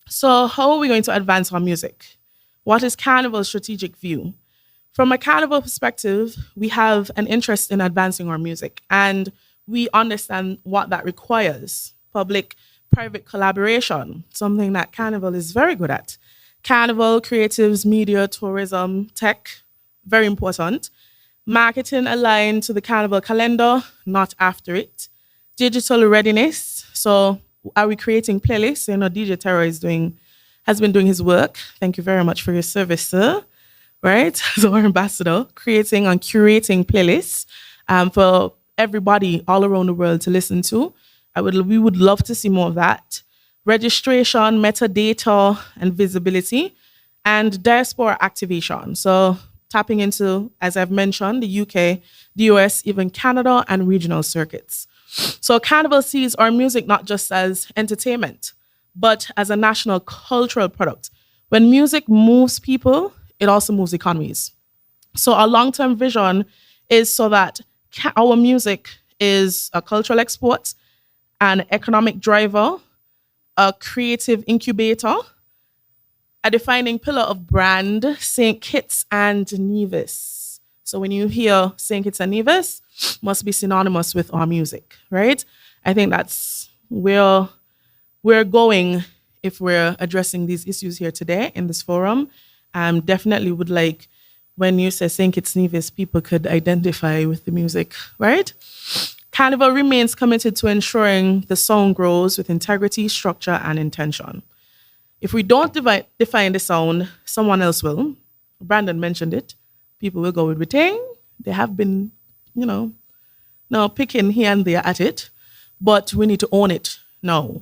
So how are we going to advance our music? What is Carnival's strategic view? From a Carnival perspective, we have an interest in advancing our music, and we understand what that requires. Public-private collaboration, something that Carnival is very good at. Carnival, creatives, media, tourism, tech, very important. Marketing aligned to the Carnival calendar, not after it. Digital readiness, so are we creating playlists? DJ Terror has been doing his work. Thank you very much for your service, sir. Right, as our ambassador, creating and curating playlists for everybody all around the world to listen to. We would love to see more of that. Registration, metadata, and visibility. and diaspora activation. So tapping into, as I've mentioned, the UK, the US, even Canada, and regional circuits. So Carnival sees our music not just as entertainment, but as a national cultural product. When music moves people, it also moves economies. So our long-term vision is so that our music is a cultural export, an economic driver, a creative incubator, a defining pillar of brand, St. Kitts and Nevis. So when you hear St. Kitts and Nevis, must be synonymous with our music, right? I think that's where we're going if we're addressing these issues here today in this forum. Definitely would like, when you say St. Kitts Nevis, people could identify with the music, right? Carnival remains committed to ensuring the sound grows with integrity, structure, and intention. If we don't define the sound, someone else will. Brandon mentioned it. People will go with retain. They have been, now picking here and there at it, but we need to own it now,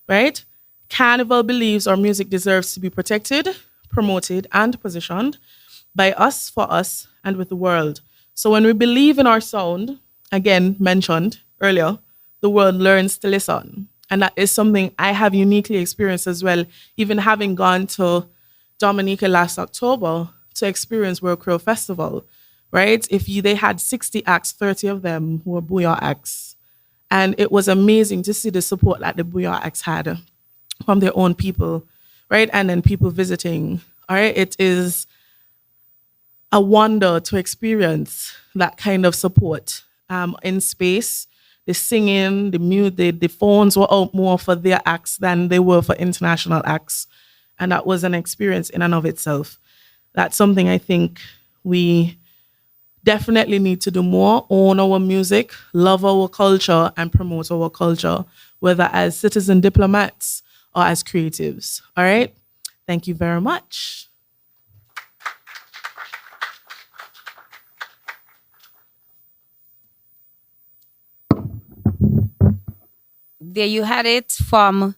right? Carnival believes our music deserves to be protected, promoted, and positioned by us, for us, and with the world. So when we believe in our sound, again mentioned earlier, the world learns to listen. And that is something I have uniquely experienced as well, even having gone to Dominica last October to experience World Crow Festival, right? They had 60 acts, 30 of them were Booyah acts. And it was amazing to see the support that the Booyah acts had from their own people, right? And then people visiting, all right? It is a wonder to experience that kind of support in space. The singing, the phones were out more for their acts than they were for international acts. And that was an experience in and of itself. That's something I think we definitely need to do more, own our music, love our culture, and promote our culture, whether as citizen diplomats or as creatives. All right? Thank you very much. There you had it from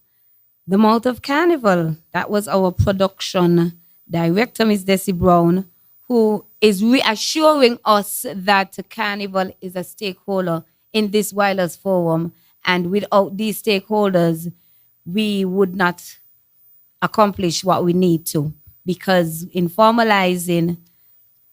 the mouth of Carnival. That was our production director, Ms. Desi Brown, who is reassuring us that Carnival is a stakeholder in this Wireless Forum. And without these stakeholders, we would not accomplish what we need to. Because in formalizing,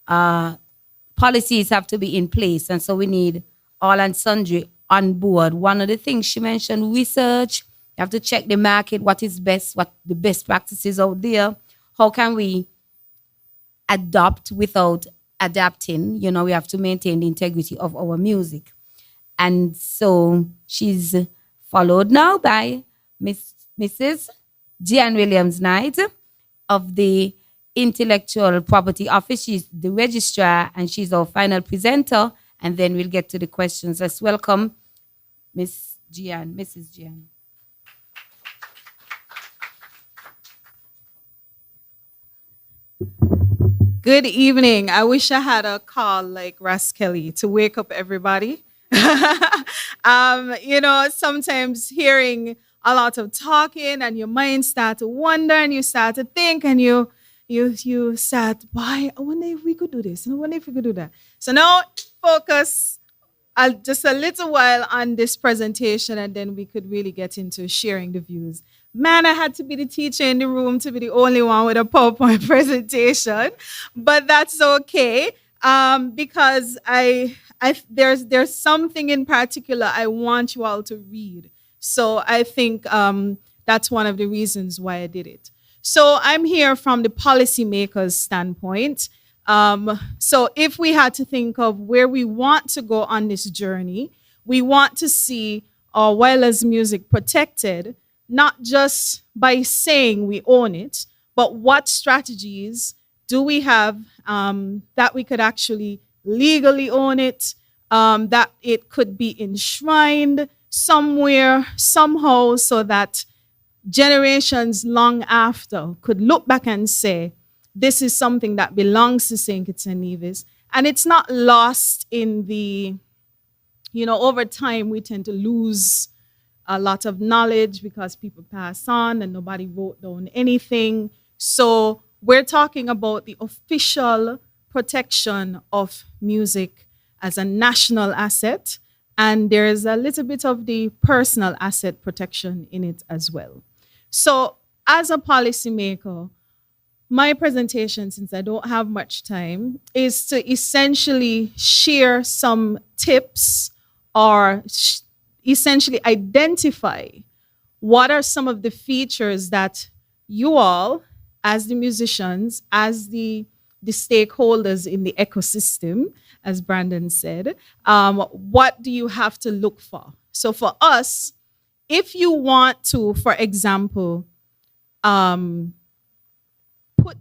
policies have to be in place. And so we need all and sundry on board. One of the things she mentioned, research. You have to check the market, what is best, what the best practices out there. How can we adopt without adapting? We have to maintain the integrity of our music. And so she's followed now by Mrs. Jean Williams Knight of the Intellectual Property Office. She's the registrar and she's our final presenter. And then we'll get to the questions. Let's welcome Mrs. Jean. Good evening. I wish I had a call like Ras Kelly to wake up everybody. Sometimes hearing a lot of talking and your mind start to wonder and you start to think and you start, why? I wonder if we could do this. I wonder if we could do that. So now focus just a little while on this presentation and then we could really get into sharing the views. Man, I had to be the teacher in the room to be the only one with a PowerPoint presentation, but that's okay because there's something in particular I want you all to read. So I think that's one of the reasons why I did it. So I'm here from the policymakers' standpoint. So if we had to think of where we want to go on this journey, we want to see our wireless music protected, not just by saying we own it, but what strategies do we have that we could actually legally own it, that it could be enshrined somewhere, somehow, so that generations long after could look back and say, this is something that belongs to St. Kitts and Nevis. And it's not lost in the, over time we tend to lose a lot of knowledge because people pass on and nobody wrote down anything. So we're talking about the official protection of music as a national asset, and there's a little bit of the personal asset protection in it as well. So, as a policymaker, my presentation, since I don't have much time, is to essentially share some tips or essentially identify what are some of the features that you all, as the musicians, as the stakeholders in the ecosystem, as Brandon said, what do you have to look for? So for us, if you want to, for example, put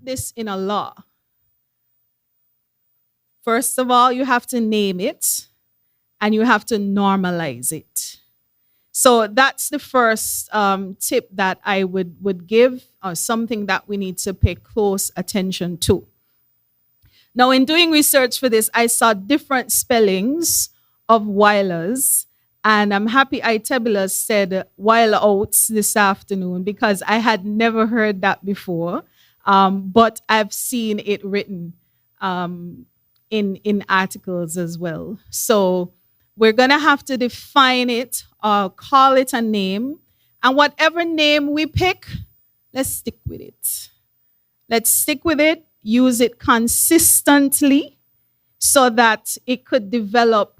this in a law, first of all, you have to name it and you have to normalize it. So that's the first tip that I would give, or something that we need to pay close attention to. Now, in doing research for this, I saw different spellings of Weilers, and I'm happy Itabula said Weiler Oats this afternoon because I had never heard that before, but I've seen it written in articles as well. So we're going to have to define it, call it a name, and whatever name we pick, let's stick with it. Let's stick with it, use it consistently so that it could develop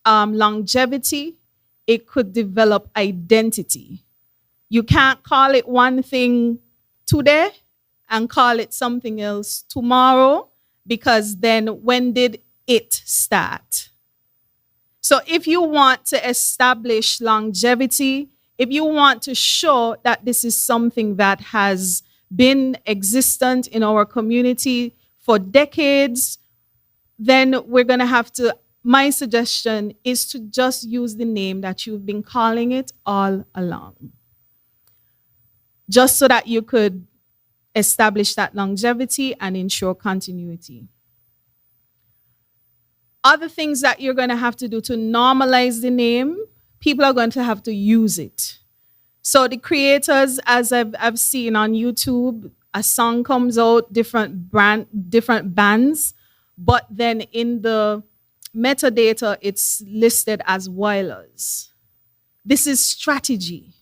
longevity, it could develop identity. You can't call it one thing today and call it something else tomorrow, because then when did it start? So if you want to establish longevity, if you want to show that this is something that has been existent in our community for decades, then we're going to have to, my suggestion is to just use the name that you've been calling it all along. Just so that you could establish that longevity and ensure continuity. Other things that you're going to have to do to normalize the name, people are going to have to use it. So the creators, as I've seen on YouTube, a song comes out, different bands, but then in the metadata, it's listed as Weilers. This is strategy.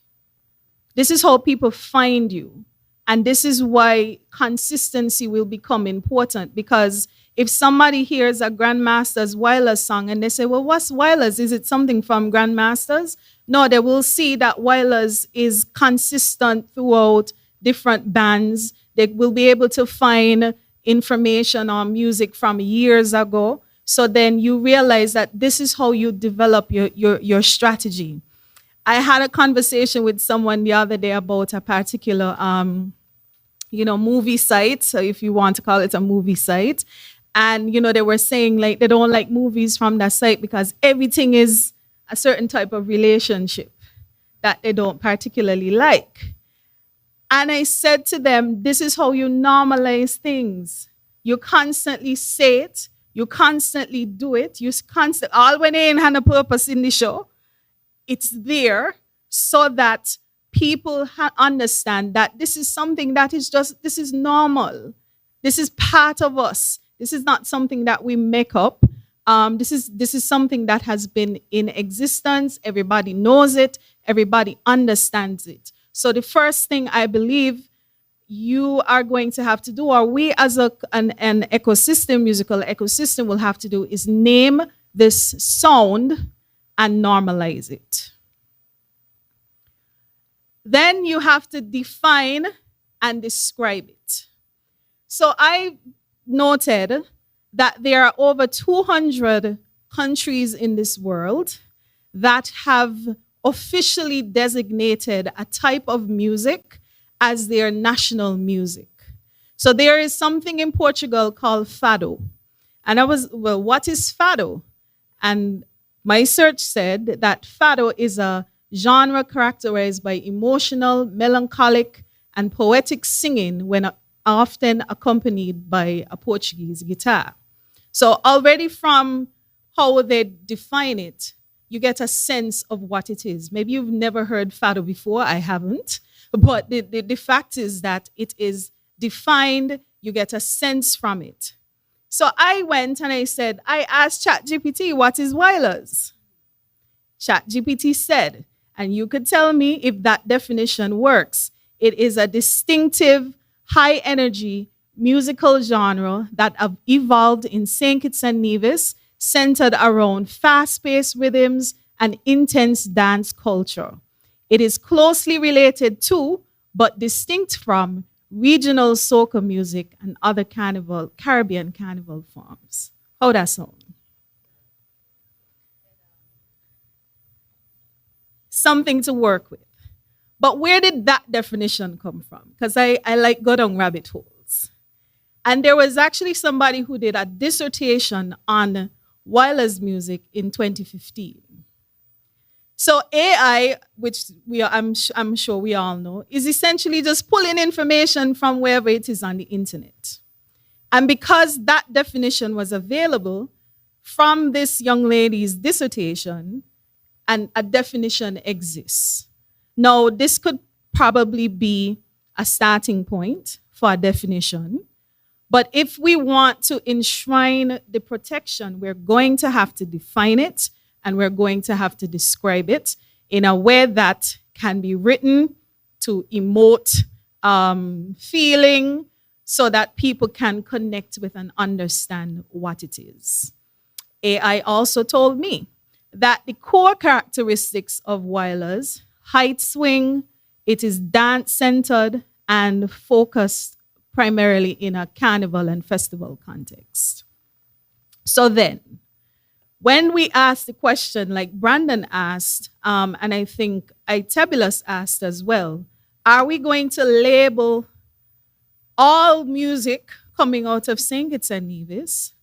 This is how people find you. And this is why consistency will become important, because if somebody hears a Grandmaster's Weilers song and they say, well, what's Weilers? Is it something from Grandmasters? No, they will see that Weilers is consistent throughout different bands. They will be able to find information on music from years ago. So then you realize that this is how you develop your strategy. I had a conversation with someone the other day about a particular movie site, so if you want to call it a movie site. And, they were saying like they don't like movies from that site because everything is a certain type of relationship that they don't particularly like. And I said to them, this is how you normalize things. You constantly say it, you constantly do it, all when they ain't had a purpose in the show, it's there so that people understand that this is something that is this is normal. This is part of us. This is not something that we make up. This is something that has been in existence. Everybody knows it. Everybody understands it. So the first thing I believe you are going to have to do, or we as an ecosystem, musical ecosystem will have to do, is name this sound and normalize it. Then you have to define and describe it. So I noted that there are over 200 countries in this world that have officially designated a type of music as their national music. So there is something in Portugal called fado. And I was, well, what is fado? And my search said that fado is a genre characterized by emotional, melancholic, and poetic singing when often accompanied by a Portuguese guitar. So already from how they define it, you get a sense of what it is. Maybe you've never heard fado before, I haven't. But the fact is that it is defined You get a sense from it. So I went and I asked ChatGPT, what is Wailers? ChatGPT said, and you could tell me if that definition works. It is a distinctive, high energy musical genre that have evolved in St. Kitts and Nevis, centered around fast-paced rhythms and intense dance culture. It is closely related to, but distinct from, regional soca music and other Caribbean carnival forms. How that sound? Something to work with. But where did that definition come from? Because I like go down rabbit holes. And there was actually somebody who did a dissertation on Wailers music in 2015. So AI, which I'm sure we all know, is essentially just pulling information from wherever it is on the internet. And because that definition was available from this young lady's dissertation, and a definition exists. Now, this could probably be a starting point for a definition. But if we want to enshrine the protection, we're going to have to define it, and we're going to have to describe it in a way that can be written to emote feeling so that people can connect with and understand what it is. AI also told me that the core characteristics of Wailers, height swing, it is dance-centered and focused primarily in a carnival and festival context. So then, when we ask the question, like Brandon asked, and I think Itebulus asked as well, are we going to label all music coming out of St. Kitts and Nevis,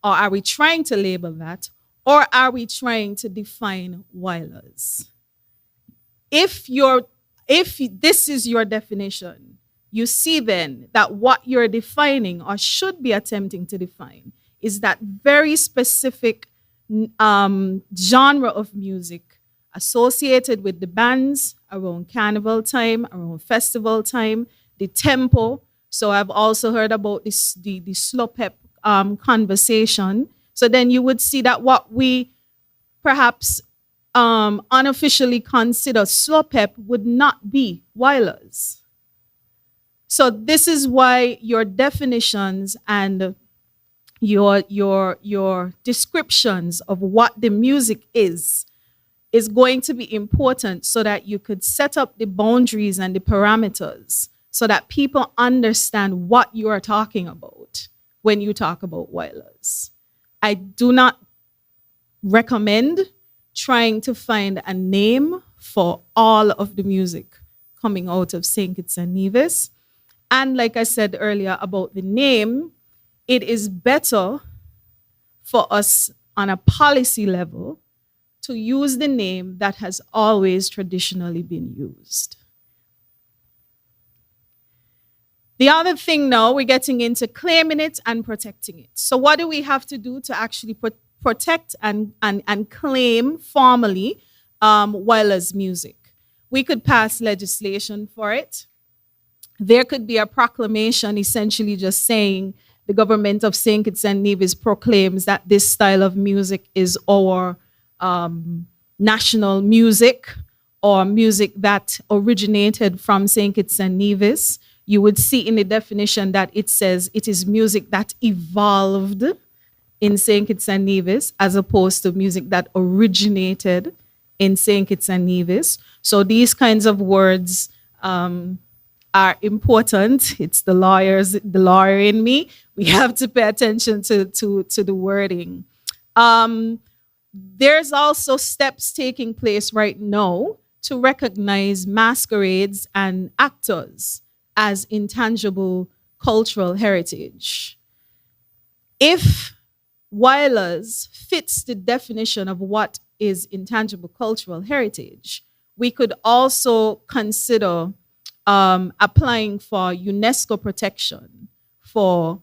or are we trying to label that, or are we trying to define Wailers? If this is your definition, you see then that what you're defining or should be attempting to define is that very specific genre of music associated with the bands around carnival time, around festival time, the tempo. So I've also heard about this, the slow pep conversation. So then you would see that what we perhaps unofficially consider slow pep would not be Wailers. So this is why your definitions and your descriptions of what the music is going to be important so that you could set up the boundaries and the parameters so that people understand what you are talking about when you talk about Wailers. I do not recommend trying to find a name for all of the music coming out of St. Kitts and Nevis. And like I said earlier about the name, it is better for us on a policy level to use the name that has always traditionally been used. The other thing now, we're getting into claiming it and protecting it. So what do we have to do to actually protect and claim formally Wailers music? We could pass legislation for it. There could be a proclamation essentially just saying the government of St. Kitts and Nevis proclaims that this style of music is our national music, or music that originated from St. Kitts and Nevis. You would see in the definition that it says it is music that evolved in St. Kitts and Nevis as opposed to music that originated in St. Kitts and Nevis. So these kinds of words are important. It's the lawyer in me. We have to pay attention to the wording. There's also steps taking place right now to recognize masquerades and actors as intangible cultural heritage. If Wailers fits the definition of what is intangible cultural heritage, we could also consider applying for UNESCO protection for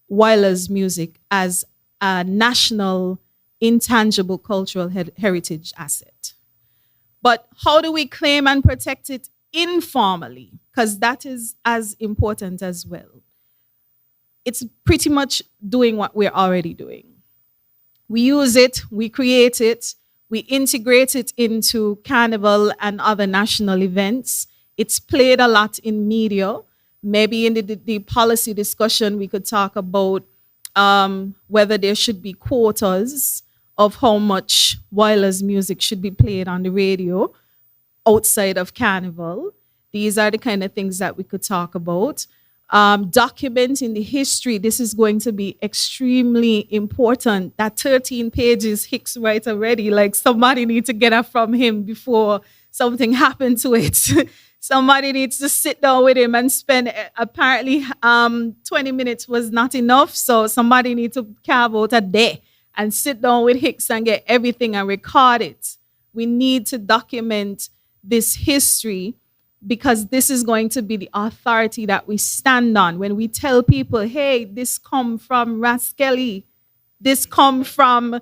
Wailers music as a national intangible cultural heritage asset. But how do we claim and protect it informally? Because that is as important as well. it's pretty much doing what we're already doing. We use it, we create it, we integrate it into carnival and other national events. It's played a lot in media. Maybe in the policy discussion, we could talk about whether there should be quotas of how much Wyler's music should be played on the radio outside of carnival. These are the kind of things that we could talk about. Documenting the history, this is going to be extremely important. That 13 pages Hicks write already, like somebody needs to get up from him before something happened to it. Somebody needs to sit down with him and spend, apparently 20 minutes was not enough, so somebody needs to carve out a day and sit down with Hicks and get everything and record it. We need to document this history, because this is going to be the authority that we stand on. When we tell people, hey, this come from Raskelly, this come from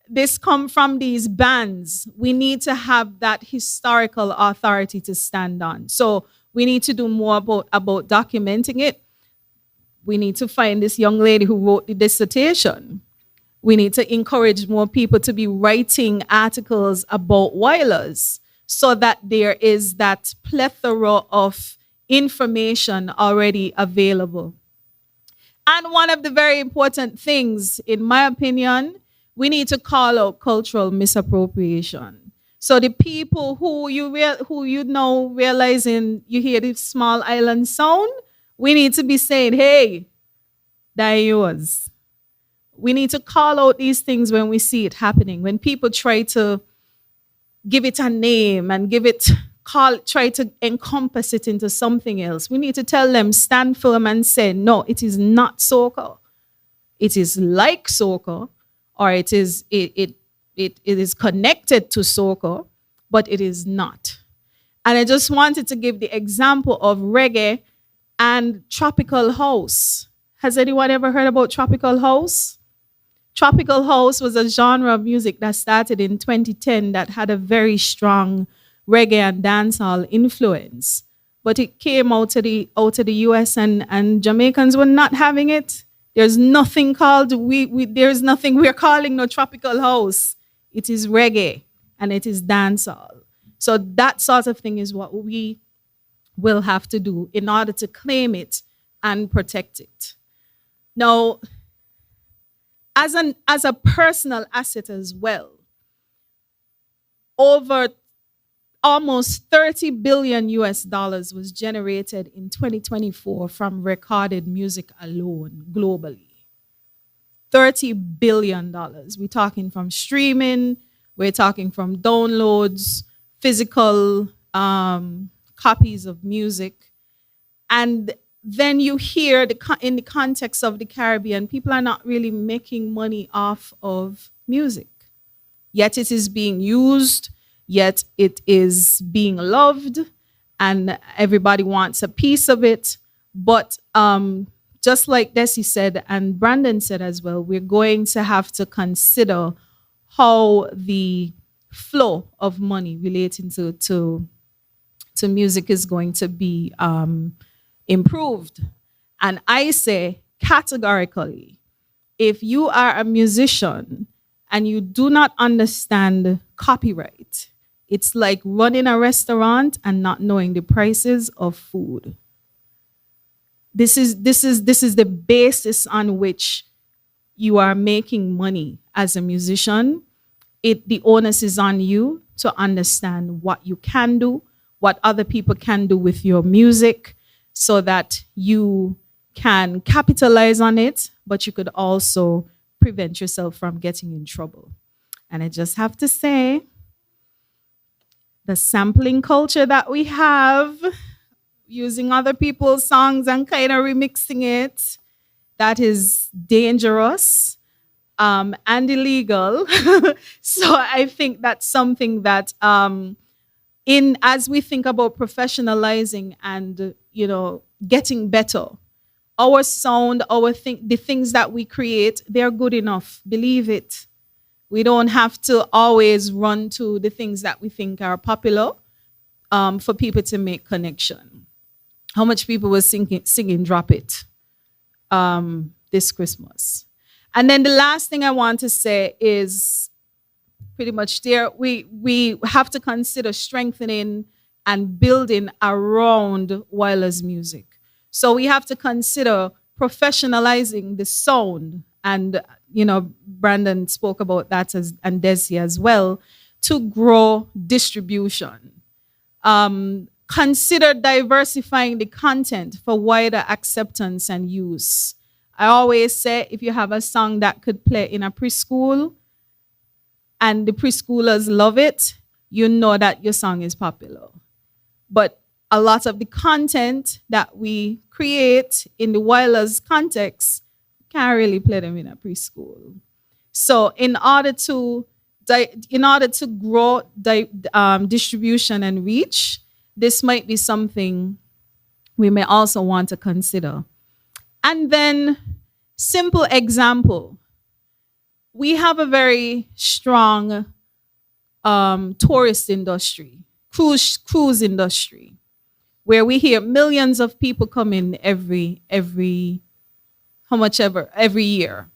these bands, we need to have that historical authority to stand on. So we need to do more about documenting it. We need to find this young lady who wrote the dissertation. We need to encourage more people to be writing articles about Wyler's, so that there is that plethora of information already available. And one of the very important things, in my opinion, we need to call out cultural misappropriation. So the people who you know realizing you hear the small island sound, we need to be saying, hey, that yours. We need to call out these things when we see it happening. When people try to give it a name and try to encompass it into something else, we need to tell them, stand firm and say, no, it is not soca. It is like soca, or it is connected to soca, but it is not. And I just wanted to give the example of reggae and tropical house. Has anyone ever heard about tropical house? Tropical house was a genre of music that started in 2010 that had a very strong reggae and dancehall influence. But it came out to the US, and Jamaicans were not having it. There's nothing called, there's nothing we're calling no tropical house. It is reggae and it is dancehall. So that sort of thing is what we will have to do in order to claim it and protect it. Now, as a personal asset as well, over almost 30 billion US dollars was generated in 2024 from recorded music alone globally. $30 billion. We're talking from streaming, we're talking from downloads, physical copies of music. And then you hear in the context of the Caribbean, people are not really making money off of music. Yet it is being used, yet it is being loved, and everybody wants a piece of it. But just like Desi said, and Brandon said as well, we're going to have to consider how the flow of money relating to music is going to be improved. And I say categorically, if you are a musician and you do not understand copyright, it's like running a restaurant and not knowing the prices of food. This is the basis on which you are making money as a musician. The onus is on you to understand what you can do, what other people can do with your music, so that you can capitalize on it, but you could also prevent yourself from getting in trouble. And I just have to say, the sampling culture that we have, using other people's songs and kind of remixing it, that is dangerous and illegal. So I think that's something that as we think about professionalizing and getting better, our sound, the things that we create, they're good enough. Believe it. We don't have to always run to the things that we think are popular for people to make connection. How much people were singing Drop It? this Christmas. And then the last thing I want to say is pretty much there. We have to consider strengthening and building around wireless music. So we have to consider professionalizing the sound, and Brandon spoke about that and Desi as well, to grow distribution. Consider diversifying the content for wider acceptance and use. I always say, if you have a song that could play in a preschool and the preschoolers love it, you know that your song is popular. But a lot of the content that we create in the wireless context can't really play them in a preschool. So in order to grow distribution and reach, this might be something we may also want to consider. And then, simple example, we have a very strong tourist industry, cruise industry, where we hear millions of people come in every year.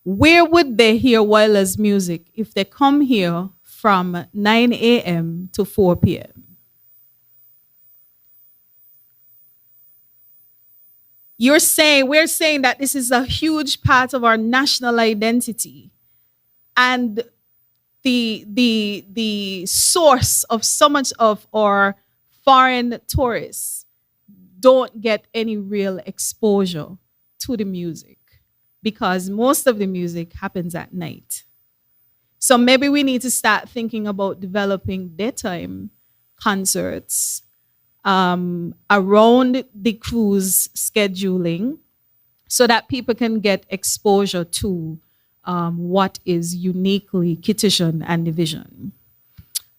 Where would they hear wireless music if they come here from 9 a.m. to 4 p.m.? We're saying that this is a huge part of our national identity. And the source of so much of our foreign tourists don't get any real exposure to the music, because most of the music happens at night. So maybe we need to start thinking about developing daytime concerts around the cruise scheduling, so that people can get exposure to what is uniquely Kittitian and Division.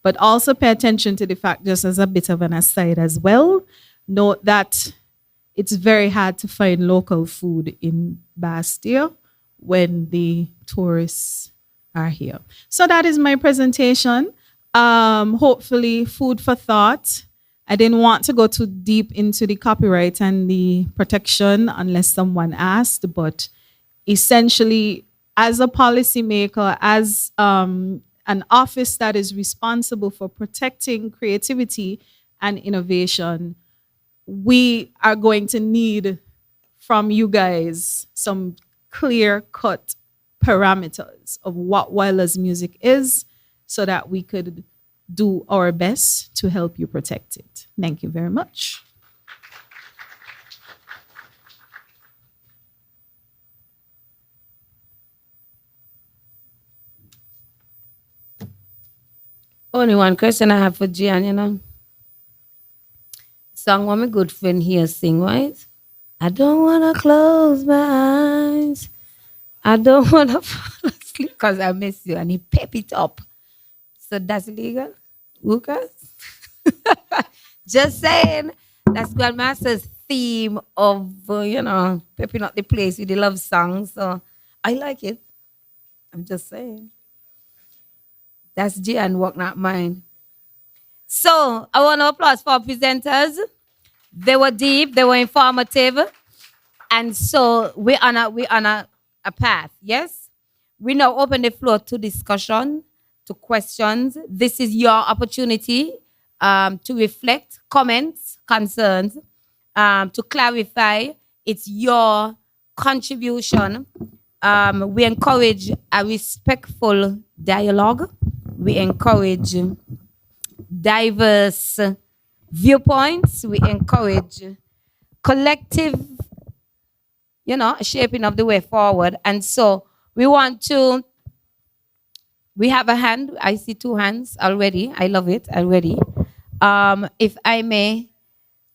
But also pay attention to the fact, just as a bit of an aside as well, note that it's very hard to find local food in Bastia when the tourists are here. So that is my presentation. Hopefully food for thought. I didn't want to go too deep into the copyright and the protection unless someone asked, but essentially, as a policymaker, as an office that is responsible for protecting creativity and innovation, we are going to need from you guys some clear-cut parameters of what wireless music is, so that we could do our best to help you protect it. Thank you very much. Only one question I have for Gian, Song what my good friend here sing, right? I don't want to close my eyes. I don't want to fall asleep because I miss you. And he pep it up. So that's legal? Lucas? Just saying. That's Grandmaster's theme of, pepping up the place with the love songs. So I like it. I'm just saying. That's Gian work, not mine. So I want to applause for our presenters. They were deep, they were informative. And so we're on a path, yes? We now open the floor to discussion, to questions. This is your opportunity to reflect, comments, concerns, to clarify. It's your contribution. We encourage a respectful dialogue. We encourage diverse viewpoints. We encourage collective, shaping of the way forward. And so we have a hand. I see two hands already. I love it already. If I may,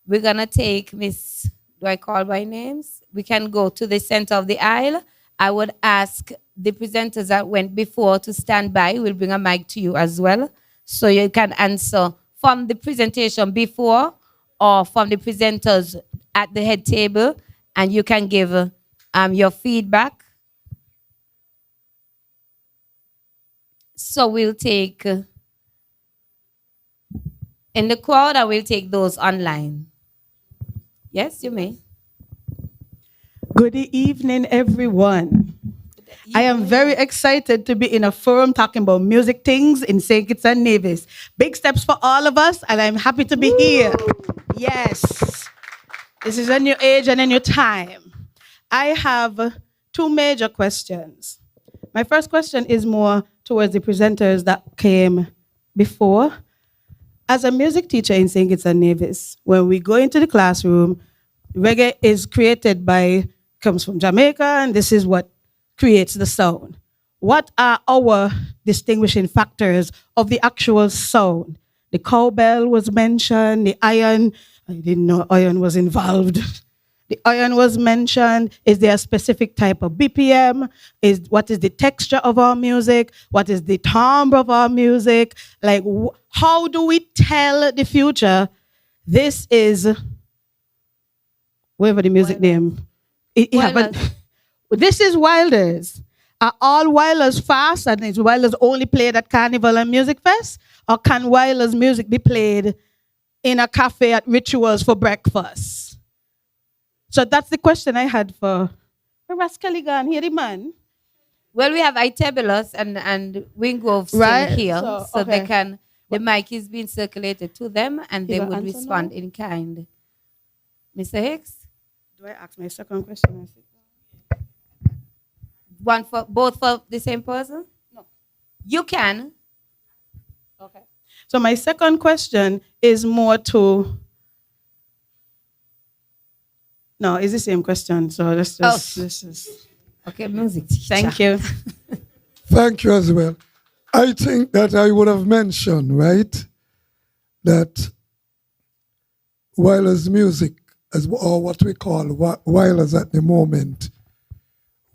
we're going to take Miss, do I call by names? We can go to the center of the aisle. I would ask the presenters that went before to stand by. We'll bring a mic to you as well, so you can answer from the presentation before or from the presenters at the head table, and you can give your feedback. So we'll take in the crowd, and we'll take those online. Yes, you may. Good evening, everyone. I am very excited to be in a forum talking about music things in St. Kitts and Nevis. Big steps for all of us, and I'm happy to be here. Yes, this is a new age and a new time. I have two major questions. My first question is more towards the presenters that came before. As a music teacher in St. Kitts and Nevis, when we go into the classroom, reggae is created comes from Jamaica, and this is what creates the sound. What are our distinguishing factors of the actual sound? The cowbell was mentioned, the iron, I didn't know iron was involved. The iron was mentioned. Is there a specific type of BPM? What is the texture of our music? What is the timbre of our music? Like, how do we tell the future? This is, whatever the music name. This is Wilders. Are all Wilders fast and is Wilders only played at Carnival and Music Fest? Or can Wilders music be played in a cafe at rituals for breakfast? So that's the question I had for Rascaligan. Here the man. Well, we have Itebulus and Wingwolf still Right, here, so okay. they can. The mic is being circulated to them, and they You would answer respond now? in kind. Mr. Hicks, Do I ask my second question? one for both for the same person. No. You can. Okay. So my second question is more to. No, it's the same question. So let's just. Okay, music teacher. Thank you. Thank you as well. I think that I would have mentioned, right, that wireless music, or what we call wireless at the moment,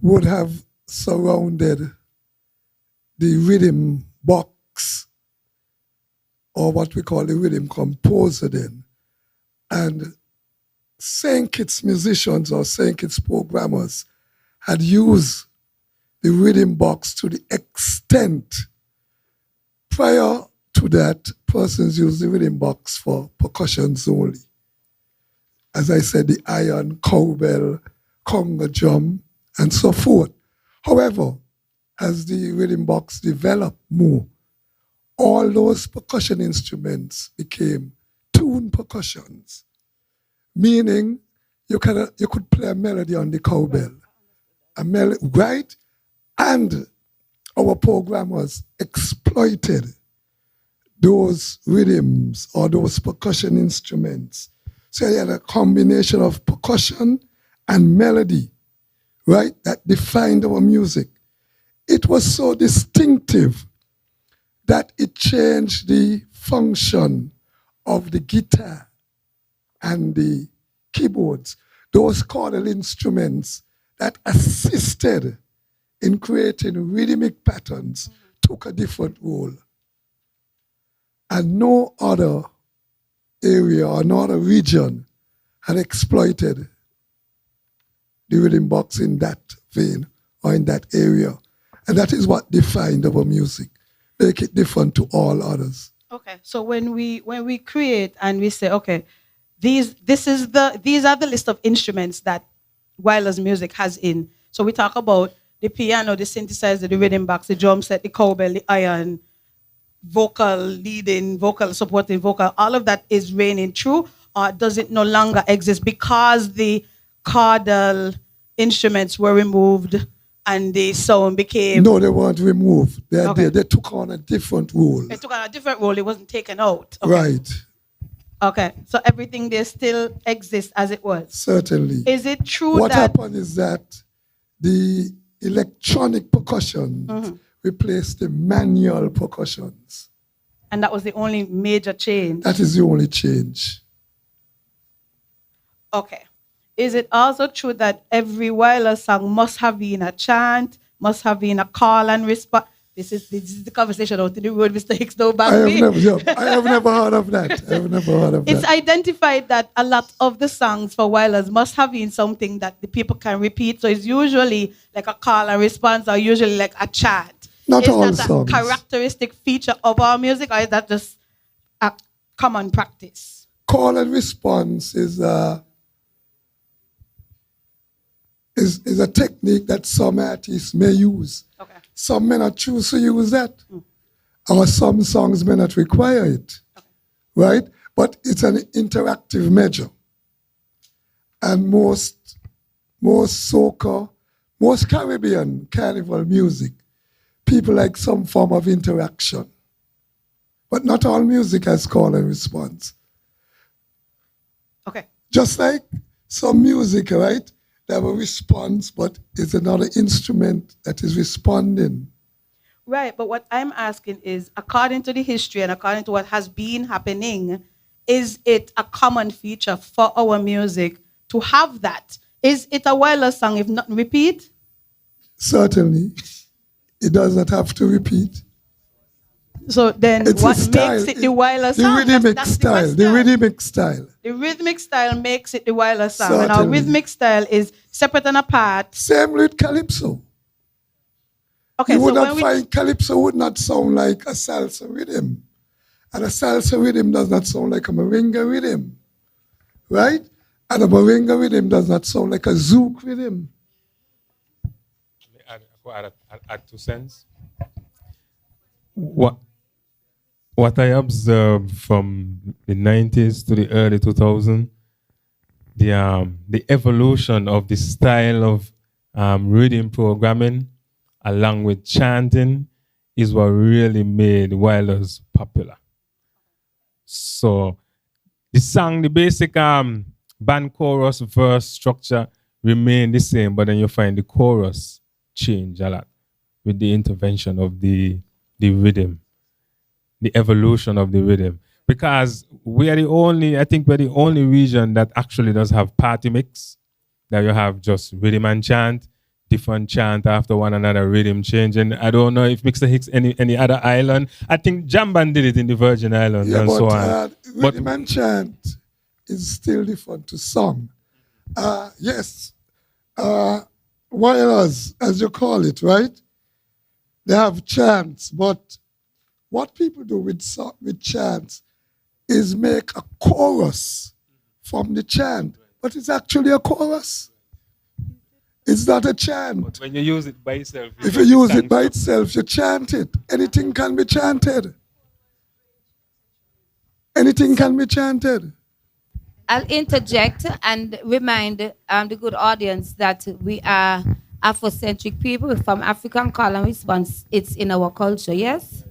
would have surrounded the rhythm box, or what we call the rhythm composer then. And St. Kitts musicians or St. Kitts programmers had used the rhythm box to the extent. Prior to that, persons used the rhythm box for percussions only. As I said, the iron, cowbell, conga drum, and so forth. However, as the rhythm box developed more, all those percussion instruments became tune percussions, meaning you could play a melody on the cowbell, right? And our programmers exploited those rhythms or those percussion instruments. So you had a combination of percussion and melody, right, that defined our music. It was so distinctive that it changed the function of the guitar and the keyboards, those chordal instruments that assisted in creating rhythmic patterns took a different role. And no other area or no other region had exploited the rhythm box in that vein or in that area. And that is what defined our music, make it different to all others. Okay, so when we create and we say, okay, these are the list of instruments that wireless music has in. So we talk about the piano, the synthesizer, the rhythm box, the drum set, the cowbell, the iron, vocal leading, vocal supporting vocal. All of that is reigning true, or does it no longer exist because the chordal instruments were removed and the sound became? No, they weren't removed. Okay. They took on a different role. It took on a different role. It wasn't taken out. Okay. Right. Okay, so everything there still exists as it was. Certainly. Is it true what that happened is that the electronic percussion replaced the manual percussions. And that was the only major change? That is the only change. Okay. Is it also true that every wireless song must have been a chant, must have been a call and response? This is the conversation out in the road, Mr. Hicks, no back I have never heard of that. I have never heard of It's that. identified that a lot of the songs for wireless must have been something that the people can repeat. So it's usually like a call and response, or usually like a chant. Not all Is that songs. a characteristic feature of our music, or is that just a common practice? Call and response is is a technique that some artists may use. Okay. Some may not choose to use that, or some songs may not require it, right? But it's an interactive measure. And most soca, most Caribbean carnival music, people like some form of interaction. But not all music has call and response. Okay. Just like some music, right? They have a response, but it's another instrument that is responding. Right, but what I'm asking is, according to the history and according to what has been happening, is it a common feature for our music to have that? Is it a wireless song if not repeat? Certainly, it does not have to repeat. So then It's what a style. makes it the wireless The song? rhythmic That's style. the The question. rhythmic style. The rhythmic style makes it the wireless song. And our Certainly. rhythmic style is separate and apart. Same with calypso. Okay, You so would when not we find calypso would not sound like a salsa rhythm. And a salsa rhythm does not sound like a merengue rhythm. Right? And a merengue rhythm does not sound like a zouk rhythm. Add 2 cents. What I observed from the 90s to the early 2000s, the evolution of the style of rhythm programming along with chanting is what really made Wilders popular. So the basic band chorus verse structure remain the same, but then you find the chorus change a lot with the intervention of the rhythm, the evolution of the rhythm. Because I think we're the only region that actually does have party mix, that you have just rhythm and chant, different chant after one another, rhythm changing. I don't know if Mr. Hicks any other island. I think Jamban did it in the Virgin Islands Yeah, and but so on. rhythm and chant is still different to song. Yes, wireless, as you call it, right? They have chants, but what people do with chants is make a chorus from the chant, but it's actually a chorus. It's not a chant. But when you use it by itself, If you use it by itself, you chant it. Anything can be chanted. Anything can be chanted. I'll interject and remind the good audience that we are Afrocentric people from African call and response. It's in our culture, yes?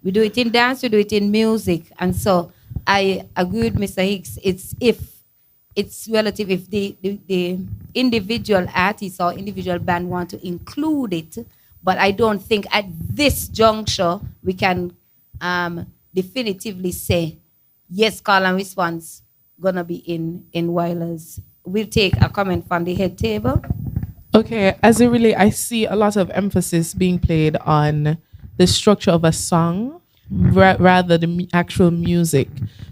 We do it in dance, we do it in music. And so I agree with Mr. Hicks. It's relative if the individual artist or individual band want to include it, but I don't think at this juncture we can definitively say, yes, call and response gonna be in Wireless. We'll take a comment from the head table. Okay, as it really, I see a lot of emphasis being played on the structure of a song rather than the actual music.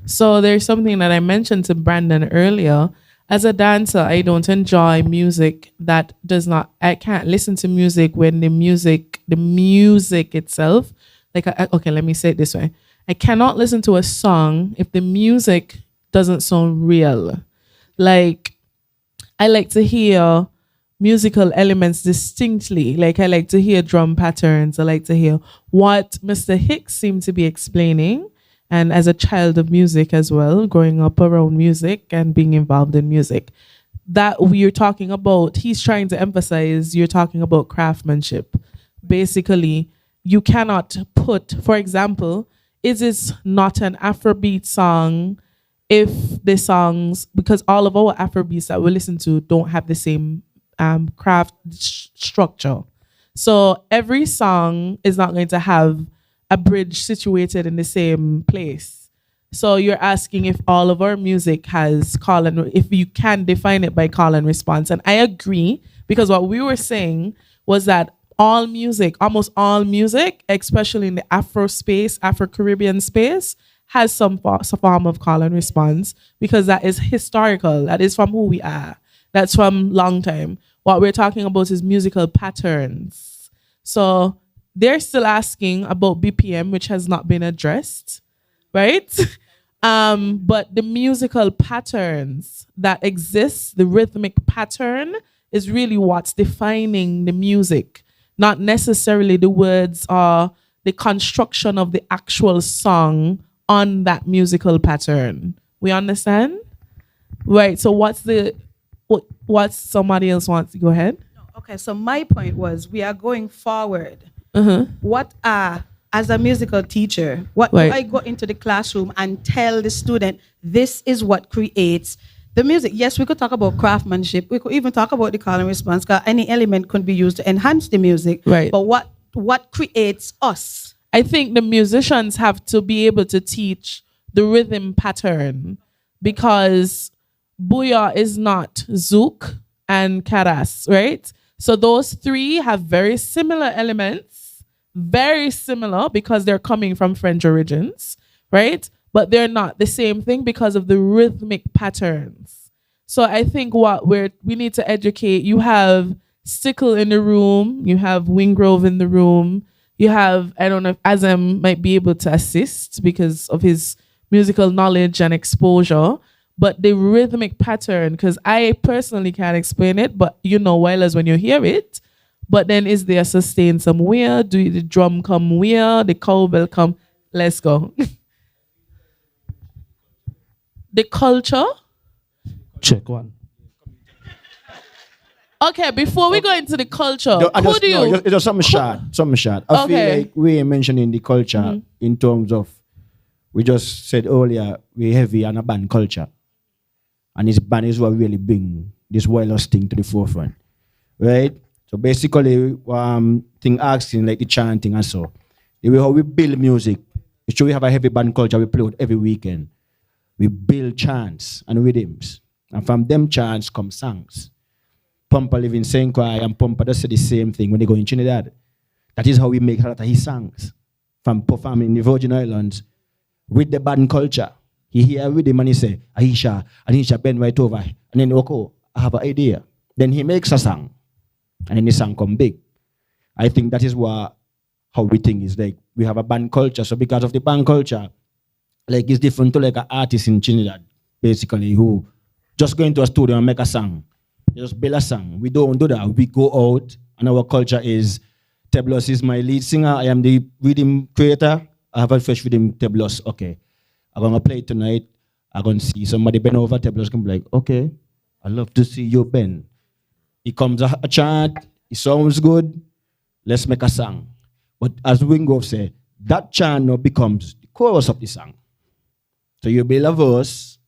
So there's something that I mentioned to Brandon earlier. As a dancer, I don't enjoy music that does not, I can't listen to music when the music itself, okay, let me say it this way. I cannot listen to a song if the music doesn't sound real. Like, I like to hear musical elements distinctly. Like, I like to hear drum patterns. I like to hear what Mr. Hicks seemed to be explaining. And as a child of music as well, growing up around music and being involved in music, that we're talking about, he's trying to emphasize, you're talking about craftsmanship. Basically, you cannot put, for example, is this not an Afrobeat song if the songs, because all of our Afrobeats that we listen to don't have the same craft structure. So every song is not going to have a bridge situated in the same place. So you're asking if all of our music has if you can define it by call and response. And I agree, because what we were saying was that all music, almost all music, especially in the Afro space, Afro-Caribbean space, has some form of call and response, because that is historical. That is from who we are. That's from long time. What we're talking about is musical patterns. So they're still asking about BPM, which has not been addressed, right? But the musical patterns that exist, the rhythmic pattern is really what's defining the music, not necessarily the words or the construction of the actual song on that musical pattern. We understand? Right. So what's somebody else wants to go ahead? Okay, so my point was we are going forward. Uh-huh. What as a musical teacher, what Right. do I go into the classroom and tell the student this is what creates the music? Yes, we could talk about craftsmanship. We could even talk about the call and response, because any element could be used to enhance the music. Right. But what creates us? I think the musicians have to be able to teach the rhythm pattern, because Booyah is not Zouk and Karas, right? So those three have very similar elements, very similar because they're coming from French origins, right? But they're not the same thing because of the rhythmic patterns. So I think we need to educate. You have Stickle in the room, you have Wingrove in the room, you have, I don't know if Azam might be able to assist because of his musical knowledge and exposure, but the rhythmic pattern, because I personally can't explain it, but Wilders when you hear it, but then is there sustain somewhere? Do the drum come where? The cowbell come? Let's go. The culture? Check one. Okay, before we go into the culture, Just something short. Something short. I feel like we ain't mentioning the culture in terms of, we just said earlier, we're heavy on a band culture. And this band is what really bring this wireless thing to the forefront. Right? So basically, thing asking like the chanting and so. The way how we build music, it's true we have a heavy band culture we play with every weekend. We build chants and rhythms. And from them chants come songs. Pumper live in St. Croix and Pumper does say the same thing when they go in Trinidad. That is how we make a lot of his songs. From performing in the Virgin Islands with the band culture. He hear with him and he say, Aisha, bend right over. And then, okay, I have an idea. Then he makes a song. And then the song come big. I think that is how we think is like, we have a band culture. So because of the band culture, like it's different to like an artist in Trinidad, basically, who just go into a studio and make a song. Just build a song. We don't do that. We go out, and our culture is, Teblos is my lead singer. I am the rhythm creator. I have a fresh rhythm, Teblos. Okay. I'm going to play it tonight. I'm going to see somebody bend over. Teblos can be like, okay, I love to see you bend. It comes a chant. It sounds good. Let's make a song. But as Wingrove said, that chant now becomes the chorus of the song. So you build a verse,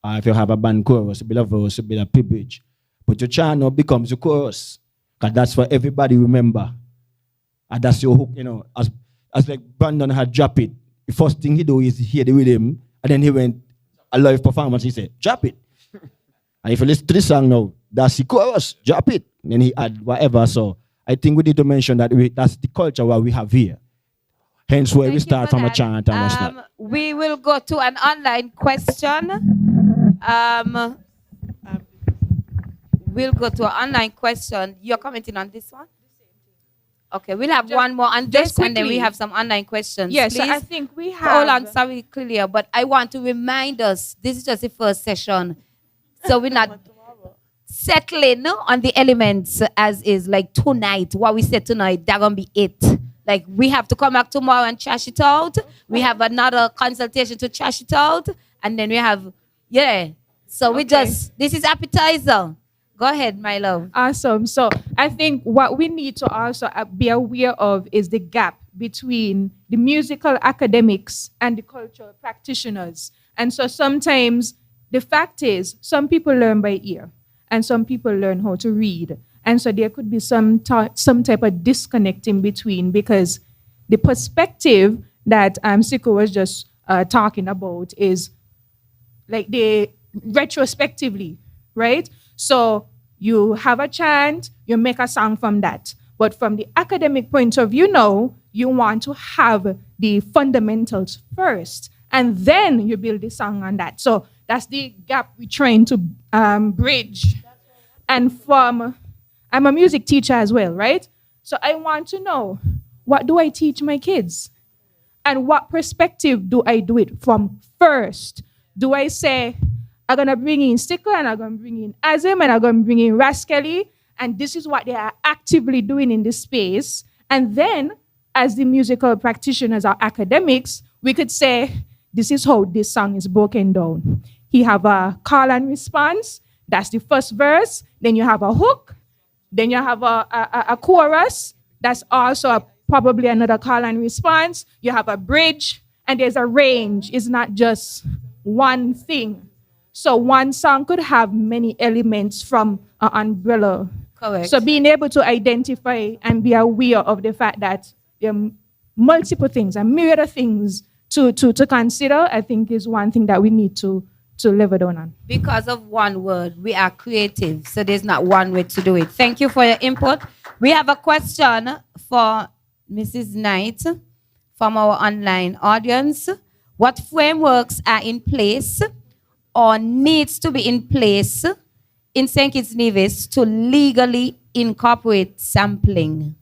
or if you have a band chorus, you build a verse, you build a pre-bridge. But your chant now becomes your chorus. Because that's what everybody remember. And that's your hook, As like Brandon had dropped it. The first thing he do is hear the rhythm, and then he went a live performance, he said, drop it. And if you listen to this song now, that's the chorus, drop it. And then he add whatever. So I think we need to mention that that's the culture what we have here. Hence where we start from a chant and what's that. We will go to an online question. We'll go to an online question. You're commenting on this one? Okay, we'll have one more on this, and then we have some online questions. Yes, please. so I think we have. Hold on, sorry, clear, but I want to remind us this is just the first session, so we're not settling on the elements as is. Like tonight, what we said tonight, that gonna be it. Like we have to come back tomorrow and trash it out. We have another consultation to trash it out, and then we have So we this is appetizer. Go ahead, my love. Awesome. So I think what we need to also be aware of is the gap between the musical academics and the cultural practitioners. And so sometimes the fact is some people learn by ear and some people learn how to read. And so there could be some type of disconnect in between, because the perspective that Siko was just talking about is like the retrospectively, right? So you have a chant, you make a song from that. But from the academic point of view now, you want to have the fundamentals first, and then you build the song on that. So that's the gap we're trying to bridge. And I'm a music teacher as well, right? So I want to know, what do I teach my kids? And what perspective do I do it from first? Do I say, I'm going to bring in Stickle, and I'm going to bring in Azim, and I'm going to bring in Rascally, and this is what they are actively doing in this space. And then, as the musical practitioners or academics, we could say, this is how this song is broken down. He have a call and response. That's the first verse. Then you have a hook. Then you have a chorus. That's also probably another call and response. You have a bridge. And there's a range. It's not just one thing. So one song could have many elements from an umbrella. Correct. So being able to identify and be aware of the fact that there are multiple things, a myriad of things to consider, I think is one thing that we need to level down on. Because of one word, we are creative. So there's not one way to do it. Thank you for your input. We have a question for Mrs. Knight from our online audience. What frameworks are in place or needs to be in place in St. Kitts Nevis to legally incorporate sampling?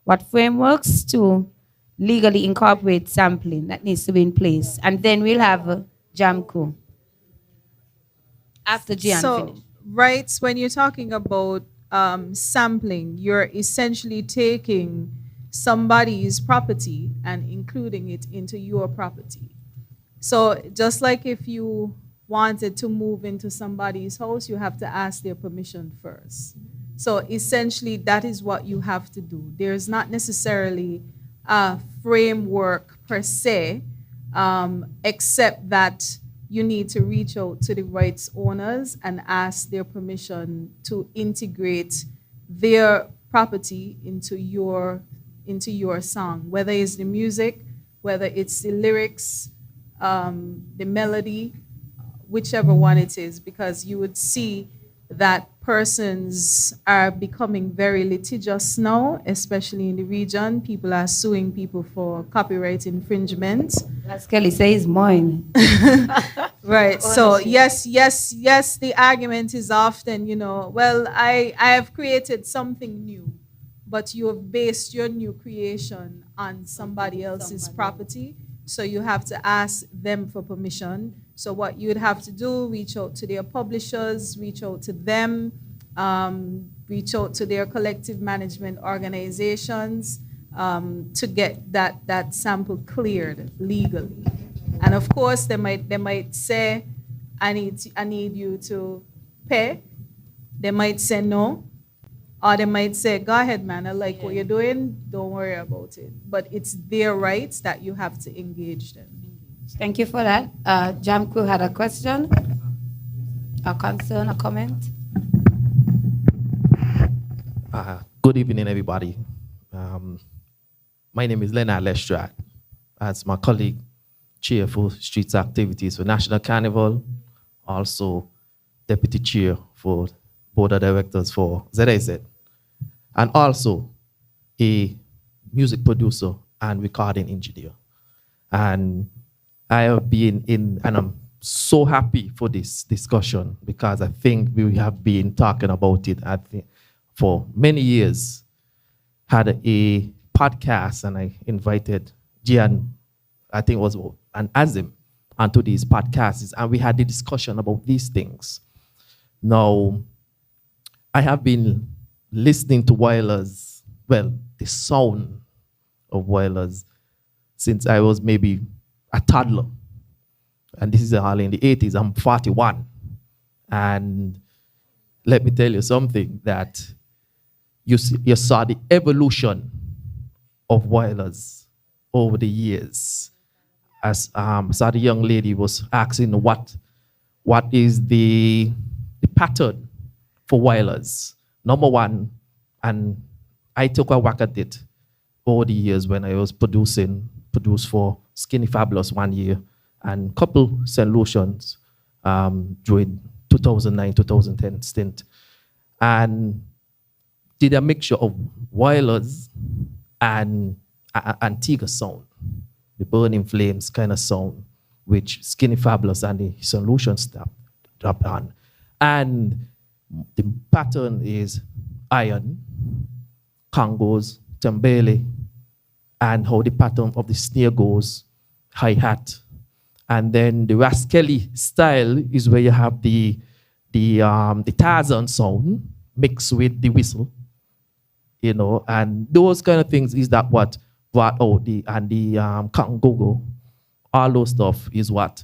What frameworks to legally incorporate sampling that needs to be in place? And then we'll have Jamco after Gian finish. Right, when you're talking about sampling, you're essentially taking somebody's property and including it into your property. So just like if you wanted to move into somebody's house, you have to ask their permission first. So essentially, that is what you have to do. There's not necessarily a framework per se, except that you need to reach out to the rights owners and ask their permission to integrate their property into your song, whether it's the music, whether it's the lyrics, the melody, whichever one it is, because you would see that persons are becoming very litigious now, especially in the region. People are suing people for copyright infringement. As Kelly says, mine. Right. So yes, the argument is often, well, I have created something new, but you have based your new creation on somebody else's property. So you have to ask them for permission. So what you would have to do, reach out to their publishers, reach out to them, reach out to their collective management organizations to get that sample cleared legally. And of course, they might say, I need you to pay. They might say no. Or they might say, go ahead, man, I like what you're doing, don't worry about it. But it's their rights that you have to engage them. Thank you for that. Jamku had a question, a concern, a comment. Good evening, everybody. My name is Leonard Lestrade. As my colleague, chair for streets activities for National Carnival, also deputy chair for board of directors for ZAZ, and also a music producer and recording engineer. And I have been in, and I'm so happy for this discussion because I think we have been talking about it, I think, for many years. Had a podcast and I invited Gian, I think it was an Azim, onto these podcasts, and we had the discussion about these things. Now, I have been listening to Wireless, well, the sound of Wireless, since I was maybe a toddler. And this is early in the 80s, I'm 41. And let me tell you something, that you saw the evolution of Wireless over the years. As saw the young lady was asking what is the pattern for Wireless. Number one, and I took a whack at it over the years when I was produced for Skinny Fabulous 1 year and couple St. Lucians during 2009, 2010 stint. And did a mixture of Wireless and Antigua sound, the Burning Flames kind of sound, which Skinny Fabulous and the St. Lucians dropped on. And the pattern is iron, congos, tambele, and how the pattern of the snare goes, hi-hat. And then the Raskelly style is where you have the Tarzan sound, mixed with the whistle, you know, and those kind of things is that what brought out the Congo, all those stuff is what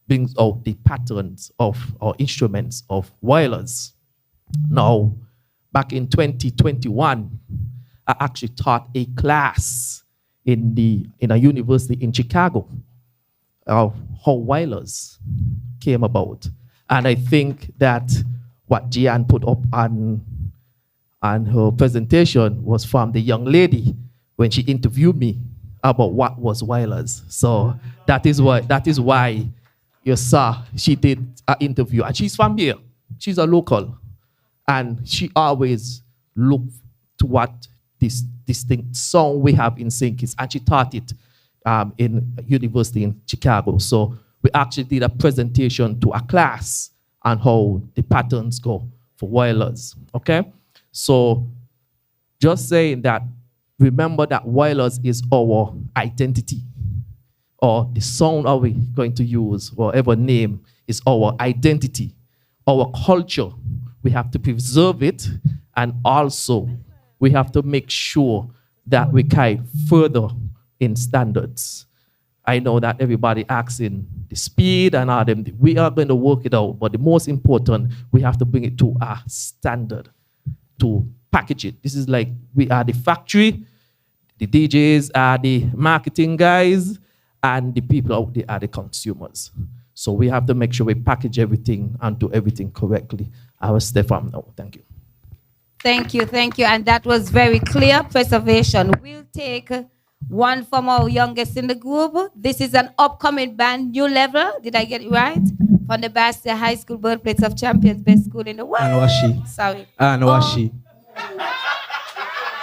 brings out the patterns of our instruments of wireless. Now, back in 2021, I actually taught a class in a university in Chicago of how wireless came about. And I think that what Gian put up on her presentation was from the young lady when she interviewed me about what was wireless. So that is why you saw she did an interview. And she's from here. She's a local. And she always looked to what this distinct song we have in St. Kitts. And she taught it in a university in Chicago. So we actually did a presentation to a class on how the patterns go for wireless, okay? So just saying that, remember that wireless is our identity, or the sound are we going to use, whatever name is our identity, our culture. We have to preserve it, and also we have to make sure that we carry further in standards. I know that everybody asking the speed and all them. We are going to work it out, but the most important, we have to bring it to a standard to package it. This is like we are the factory, the DJs are the marketing guys, and the people out there are the consumers. So we have to make sure we package everything and do everything correctly. I will stay from now. Thank you. Thank you, thank you. And that was very clear. Preservation. We'll take one from our youngest in the group. This is an upcoming band, New Level. Did I get it right? From the Bastia High School, birthplace of champions, best school in the world. Anwashi. Sorry. Anwashi.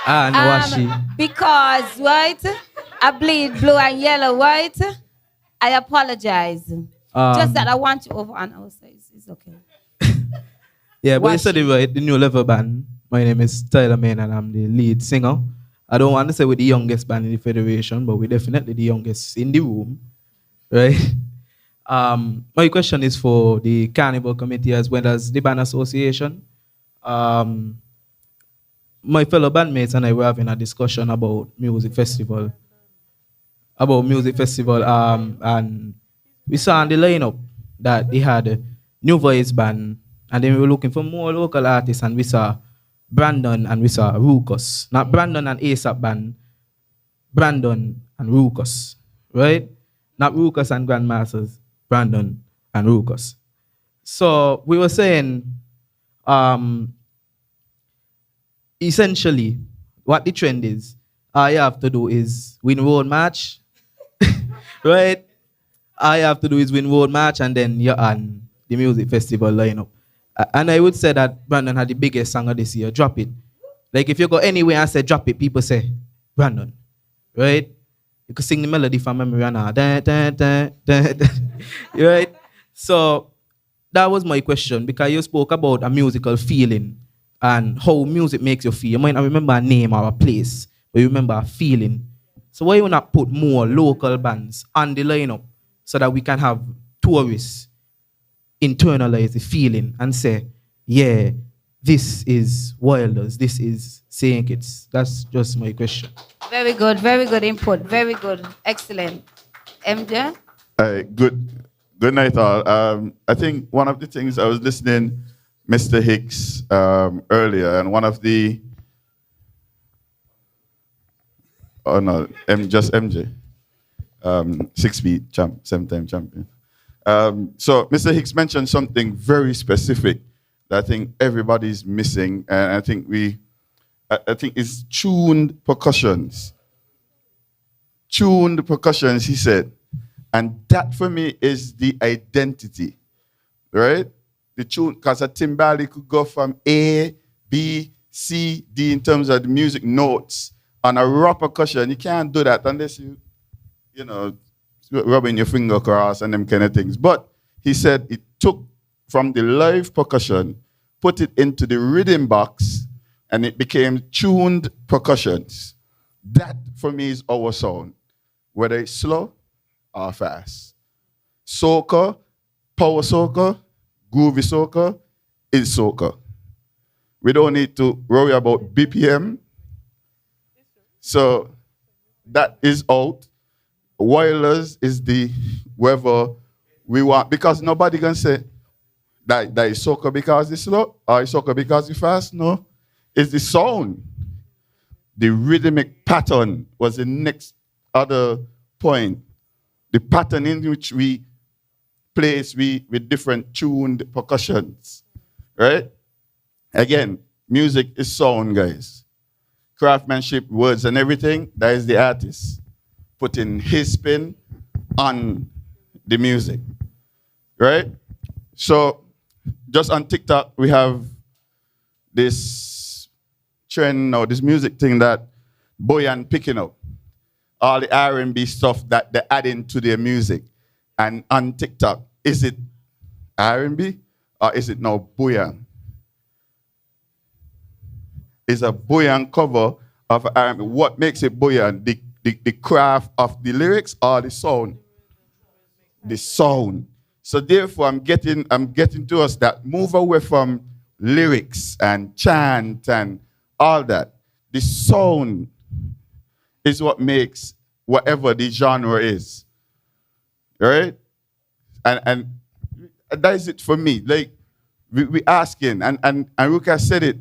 Anwashi. Because, right, I bleed blue and yellow, right? I apologize. Just that I want you over on our side. It's okay. Yeah, but you said it right, the New Level band. My name is Tyler Main and I'm the lead singer. I don't want to say we're the youngest band in the federation, but we're definitely the youngest in the room, right? My question is for the Carnival Committee as well as the Band Association. My fellow bandmates and I were having a discussion about music festival. And we saw on the lineup that they had a New Voice band, and then we were looking for more local artists, and we saw Brandon and we saw Ruckus. Not Brandon and ASAP band, Brandon and Ruckus, right? Not Ruckus and Grandmasters, Brandon and Ruckus. So we were saying, essentially, what the trend is, all you have to do is win road match, right? All you have to do is win road match, and then you're on the music festival lineup. And I would say that Brandon had the biggest song of this year, Drop It. Like if you go anywhere and say Drop It, people say, Brandon, right? You could sing the melody from memory and all. Right? So that was my question, because you spoke about a musical feeling and how music makes you feel. You might not remember a name or a place, but you remember a feeling. So why you not put more local bands on the lineup so that we can have tourists internalize the feeling and say, yeah, this is Wilders, this is St. Kitts. That's just my question. Very good input. Very good. Excellent. MJ? Good night, all. I think one of the things I was listening Mr. Hicks earlier, and one of the just MJ, 6 feet champ, 7-time champion. So Mr. Hicks mentioned something very specific that I think everybody's missing, and I think it's tuned percussions. Tuned percussions, he said. And that for me is the identity, right? The tune, because a timbali could go from A, B, C, D in terms of the music notes. On a raw percussion, you can't do that unless you rubbing your finger across and them kind of things. But he said it took from the live percussion, put it into the rhythm box, and it became tuned percussions. That, for me, is our sound, whether it's slow or fast. Soca, power soca, groovy soca is soca. we don't need to worry about BPM. So that is out. Wireless is the whether we want, because nobody can say that is soca because it's slow or it's soca because it's fast. No, it's the sound. The rhythmic pattern was the next other point. The pattern in which we place with different tuned percussions, right? Again, music is sound, guys. Craftsmanship, words, and everything, that is the artist putting his spin on the music, right? So, just on TikTok, we have this trend or this music thing that Boyan picking up. All the R&B stuff that they're adding to their music. And on TikTok, is it R&B or is it now Boyan? It's a Boyan cover of R&B. What makes it Boyan? The craft of the lyrics or the sound? The sound. So therefore, I'm getting to us that move away from lyrics and chant and all that. The sound is what makes whatever the genre is, right? And that is it for me. Like we asking, and Ruka said it,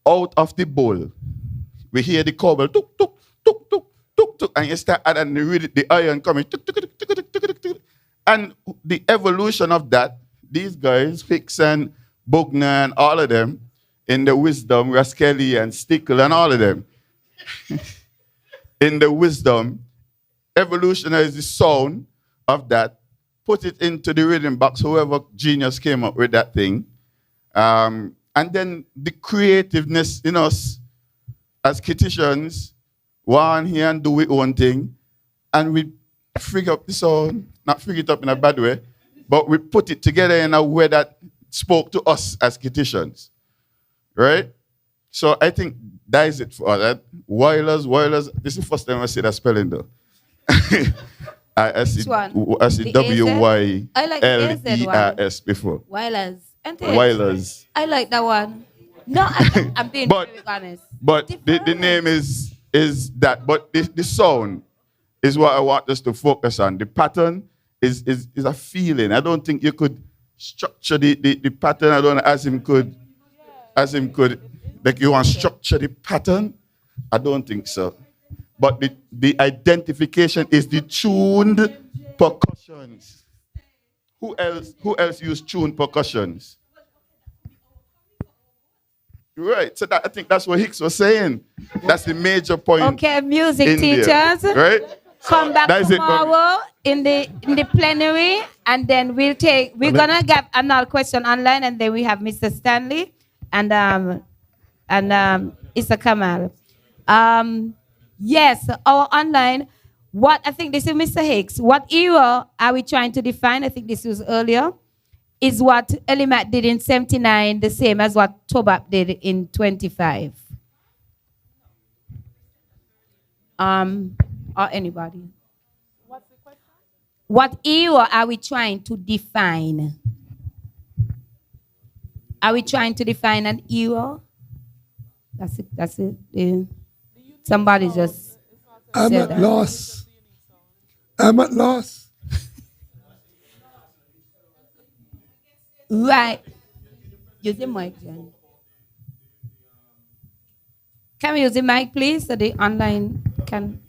out of the bowl, we hear the cobble, tuk tuk tuk tuk tuk tuk, and you start and the iron coming, tuk tuk tuk tuk tuk tuk tuk, and the evolution of that, these guys, Hicks and Bogner and all of them, in the wisdom, Raskelly and Stickle and all of them. In the wisdom, evolutionize the sound of that, put it into the rhythm box, whoever genius came up with that thing. And then the creativeness in us as kiticians, one here and do we own thing, and we figure up the sound, not figure it up in a bad way, but we put it together in a way that spoke to us as kiticians, right? So I think that is it for that. Wireless. This is the first time I see that spelling though. I see WYLERS before. Wireless. Wireless. I like that one. No, I'm being very honest. But the name is that. But the sound is what I want us to focus on. The pattern is a feeling. I don't think you could structure the pattern. I don't know as him could. Like you want to structure the pattern? I don't think so. But the identification is the tuned percussions. Who else use tuned percussions? Right. So I think that's what Hicks was saying. That's the major point. Okay, music teachers. There, right? Come back tomorrow in the plenary, and then we're gonna get another question online, and then we have Mr. Stanley and Issa Kamal. Yes, our online. What I think this is Mr. Hicks. What era are we trying to define? I think this was earlier. Is what Elimat did in 79 the same as what Tobap did in 25? Or anybody? What's the question? What era are we trying to define? Are we trying to define an era? That's it. Yeah. Somebody just I'm said at that. loss. I'm at loss. Right. Use the mic, Jen. Can we use the mic, please, so the online can...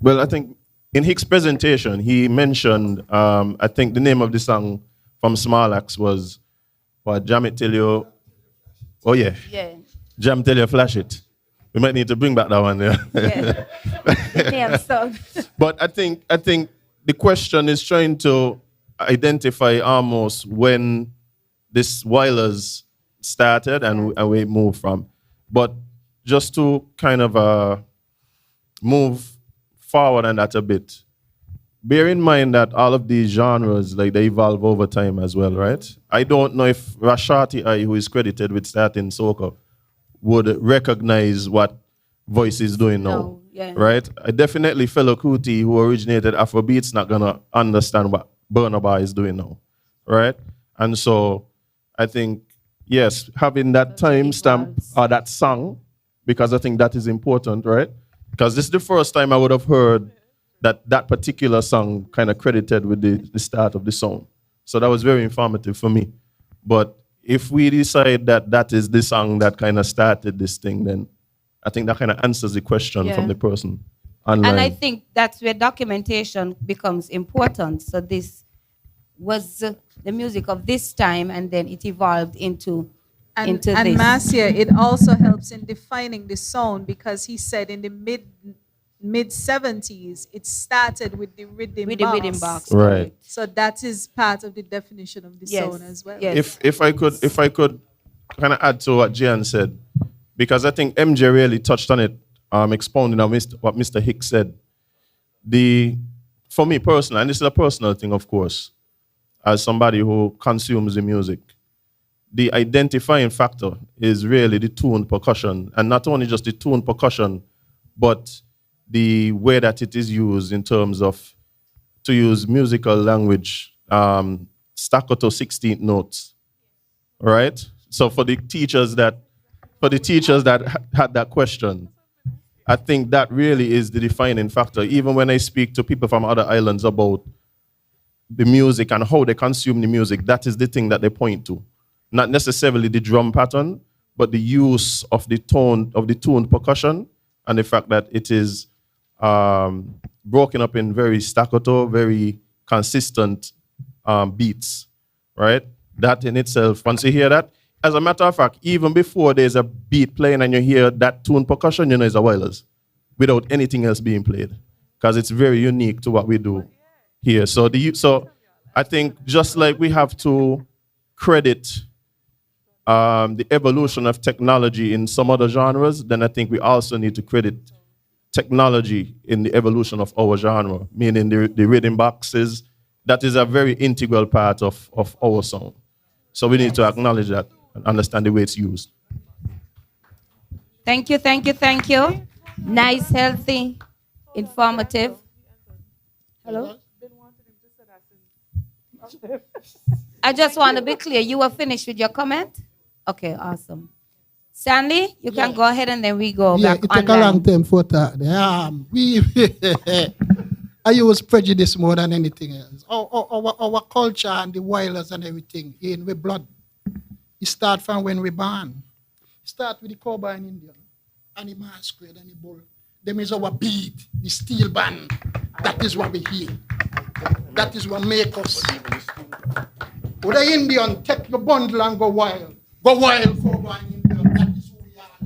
Well, I think in Hicks' presentation, he mentioned, I think the name of the song from Small Axe was, what, Jam It Till You... Oh, yeah. Yeah. Jam Till You Flash It. We might need to bring back that one there. Yeah. The name song. But I think the question is trying to identify almost when this wireless started and we moved from. But just to kind of move forward on that a bit, bear in mind that all of these genres, like they evolve over time as well, right? I don't know if Rashati I, who is credited with starting soca, would recognize what Voice is doing now, No, yeah. right? I definitely Fellow Kuti, who originated Afrobeats, not gonna understand what Burna Boy is doing now, right? And so I think yes, having that timestamp or that song, because I think that is important, right? Because this is the first time I would have heard that particular song kind of credited with the start of the song. So that was very informative for me. But if we decide that that is the song that kind of started this thing, then I think that kind of answers the question Yeah. from the person online. And I think that's where documentation becomes important. So this was the music of this time, and then it evolved into And this. Marcia, it also helps in defining the sound because he said in the mid 70s it started with the rhythm With the box. rhythm box. Right. So that is part of the definition of the Yes, sound as well. yes. If I could kind of add to what Jan said, because I think MJ really touched on it, expounding on what Mr. Hicks said. For me personally, and this is a personal thing, of course, as somebody who consumes the music, the identifying factor is really the tuned percussion, and not only just the tuned percussion, but the way that it is used in terms of, to use musical language, staccato 16th notes, right? So for the teachers that had that question, I think that really is the defining factor. Even when I speak to people from other islands about the music and how they consume the music, that is the thing that they point to. Not necessarily the drum pattern, but the use of the tuned percussion and the fact that it is broken up in very staccato, very consistent beats, right? That in itself, once you hear that, as a matter of fact, even before there's a beat playing and you hear that tuned percussion, you know it's a wireless, without anything else being played, because it's very unique to what we do here. So I think just like we have to credit the evolution of technology in some other genres, then I think we also need to credit technology in the evolution of our genre, meaning the rhythm boxes. That is a very integral part of our song. So we need to acknowledge that and understand the way it's used. Thank you, thank you, thank you. Nice, healthy, informative. Hello? I just want to be clear. You were finished with your comment? Okay, awesome. Stanley, you can go ahead and then we go Yeah, back it take a online. long time for that. I use prejudice more than anything else. Our culture and the wireless and everything in with blood. It start from when we born. It start with the cowboy and Indian, and the masquerade and the bull. Them is our beat, the steel band. That is what we hear. That is what make us. With the Indian, take your bundle and go wild. Go wild, cowboy and Indian. That is who we are.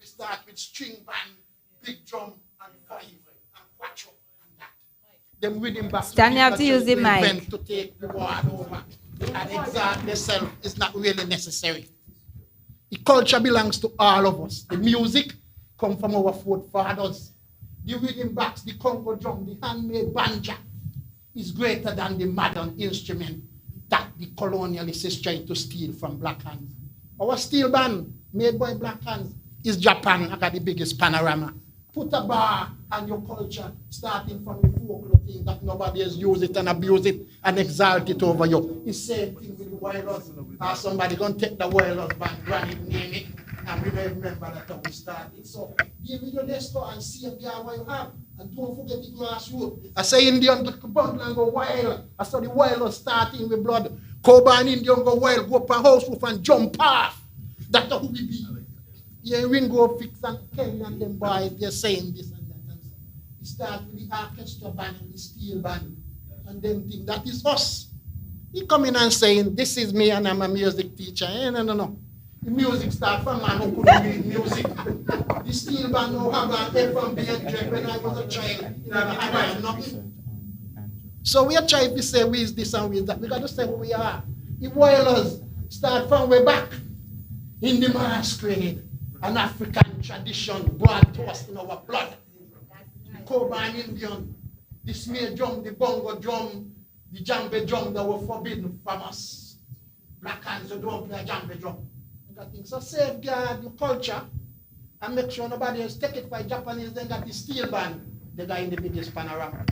We start with string band, big drum, and five, and quattro, and that. Them rhythm back. Stan, you have to use the mic. To take the word over. And exalt themselves is not really necessary. The culture belongs to all of us. The music come from our forefathers. The rhythm box, the Congo drum, the handmade banjo is greater than the modern instrument that the colonialists is trying to steal from black hands. Our steel band, made by black hands, is Japan. I got the biggest panorama. Put a bar on your culture, starting from the folklore thing that nobody has used it and abuse it and exalt it over you. It's the same thing with the wireless. Or somebody gonna take the wireless band, run it, name it, and we may remember that how we started. So give me your desktop and see what you have. And don't forget the grassroots. I say Indian bundle and go wild. I saw the wireless starting with blood. Cowboy and Indian go wild, go up a house roof and jump off. That's who we be. Yeah, Ringo Fix and Kelly and them boys, they're saying this and that and so. We start with the orchestra band and the steel band and them thing. That is us. He come in and saying, this is me and I'm a music teacher. No. The music start from man who couldn't read music. The steel band no have an F from B and J when I was a child. You never had nothing. So we are trying to say we is this and we is that. We got to say who we are. The wireless start from way back in the masquerade. An African tradition brought to us in our blood. The Cowboy Indian, the snare drum, the bongo drum, the djembe drum that were forbidden from us. Black hands who don't play djembe drum. So safeguard your culture and make sure nobody else take it by Japanese. They got the steel band, the guy in the biggest panorama.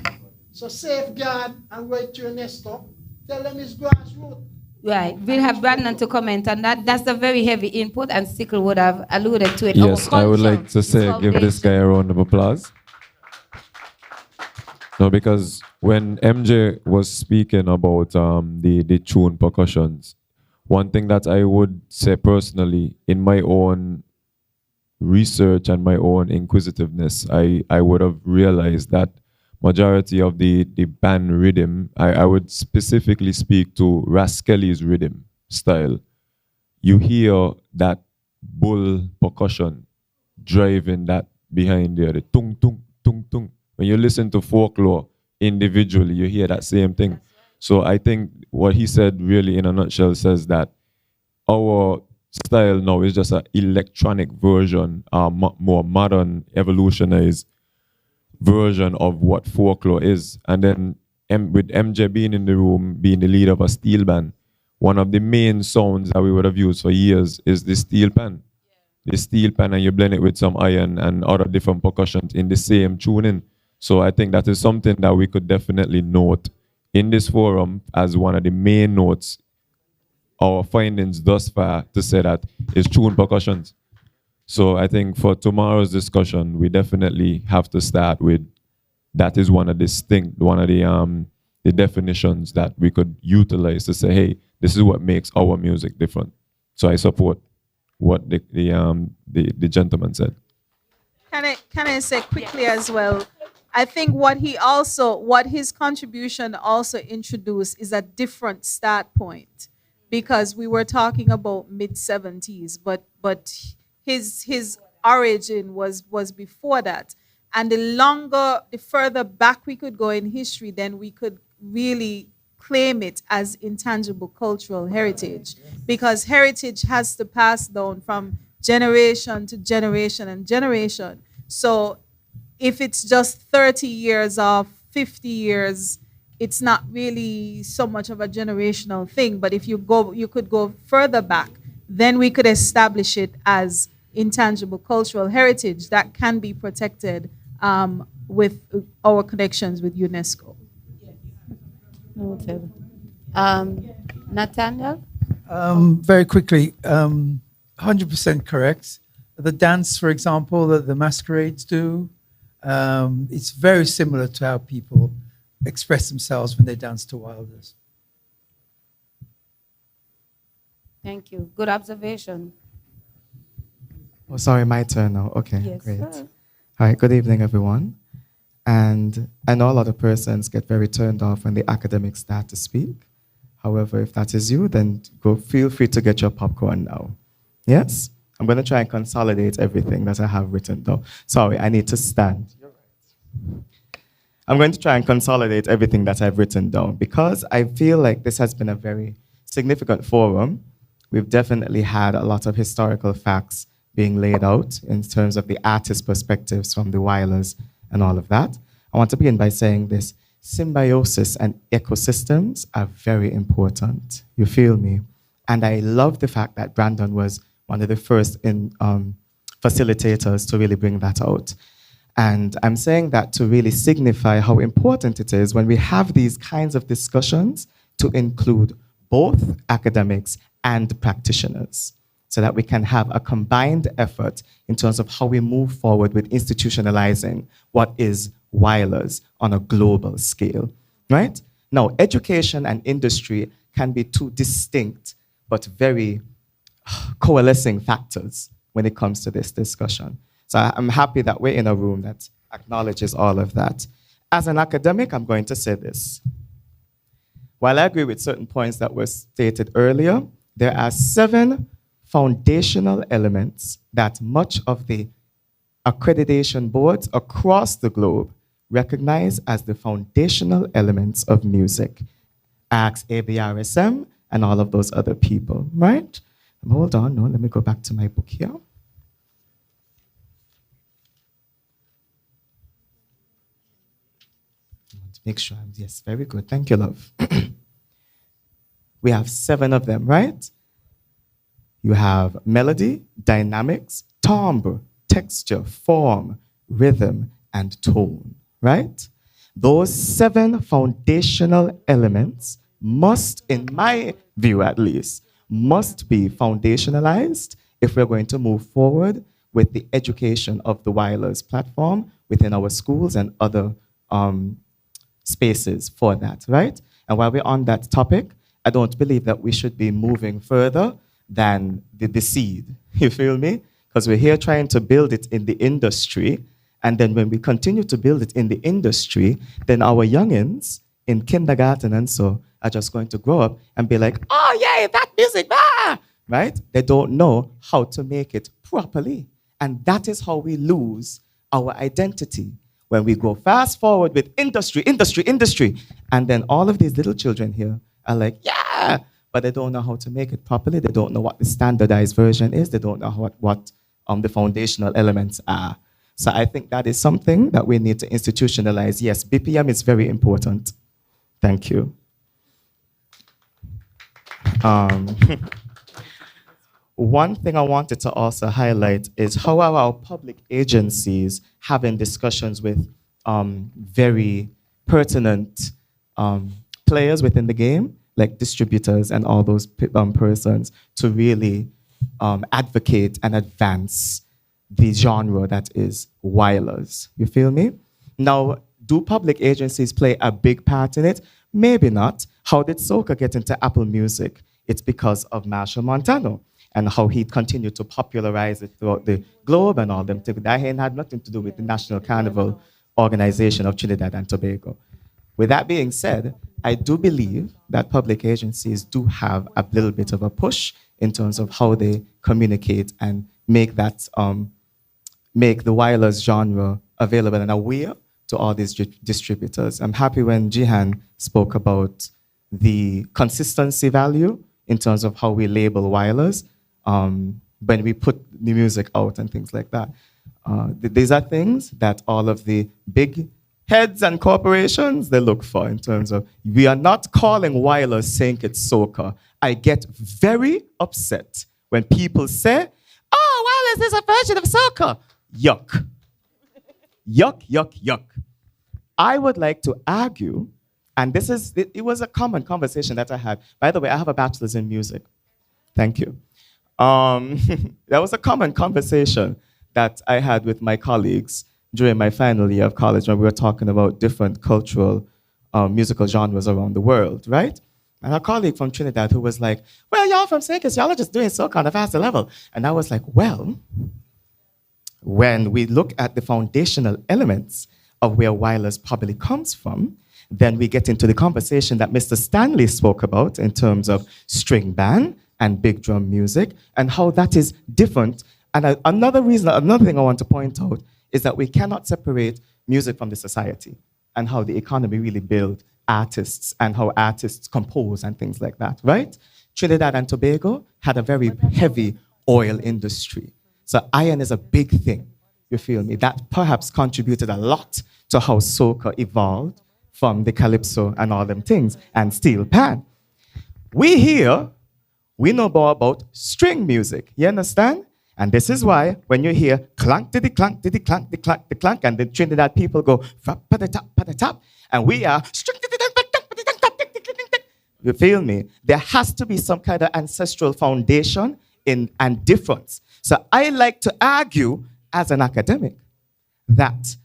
So safeguard and write to UNESCO. Tell them it's grassroots. Right. We'll have Brandon to comment on that. That's a very heavy input, and Sickle would have alluded to it. Yes, Our I would culture like to is say, give this guy a round of applause. No, because when MJ was speaking about the tune percussions, one thing that I would say personally, in my own research and my own inquisitiveness, I would have realized that majority of the band rhythm, I would specifically speak to Raskelly's rhythm style. You hear that bull percussion driving that behind there, the tung tung tung tung. When you listen to folklore individually, you hear that same thing. So I think what he said really in a nutshell says that our style now is just an electronic version, a more modern, evolutionized version of what folklore is. And then with MJ being in the room, being the leader of a steel band, one of the main sounds that we would have used for years is the steel pan. The steel pan, and you blend it with some iron and other different percussions in the same tuning. So I think that is something that we could definitely note in this forum as one of the main notes, our findings thus far, to say that is tune percussions. So I think for tomorrow's discussion, we definitely have to start with that is one of the definitions that we could utilize to say, hey, this is what makes our music different. So I support what the gentleman said. Can I say quickly as well? I think what his contribution also introduced is a different start point, because we were talking about mid 70s, but his origin was before that. And the further back we could go in history, then we could really claim it as intangible cultural heritage, because heritage has to pass down from generation to generation and generation. So if it's just 30 years or 50 years, it's not really so much of a generational thing. But if you could go further back, then we could establish it as intangible cultural heritage that can be protected with our connections with UNESCO. Noted. Nathaniel? Very quickly, 100% correct. The dance, for example, that the masquerades do, it's very similar to how people express themselves when they dance to Wilders. Thank you. Good observation. Oh, sorry, my turn now. Okay, Yes, great. sir. All right, good evening, everyone. And I know a lot of persons get very turned off when the academics start to speak. However, if that is you, then feel free to get your popcorn now. Yes? I'm going to try and consolidate everything that I have written down. Sorry, I need to stand. I'm going to try and consolidate everything that I've written down, because I feel like this has been a very significant forum. We've definitely had a lot of historical facts being laid out in terms of the artist perspectives from the Weilers and all of that. I want to begin by saying this: symbiosis and ecosystems are very important. You feel me? And I love the fact that Brandon was one of the first facilitators to really bring that out. And I'm saying that to really signify how important it is when we have these kinds of discussions to include both academics and practitioners, so that we can have a combined effort in terms of how we move forward with institutionalizing what is Weilers on a global scale, right? Now, education and industry can be two distinct but very coalescing factors when it comes to this discussion. So I'm happy that we're in a room that acknowledges all of that. As an academic, I'm going to say this. While I agree with certain points that were stated earlier, there are 7 foundational elements that much of the accreditation boards across the globe recognize as the foundational elements of music. Ask ABRSM and all of those other people, right? Hold on, no, let me go back to my book here. Make sure, yes, very good. Thank you, love. We have 7 of them, right? You have melody, dynamics, timbre, texture, form, rhythm, and tone, right? Those 7 foundational elements must, in my view at least, must be foundationalized if we're going to move forward with the education of the wireless platform within our schools and other spaces for that, right? And while we're on that topic, I don't believe that we should be moving further than the seed. You feel me? Because we're here trying to build it in the industry. And then when we continue to build it in the industry, then our youngins in kindergarten and so are just going to grow up and be like, oh, yeah, that music, right? They don't know how to make it properly. And that is how we lose our identity. When we go fast forward with industry, and then all of these little children here are like, yeah, but they don't know how to make it properly. They don't know what the standardized version is. They don't know what the foundational elements are. So I think that is something that we need to institutionalize. Yes, BPM is very important. Thank you. One thing I wanted to also highlight is how are our public agencies having discussions with very pertinent players within the game, like distributors and all those persons, to really advocate and advance the genre that is wireless. You feel me? Now, do public agencies play a big part in it? Maybe not. How did soca get into Apple Music? It's because of Marshall Montano and how he continued to popularize it throughout the globe and all them. That had nothing to do with the National Carnival Organization of Trinidad and Tobago. With that being said, I do believe that public agencies do have a little bit of a push in terms of how they communicate and make that make the wireless genre available and aware to all these distributors. I'm happy when Jihan spoke about the consistency value in terms of how we label wireless when we put the music out and things like that. These are things that all of the big heads and corporations, they look for in terms of, we are not calling wireless saying it's soca. I get very upset when people say, oh, wireless is a version of soca. Yuck. Yuck, yuck, yuck. I would like to argue, and it was a common conversation that I had. By the way, I have a bachelor's in music. Thank you. That was a common conversation that I had with my colleagues during my final year of college when we were talking about different cultural musical genres around the world, right? And a colleague from Trinidad who was like, well, y'all from St. y'all are just doing soca on a faster level. And I was like, well, when we look at the foundational elements of where wireless probably comes from, then we get into the conversation that Mr. Stanley spoke about in terms of string band and big drum music and how that is different. And another thing I want to point out is that we cannot separate music from the society and how the economy really builds artists and how artists compose and things like that, right? Trinidad and Tobago had a very heavy oil industry. So iron is a big thing, you feel me? That perhaps contributed a lot to how soca evolved from the calypso and all them things, and steel pan. We here, we know more about string music, you understand? And this is why when you hear clank, diddy, clank, diddy, clank, diddy, clank, diddy, clank, and the Trinidad people go, pa the top, and we are, you feel me? There has to be some kind of ancestral foundation and difference. So I like to argue as an academic that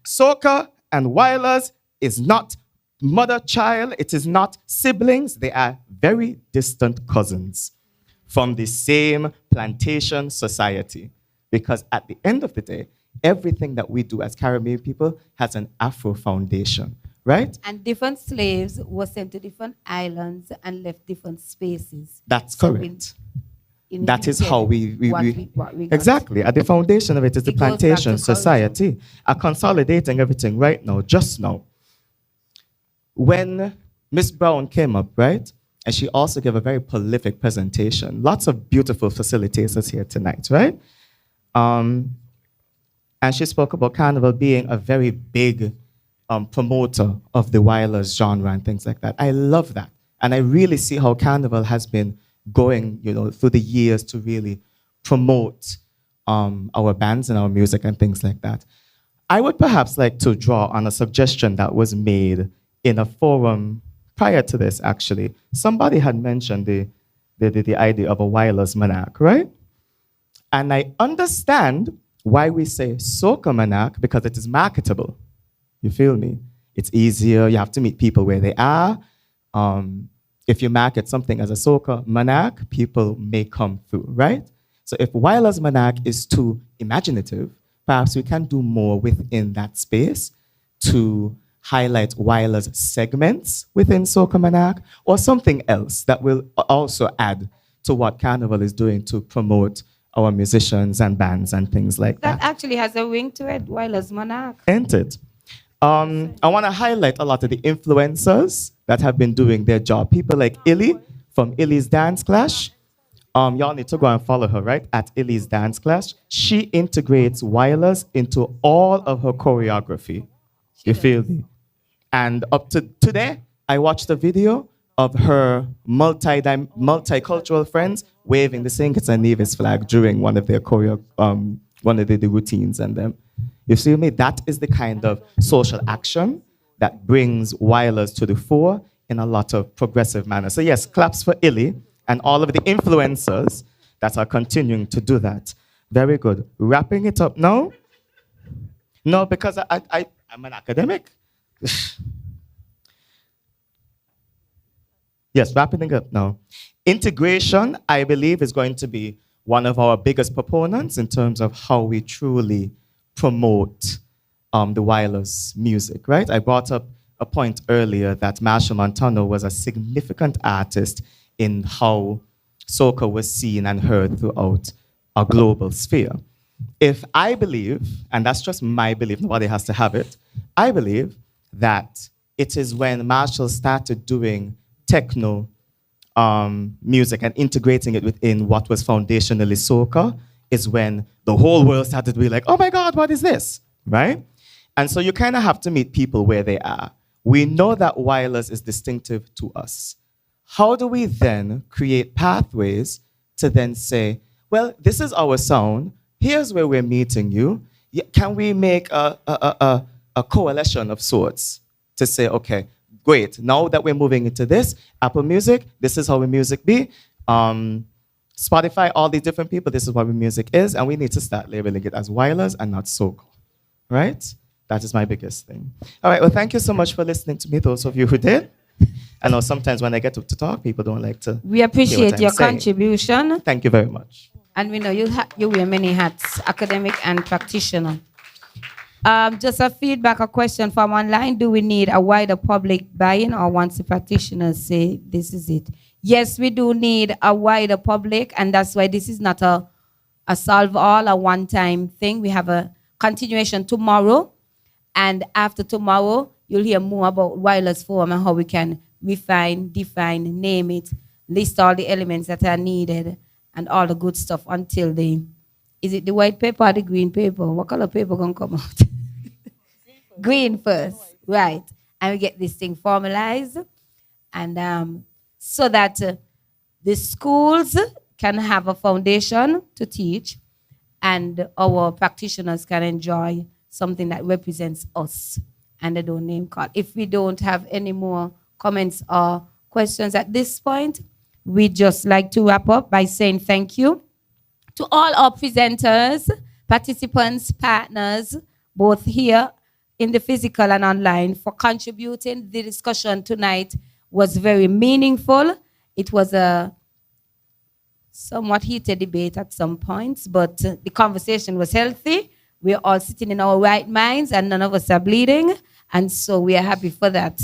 soca and wireless is not mother-child, it is not siblings, they are very distant cousins from the same plantation society. Because at the end of the day, everything that we do as Caribbean people has an Afro foundation, right? And different slaves were sent to different islands and left different spaces. That's correct. That is how we got. Exactly. At the foundation of it is the plantation society. Are consolidating everything right now, just now. When Miss Brown came up, right? And she also gave a very prolific presentation. Lots of beautiful facilitators here tonight, right? And she spoke about Carnival being a very big promoter of the wireless genre and things like that. I love that. And I really see how Carnival has been going, through the years to really promote our bands and our music and things like that. I would perhaps like to draw on a suggestion that was made in a forum prior to this, actually, somebody had mentioned the idea of a wireless monarch, right? And I understand why we say soca monarch, because it is marketable. You feel me? It's easier. You have to meet people where they are. If you market something as a soca monarch, people may come through, right? So if wireless monarch is too imaginative, perhaps we can do more within that space to highlight wireless segments within soca monarch, or something else that will also add to what Carnival is doing to promote our musicians and bands and things like that. That actually has a ring to it, wireless monarch. Ain't it? I want to highlight a lot of the influencers that have been doing their job. People like Illy from Illy's Dance Clash. Y'all need to go and follow her, right? At Illy's Dance Clash. She integrates wireless into all of her choreography. You feel me? And up to today, I watched a video of her multicultural friends waving the St. Kitts and Nevis flag during one of their one of the routines and them. You see me? That is the kind of social action that brings wireless to the fore in a lot of progressive manner. So yes, claps for Illy and all of the influencers that are continuing to do that. Very good. Wrapping it up now? No, because I'm an academic. Yes, wrapping it up now. Integration, I believe, is going to be one of our biggest proponents in terms of how we truly promote the wireless music, right? I brought up a point earlier that Marshall Montano was a significant artist in how soca was seen and heard throughout a global sphere. If I believe, and that's just my belief, nobody has to have it, I believe that it is when Marshall started doing techno music and integrating it within what was foundationally soca is when the whole world started to be like, oh my God, what is this, right? And so you kind of have to meet people where they are. We know that wireless is distinctive to us. How do we then create pathways to then say, well, this is our sound, here's where we're meeting you. Can we make a coalition of sorts to say, okay, great, now that we're moving into this, Apple Music, this is how our music be. Spotify, all these different people, this is what our music is, and we need to start labeling it as wireless and not soca, right? That is my biggest thing. All right, well, thank you so much for listening to me, those of you who did. I know sometimes when I get to talk, people don't like to We hear what appreciate I'm your saying. contribution. Thank you very much. And we know you wear many hats, academic and practitioner. Just a feedback, a question from online. Do we need a wider public buy-in, or once the practitioners say this is it? Yes, we do need a wider public, and that's why this is not a solve all, a one-time thing. We have a continuation tomorrow, and after tomorrow, you'll hear more about wireless forum and how we can refine, define, name it, list all the elements that are needed, and all the good stuff until is it the white paper or the green paper? What color paper gonna come out? Green first, right? And we get this thing formalized, and so that the schools can have a foundation to teach, and our practitioners can enjoy something that represents us, and they don't name call. If we don't have any more comments or questions at this point, we just like to wrap up by saying thank you to all our presenters, participants, partners, both here in the physical and online, for contributing. The discussion tonight was very meaningful. It was a somewhat heated debate at some points, but the conversation was healthy. We're all sitting in our right minds and none of us are bleeding, and so we are happy for that.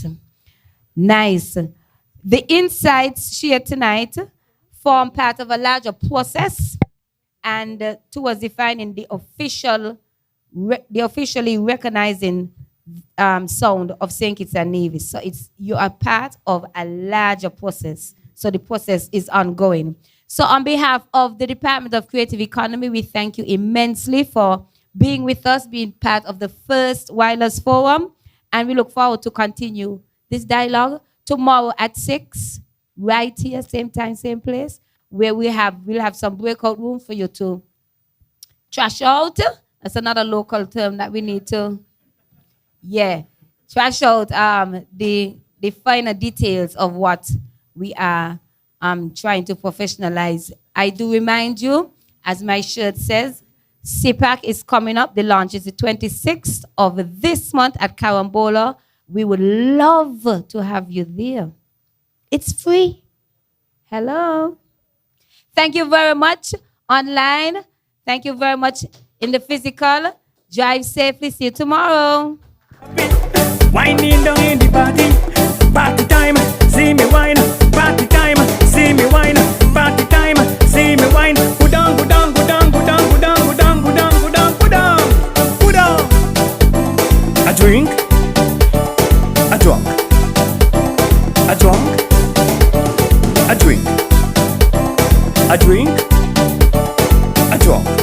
Nice. The insights shared tonight form part of a larger process and towards defining the officially recognizing sound of St. Kitts and Nevis. So you are part of a larger process. So the process is ongoing. So on behalf of the Department of Creative Economy, we thank you immensely for being with us, being part of the first Wireless Forum, and we look forward to continue this dialogue tomorrow at 6, right here, same time, same place, where we'll have some breakout room for you to trash out. That's another local term that we need to, trash out the the finer details of what we are trying to professionalize. I do remind you, as my shirt says, CPAC is coming up. The launch is the 26th of this month at Carambola. We would love to have you there. It's free. Hello. Thank you very much online. Thank you very much in the physical. Drive safely. See you tomorrow. Winding down in the party, party time, see me wine, party time, see me wine, party time, see me wine, go down, go down, go down, go down, go down, go down, go down, go down, go down, go down. A drink, a drunk, a drunk, a drink, a drink, a drunk.